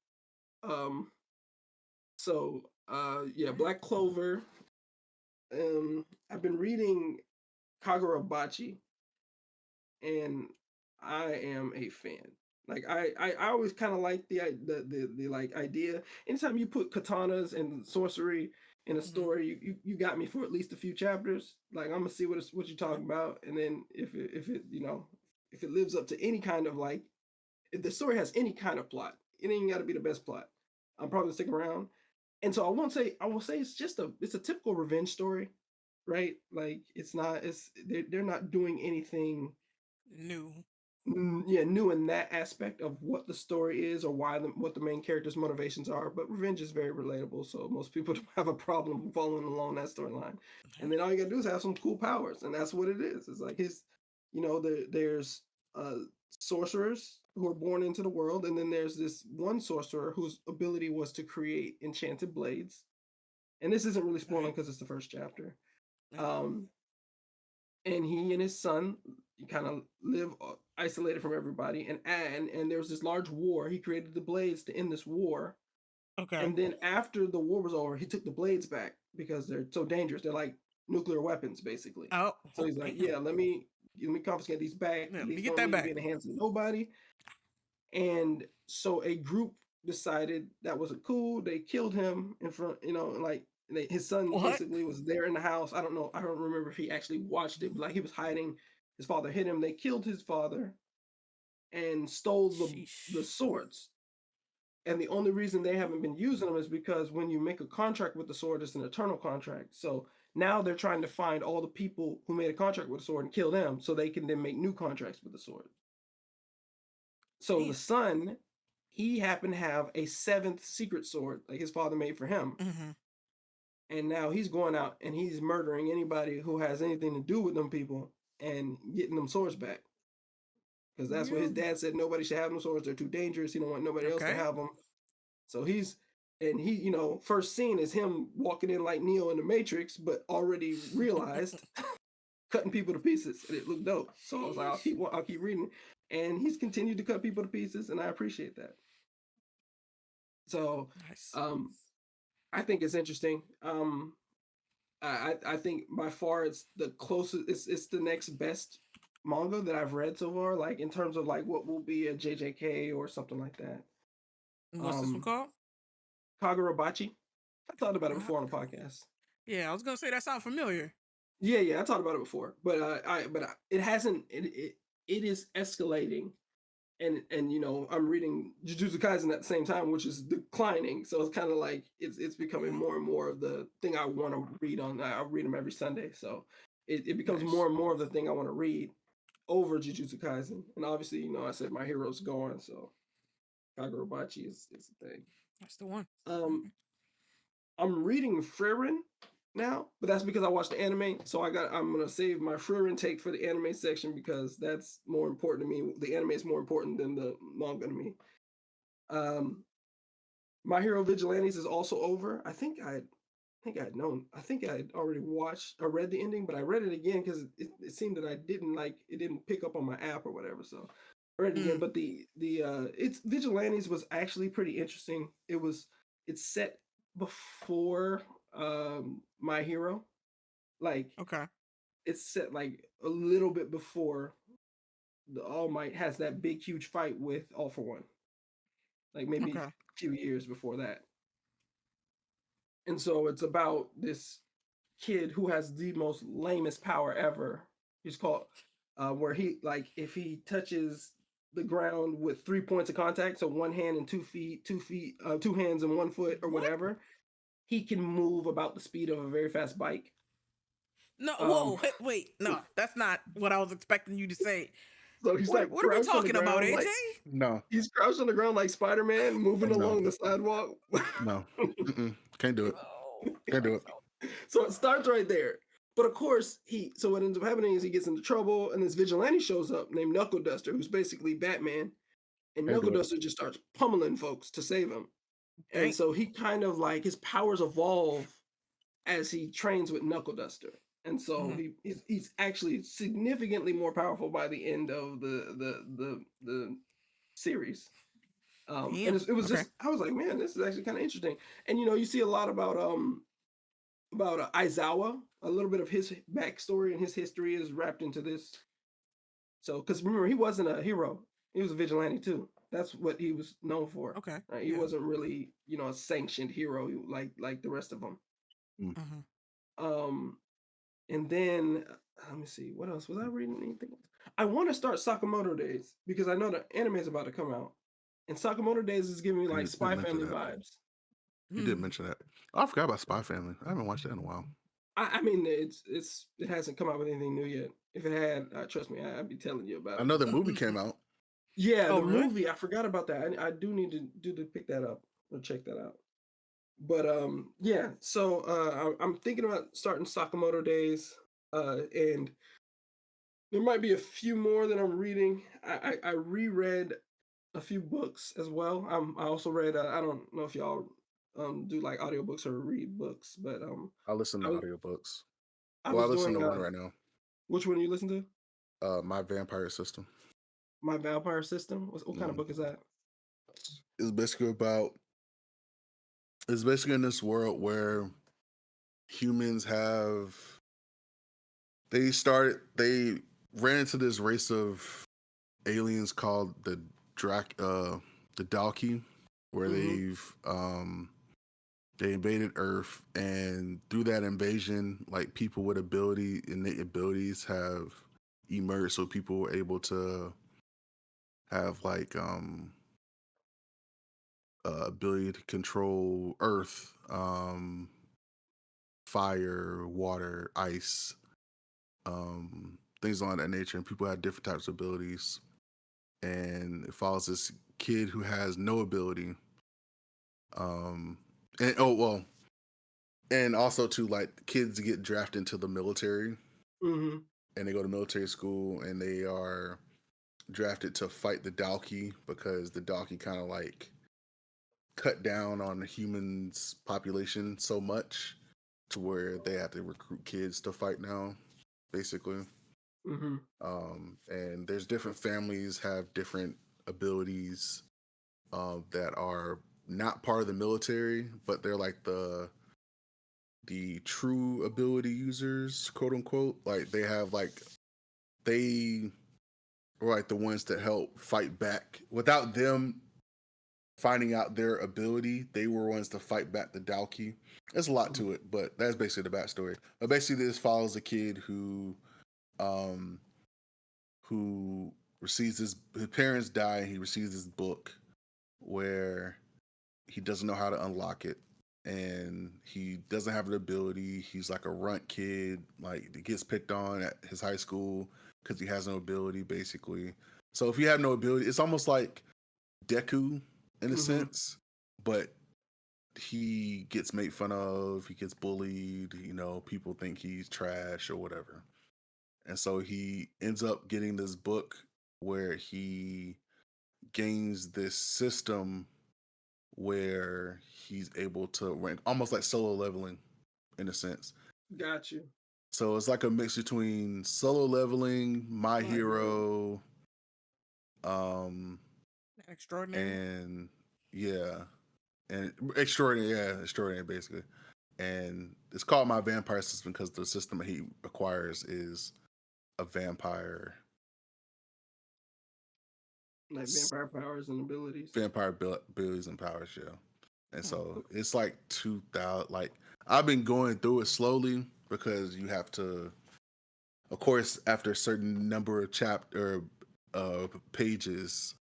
Black Clover. I've been reading Kagurabachi, and I am a fan. Like I always kind of like the like idea. Anytime you put katanas and sorcery in a story, you got me for at least a few chapters. Like I'm gonna see what you're talking about, and then if it lives up to any kind of like, if the story has any kind of plot, it ain't got to be the best plot. I'm probably stick around. And so I will say it's a typical revenge story, right? Like they're not doing anything new. New in that aspect of what the story is or what the main character's motivations are. But revenge is very relatable, so most people don't have a problem following along that storyline. And then all you gotta do is have some cool powers, and that's what it is. It's like there's sorcerers who are born into the world, and then there's this one sorcerer whose ability was to create enchanted blades. And this isn't really spoiling because it's the first chapter. And he and his son kind of live isolated from everybody, and there was this large war. He created the blades to end this war. Okay. And then after the war was over, he took the blades back because they're so dangerous. They're like nuclear weapons, basically. Oh. So he's like, yeah, let me confiscate these back. Yeah, these get that back. Be in the hands of nobody. And so a group decided that wasn't cool. They killed him in front, his son What? basically was there in the house. I don't know. I don't remember if he actually watched it, but like he was hiding. His father hit him. They killed his father and stole the Sheesh. swords. And the only reason they haven't been using them is because when you make a contract with the sword, it's an eternal contract. So now they're trying to find all the people who made a contract with the sword and kill them so they can then make new contracts with the sword. So Damn. the son, he happened to have a 7th secret sword, like his father made for him. Mm-hmm. And now he's going out and he's murdering anybody who has anything to do with them people and getting them swords back. Because that's what his dad said. Nobody should have them swords. They're too dangerous. He don't want nobody else to have them. So he, first scene is him walking in like Neo in the Matrix, but already realized cutting people to pieces, and it looked dope. So I was like, I'll keep reading, and he's continued to cut people to pieces, and I appreciate that. So, Nice. I think it's interesting. I think by far it's the closest. It's the next best manga that I've read so far. Like in terms of like what will be a JJK or something like that. What's this one called? Kagurabachi. I talked about it before on the podcast. Yeah, I was gonna say that sounds familiar. Yeah, I talked about it before, but it hasn't. It is escalating, and I'm reading Jujutsu Kaisen at the same time, which is declining. So it's kind of like it's becoming more and more of the thing I want to read on. I read them every Sunday, so it becomes more and more of the thing I want to read over Jujutsu Kaisen. And obviously, I said my hero's gone, so Kagurabachi is the thing. That's the one. I'm reading Frieren now, but that's because I watched the anime. So I'm gonna save my Frieren take for the anime section because that's more important to me. The anime is more important than the manga to me. My Hero Vigilantes is also over. I think I had already watched or read the ending, but I read it again because it seemed that it didn't pick up on my app or whatever. So I read it again. But it's Vigilantes was actually pretty interesting. It's set before My Hero. Like Okay. it's set like a little bit before the All Might has that big huge fight with All for One. Like maybe a few years before that. And so it's about this kid who has the most lamest power ever. He's called where he if he touches the ground with 3 points of contact, so 1 hand and 2 feet, 2 hands and 1 foot or whatever, he can move about the speed of a very fast bike. No, whoa, wait, no, that's not what I was expecting you to say. So he's what are we talking about, AJ? No, he's crouched on the ground like Spider-Man, moving along the sidewalk. No, can't do it. Can't do it. So it starts right there. But of course, so what ends up happening is he gets into trouble, and this vigilante shows up named Knuckle Duster, who's basically Batman. And Knuckle Duster just starts pummeling folks to save him. And so he kind of his powers evolve as he trains with Knuckle Duster. And so he's actually significantly more powerful by the end of the series. And it was just I was like, man, this is actually kind of interesting. And you see a lot about Aizawa. A little bit of his backstory and his history is wrapped into this. So, because remember, he wasn't a hero; he was a vigilante too. That's what he was known for. Okay, right? He wasn't really, a sanctioned hero like the rest of them. And then let me see, what else was I reading? Anything? I want to start Sakamoto Days because I know the anime is about to come out, and Sakamoto Days is giving me Spy Family vibes. You did mention that. Oh, I forgot about Spy Family. I haven't watched that in a while. I mean, it hasn't come out with anything new yet. If it had, trust me, I'd be telling you about it. I know the movie came out. Yeah, the movie. I forgot about that. I do need to pick that up or check that out. But yeah. So I'm thinking about starting Sakamoto Days, and there might be a few more that I'm reading. I reread a few books as well. I also read. I don't know if y'all do like audiobooks or read books, but I listen to audiobooks. I listen to one right now. Which one do you listen to? My Vampire System. My Vampire System? What kind of book is that? It's basically in this world where humans they ran into this race of aliens called the Dalki, where they've They invaded Earth, and through that invasion, like people with innate abilities have emerged. So people were able to have like ability to control Earth, fire, water, ice, things on that nature. And people have different types of abilities. And it follows this kid who has no ability. And and also to like kids get drafted into the military, Mm-hmm. and they go to military school, and they are drafted to fight the Dalki because the Dalki kind of like cut down on the humans' population so much to where they have to recruit kids to fight now, basically. Mm-hmm. And there's different families have different abilities that are not part of the military, but they're like the true ability users, quote unquote. Like they have like they were like the ones that help fight back. Without them finding out their ability, they were ones to fight back the Dalki. There's a lot to it, but that's basically the backstory. But basically, this follows a kid um, who receives his parents die, and he receives this book where he doesn't know how to unlock it, and he doesn't have an ability. He's like a runt kid, like he gets picked on at his high school because he has no ability, basically. So if you have no ability, it's almost like Deku in a sense, but he gets made fun of, he gets bullied, people think he's trash or whatever. And so he ends up getting this book where he gains this system where he's able to rank almost like solo leveling in a sense. Got you. So it's like a mix between solo leveling, My Hero, Extraordinary. and yeah, and extraordinary basically. And it's called My Vampire System because the system he acquires is a vampire. Like vampire powers and abilities. Vampire abilities and powers, yeah. And so it's like 2,000. Like I've been going through it slowly because you have to, of course, after a certain number of pages,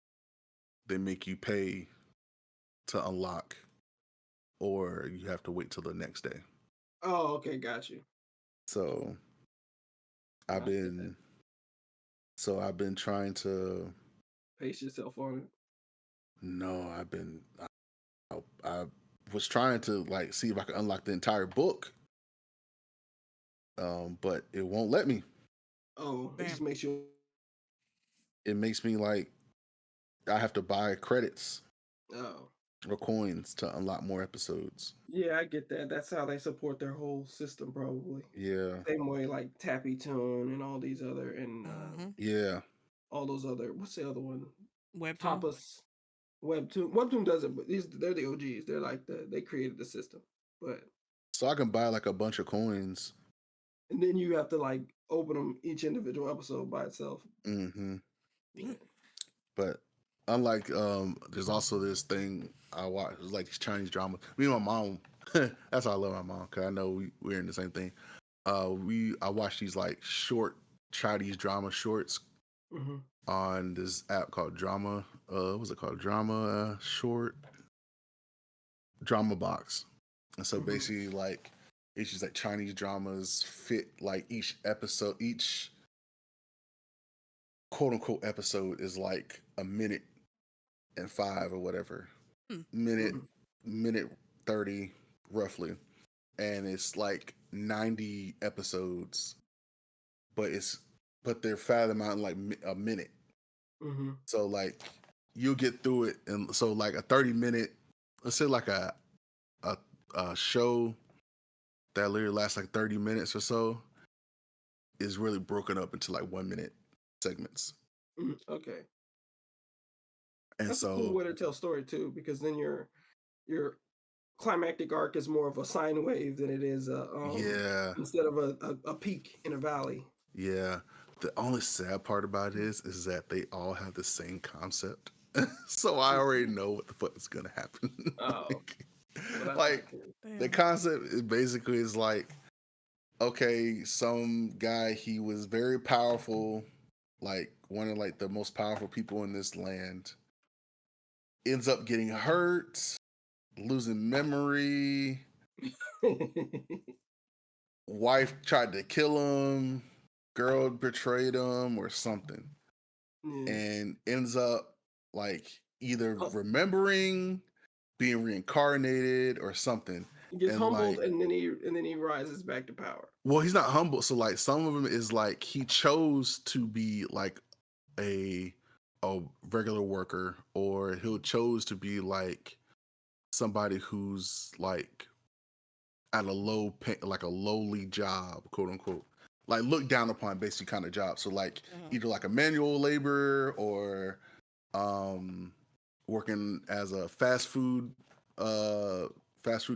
they make you pay to unlock, or you have to wait till the next day. Oh, okay, got you. So I've been trying to pace yourself on it. No, I was trying to like see if I could unlock the entire book. But it won't let me. Oh, it just makes you. It makes me like I have to buy credits. Oh. Or coins to unlock more episodes. Yeah, I get that. That's how they support their whole system, probably. Yeah. Same way like Tappy Tune and all these other yeah. All those other. What's the other one? Webtoon. Papa's Webtoon. Webtoon does it, but they're the OGs. They're like they created the system. But so I can buy like a bunch of coins. And then you have to like open them each individual episode by itself. Mm-hmm. Yeah. But unlike there's also this thing I watch, like these Chinese drama. Me and my mom, that's why I love my mom, because I know we're in the same thing. I watch these like short Chinese drama shorts on this app called Drama. What's it called? Drama Box. And so basically, like it's just like Chinese dramas fit like each episode, each quote unquote episode is like a minute and 5 or whatever. Minute 30 roughly. And it's like 90 episodes, but they're fathom out in like a minute. So like you'll get through it, and so like a 30-minute, let's say like a show that literally lasts like 30 minutes or so is really broken up into like 1 minute segments. Okay. And that's so a cool way to tell story too, because then your climactic arc is more of a sine wave than it is instead of a peak in a valley. Yeah. The only sad part about it is that they all have the same concept. So I already know what the fuck is gonna happen. Oh. Like the concept is basically is like, okay, some guy, he was very powerful, like one of like the most powerful people in this land, ends up getting hurt, losing memory. Wife tried to kill him, girl betrayed him or something. And ends up like either remembering, being reincarnated or something. He gets and humbled, like, and then he rises back to power. Well, he's not humble. So like some of them is like he chose to be like a regular worker, or he'll chose to be like somebody who's like at a like a lowly job, quote unquote, like looked down upon, basically kind of job. So like either like a manual laborer or working as a fast food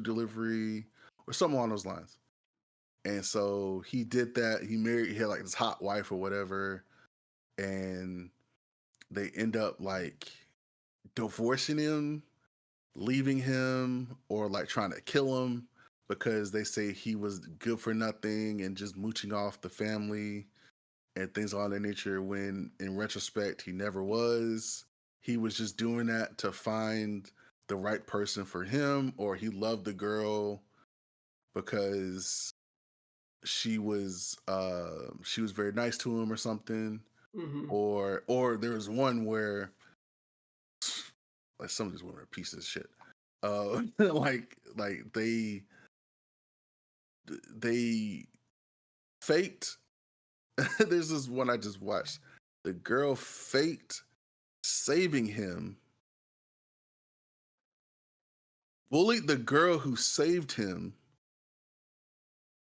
delivery or something along those lines. And so he did that. He had like this hot wife or whatever, and they end up like divorcing him, leaving him, or like trying to kill him because they say he was good for nothing and just mooching off the family and things of that nature, when in retrospect he never was. He was just doing that to find the right person for him, or he loved the girl because she was very nice to him or something. Or there was one where like some of these women are pieces of shit. Like they faked. There's this one I just watched. The girl faked saving him, bullied the girl who saved him,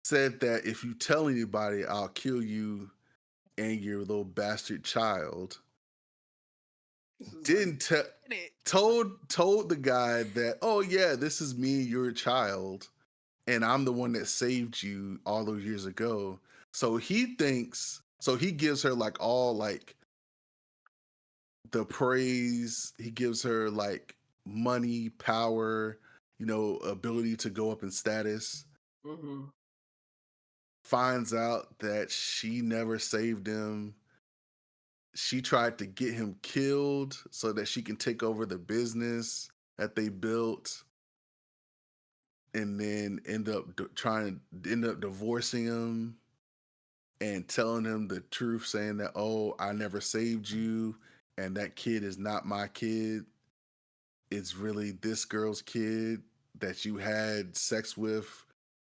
said that if you tell anybody, I'll kill you and your little bastard child. Didn't told the guy that, oh yeah, this is me, your child, and I'm the one that saved you all those years ago. So he gives her like all like the praise. He gives her like money, power, ability to go up in status. Finds out that she never saved him. She tried to get him killed so that she can take over the business that they built, and then end up divorcing him and telling him the truth, saying that, oh, I never saved you, and that kid is not my kid. It's really this girl's kid that you had sex with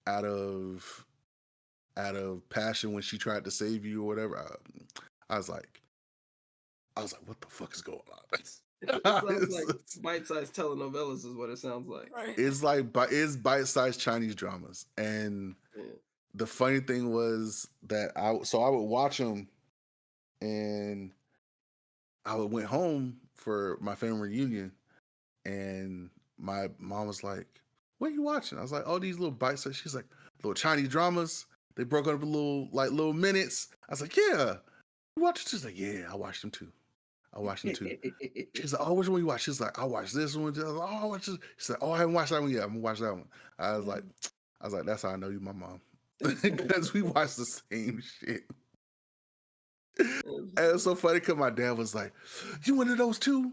out of passion when she tried to save you or whatever. I was like, what the fuck is going on? It sounds like bite-sized telenovelas is what it sounds like. It's bite-sized Chinese dramas. And the funny thing was that I would watch them, and I went home for my family reunion, and my mom was like, what are you watching? I was like, oh, these little bite-sized. She's like, little Chinese dramas. They broke up in little minutes. I was like, yeah. You watch it? She's like, yeah, I watched them too. She's like, oh, which one you watch? She's like, I watched this one. I was like, oh, I watched this. She's like, oh, I haven't watched that one yet. I'm gonna watch that one. I was like, that's how I know you, my mom, because we watched the same shit. And it's so funny because my dad was like, you one of those too?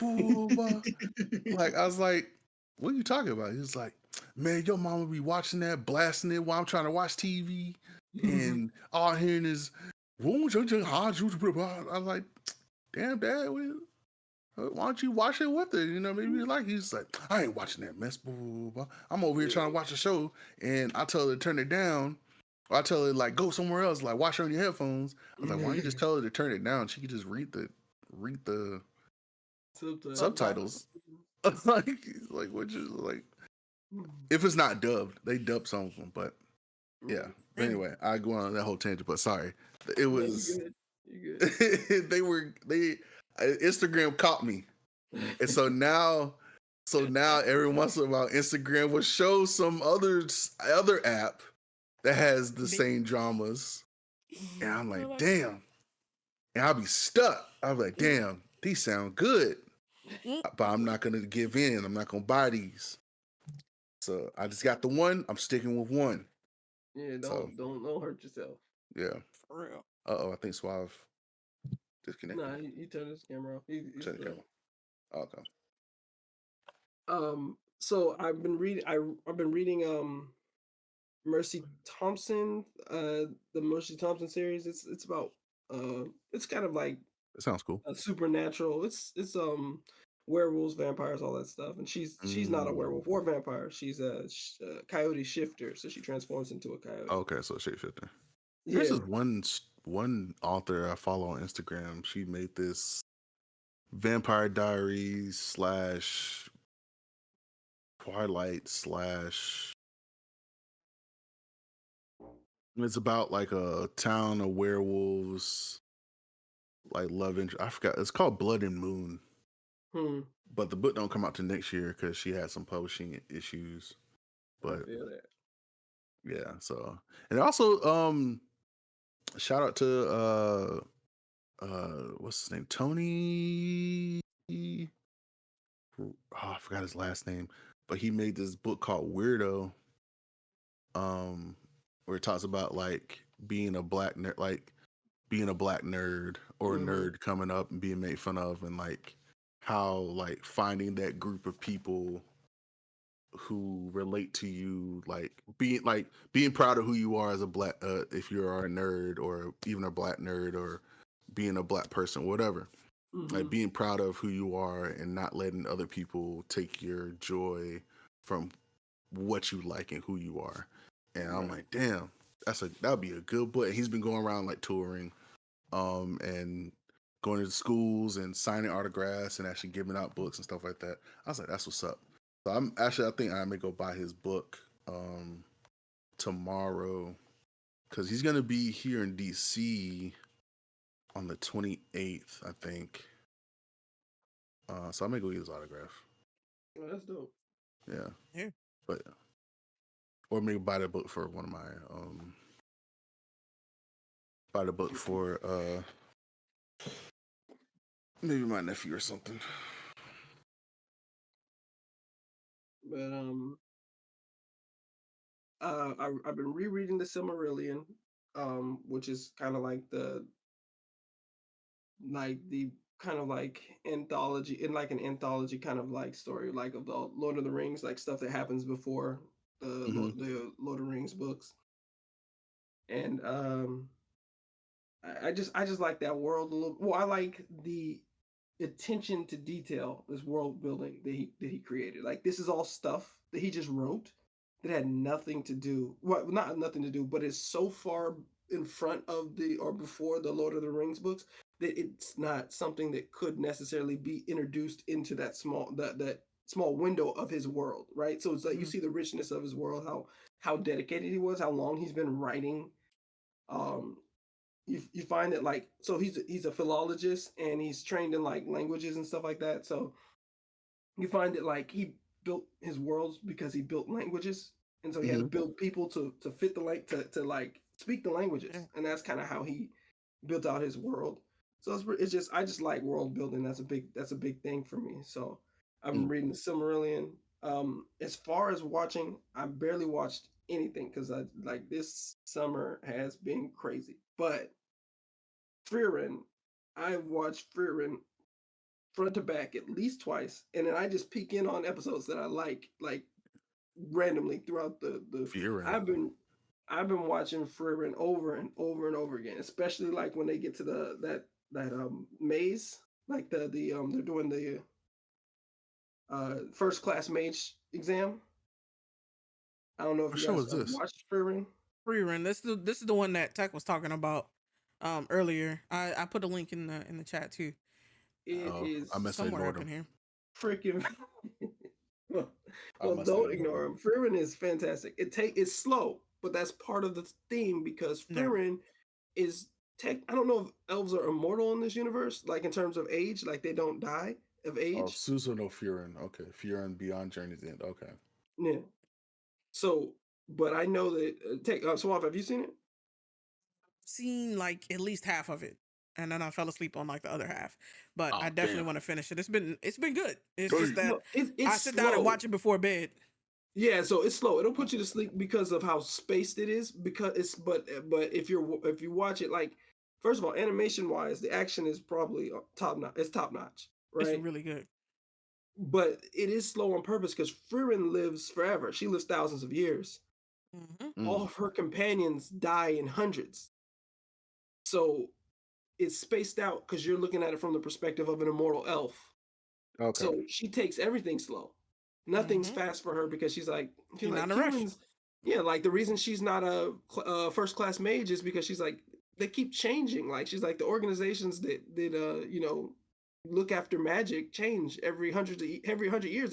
Like, I was like, what are you talking about? He was like, man, your mama be watching that, blasting it while I'm trying to watch TV, and all I'm hearing is, I was like, damn, Dad, why don't you watch it with her? Maybe you like. He's like, I ain't watching that mess. I'm over here trying to watch a show, and I tell her to turn it down, or I tell her like go somewhere else, like watch her on your headphones. I was like, why don't you just tell her to turn it down? She could just read the subtitles. like what you like? If it's not dubbed, they dub some of them, but yeah. Anyway, I go on that whole tangent, but sorry, it was. You good. Instagram caught me, and so now every once in a while Instagram will show some other app that has the same dramas, and I'm like, damn, and I'll be stuck. I'm like, damn, these sound good, but I'm not gonna give in. I'm not gonna buy these. So I just got the one. I'm sticking with one. Yeah, So don't hurt yourself. yeah. For real. I think Suave disconnected. Nah, he turned his camera off. He's Turn the still. camera. Okay. So I've been reading Mercy Thompson, the Mercy Thompson series. It's about it's kind of like It sounds cool. a supernatural. It's werewolves, vampires, all that stuff. And she's not a werewolf or vampire. She's a coyote shifter, so she transforms into a coyote. Okay, so shapeshifter. Yeah. There's this one author I follow on Instagram. She made this Vampire Diaries / Twilight / it's about like a town of werewolves, like love interest. I forgot. It's called Blood and Moon. But the book don't come out till next year because she had some publishing issues. But I feel that. Yeah, so and also shout out to what's his name? Tony. Oh, I forgot his last name, but he made this book called Weirdo, where it talks about like being a black nerd, or a nerd coming up and being made fun of, and like how like finding that group of people who relate to you, like being proud of who you are as a black, if you are a nerd or even a black nerd or being a black person, whatever. Like being proud of who you are and not letting other people take your joy from what you like and who you are. And I'm like, damn, that'd be a good book. And he's been going around like touring, and going to schools and signing autographs and actually giving out books and stuff like that. I was like, that's what's up. So I think I may go buy his book tomorrow, because he's gonna be here in DC on the 28th, I think. So I may go get his autograph. Oh, that's dope. Yeah. But or maybe buy the book for one of my buy the book for maybe my nephew or something. But I've been rereading the Silmarillion, which is kind of like the kind of like anthology, in like an anthology kind of like story, like of the Lord of the Rings, like stuff that happens before the Lord of the Rings books. And I just like that world a little. Well, I like the attention to detail, this world building that he created. Like this is all stuff that he just wrote that had nothing to do, well, not nothing to do, but it's so far in front of or before the Lord of the Rings books that it's not something that could necessarily be introduced into that small window of his world, right? So it's like you see the richness of his world, how dedicated he was, how long he's been writing. You find that, like, so he's a philologist and he's trained in like languages and stuff like that. So you find that like he built his worlds because he built languages, and so he had to build people to fit the to like speak the languages, and that's kind of how he built out his world. So it's just, I just like world building. That's a big thing for me. So I've been reading the Silmarillion. As far as watching, I barely watched anything because I like this summer has been crazy. But Frieren, I've watched Frieren front to back at least twice, and then I just peek in on episodes that I like randomly throughout the Frieren. I've been watching Frieren over and over and over again, especially like when they get to that maze, like they're doing the first class mage exam. I don't know if you guys watched Frieren. Frieren. This is the one that Tech was talking about earlier. I put a link in the chat too. It is somewhere up in here. Freaking well, don't ignore him. Frieren is fantastic. It's slow, but that's part of the theme because Frieren is I don't know if elves are immortal in this universe, like in terms of age, like they don't die of age. Oh, Susan no Frieren. Okay, Frieren Beyond Journey's End. Okay. Yeah. So, but I know that Suave, have you seen it? Seen like at least half of it, and then I fell asleep on like the other half. But I definitely want to finish it. It's been good. It's just that I sit down and watch it before bed. Yeah, so it's slow. It'll put you to sleep because of how spaced it is. Because it's but if you watch it, like, first of all, animation wise, the action is probably top notch. It's top notch, It's right? really good. But it is slow on purpose because Frieren lives forever. She lives thousands of years. All of her companions die in hundreds. So it's spaced out because you're looking at it from the perspective of an immortal elf. Okay. So she takes everything slow. Nothing's fast for her because she's like not in a rush. humans. Yeah, like the reason she's not a first class mage is because she's like they keep changing. Like she's like the organizations that look after magic change every 100 years.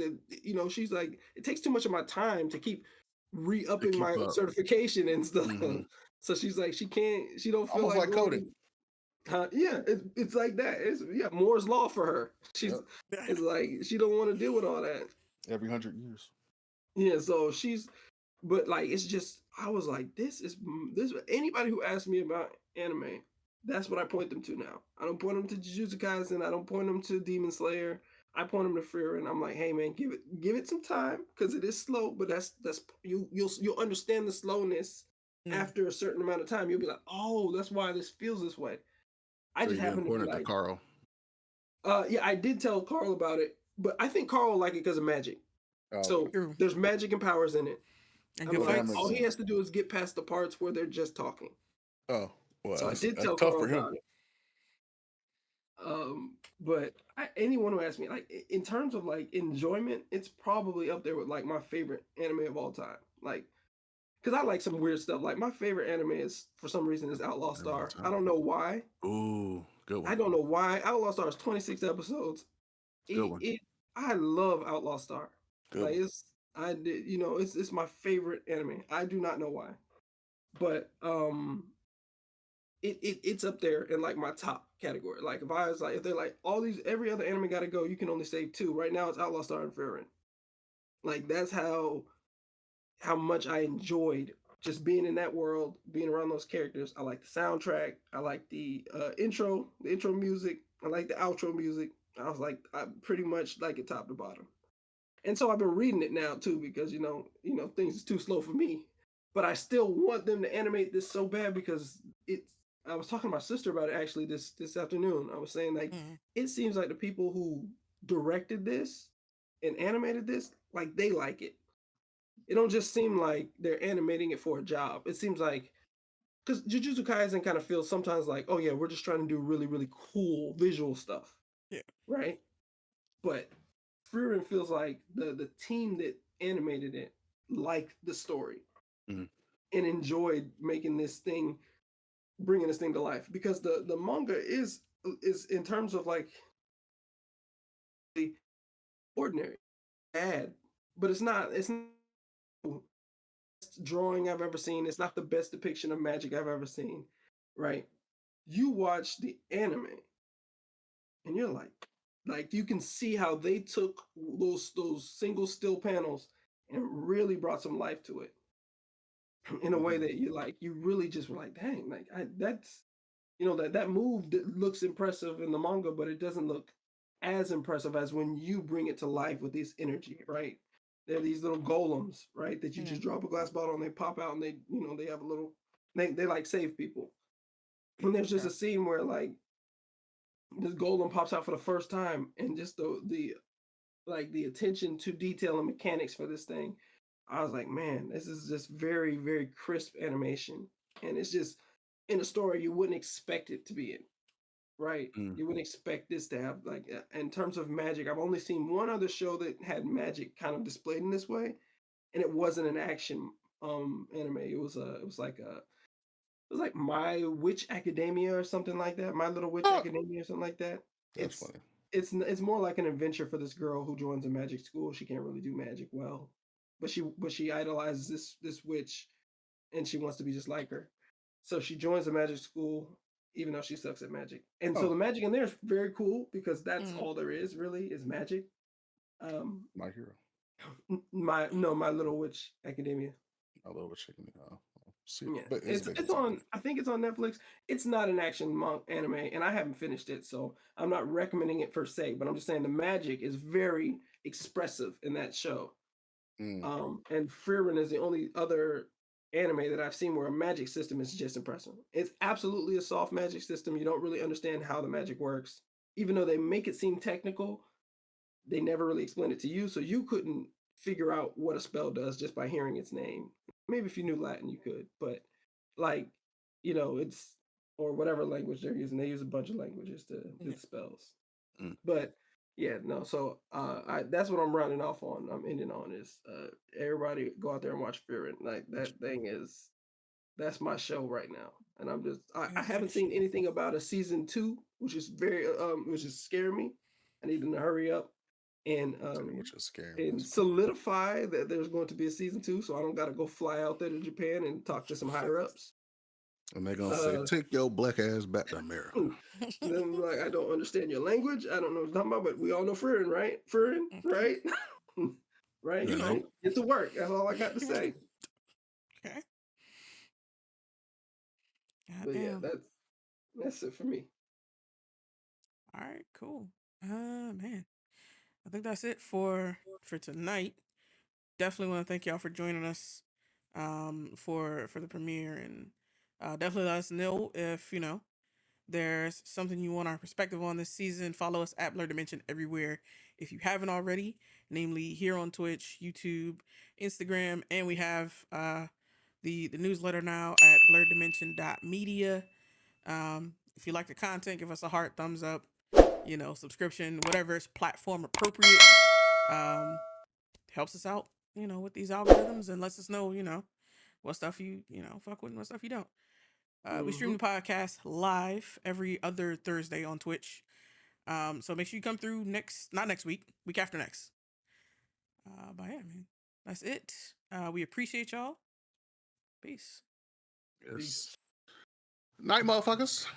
She's like it takes too much of my time to keep re-upping my up. certification and stuff. So she's like she don't feel almost like coding. Yeah, it's like that. It's Moore's law for her. It's like she don't want to deal with all that every 100 years. Yeah, so but like it's just I was like this. Anybody who asks me about anime, that's what I point them to now. I don't point them to Jujutsu Kaisen. I don't point them to Demon Slayer. I point them to Frieren, and I'm like, hey man, give it some time because it is slow. But that's you'll understand the slowness after a certain amount of time. You'll be like, oh, that's why this feels this way. I just happen to be like, Carl. Yeah, I did tell Carl about it, but I think Carl will like it because of magic. So there's magic and powers in it. And all he has to do is get past the parts where they're just talking. Oh, well, so I did tell Carl about it. But anyone who asks me, like, in terms of like enjoyment, it's probably up there with like my favorite anime of all time. Like, because I like some weird stuff. Like my favorite anime is for some reason is Outlaw Star. I don't know why. Ooh, good one. I don't know why. Outlaw Star is 26 episodes. Good one. I love Outlaw Star. Good like one. It's my favorite anime. I do not know why, but it's up there in like my top category. Like if they're like every other anime gotta go, you can only save two. Right now it's Outlaw Star and Frieren. Like that's how much I enjoyed just being in that world, being around those characters. I like the soundtrack. I like the intro music. I like the outro music. I was like, I pretty much like it top to bottom. And so I've been reading it now too because things is too slow for me. But I still want them to animate this so bad because I was talking to my sister about it actually this afternoon. I was saying like it seems like the people who directed this and animated this, like they like it. It don't just seem like they're animating it for a job. It seems like because Jujutsu Kaisen kind of feels sometimes like, oh yeah, we're just trying to do really, really cool visual stuff. Yeah. Right? But Frieren feels like the team that animated it liked the story and enjoyed making this thing, bringing this thing to life. Because the manga is in terms of like the ordinary, bad, but it's not drawing I've ever seen. It's not the best depiction of magic I've ever seen, right? You watch the anime and you're like you can see how they took those single still panels and really brought some life to it in a way that you really just were like, dang, like that's that move that looks impressive in the manga, but it doesn't look as impressive as when you bring it to life with this energy, right? They're these little golems, right? That you just drop a glass bottle and they pop out and they have a little they like save people. And there's just a scene where like this golem pops out for the first time and just the attention to detail and mechanics for this thing. I was like, man, this is just very, very crisp animation. And it's just in a story you wouldn't expect it to be in. Right? You wouldn't expect this to have like in terms of magic. I've only seen one other show that had magic kind of displayed in this way, and it wasn't an action anime. It was like My Witch Academia or something like that. My Little Witch Academia or something like that. That's funny. It's more like an adventure for this girl who joins a magic school. She can't really do magic well, but she idolizes this witch, and she wants to be just like her. So she joins a magic school, even though she sucks at magic. And so the magic in there is very cool because that's all there is really is magic. My Hero. My Little Witch Academia. My Little Witch Academia. See, yeah. But it's on. I think it's on Netflix. It's not an action anime, and I haven't finished it, so I'm not recommending it per se. But I'm just saying the magic is very expressive in that show. And Frieren is the only other anime that I've seen where a magic system is just impressive. It's absolutely a soft magic system. You don't really understand how the magic works. Even though they make it seem technical, they never really explain it to you. So you couldn't figure out what a spell does just by hearing its name. Maybe if you knew Latin, you could. But like, it's, or whatever language they're using. They use a bunch of languages to do the spells. But yeah, no. So that's what I'm rounding off on. I'm ending on is everybody go out there and watch Frieren. Like that thing is, that's my show right now. And I'm just I haven't seen anything about a season 2, which is which is scaring me. I need them to hurry up and solidify that there's going to be a season 2, so I don't got to go fly out there to Japan and talk to some higher ups. And they're gonna say, "Take your black ass back to America." Then I'm like, I don't understand your language. I don't know what you're talking about, but we all know Frieren, right? Frieren, right? Right? Get to work. That's all I got to say. Okay. But yeah, that's it for me. All right, cool. Man, I think that's it for tonight. Definitely want to thank y'all for joining us for the premiere, and definitely let us know if there's something you want our perspective on this season. Follow us at Blerdimension everywhere if you haven't already, namely here on Twitch, YouTube, Instagram, and we have the newsletter now at Blerdimension.media. If you like the content, give us a heart, thumbs up, subscription, whatever is platform appropriate. Helps us out, with these algorithms, and lets us know, what stuff you fuck with and what stuff you don't. We stream the podcast live every other Thursday on Twitch. So make sure you come through not next week, week after next. But yeah, man, that's it. We appreciate y'all. Peace. Yes. Night, motherfuckers.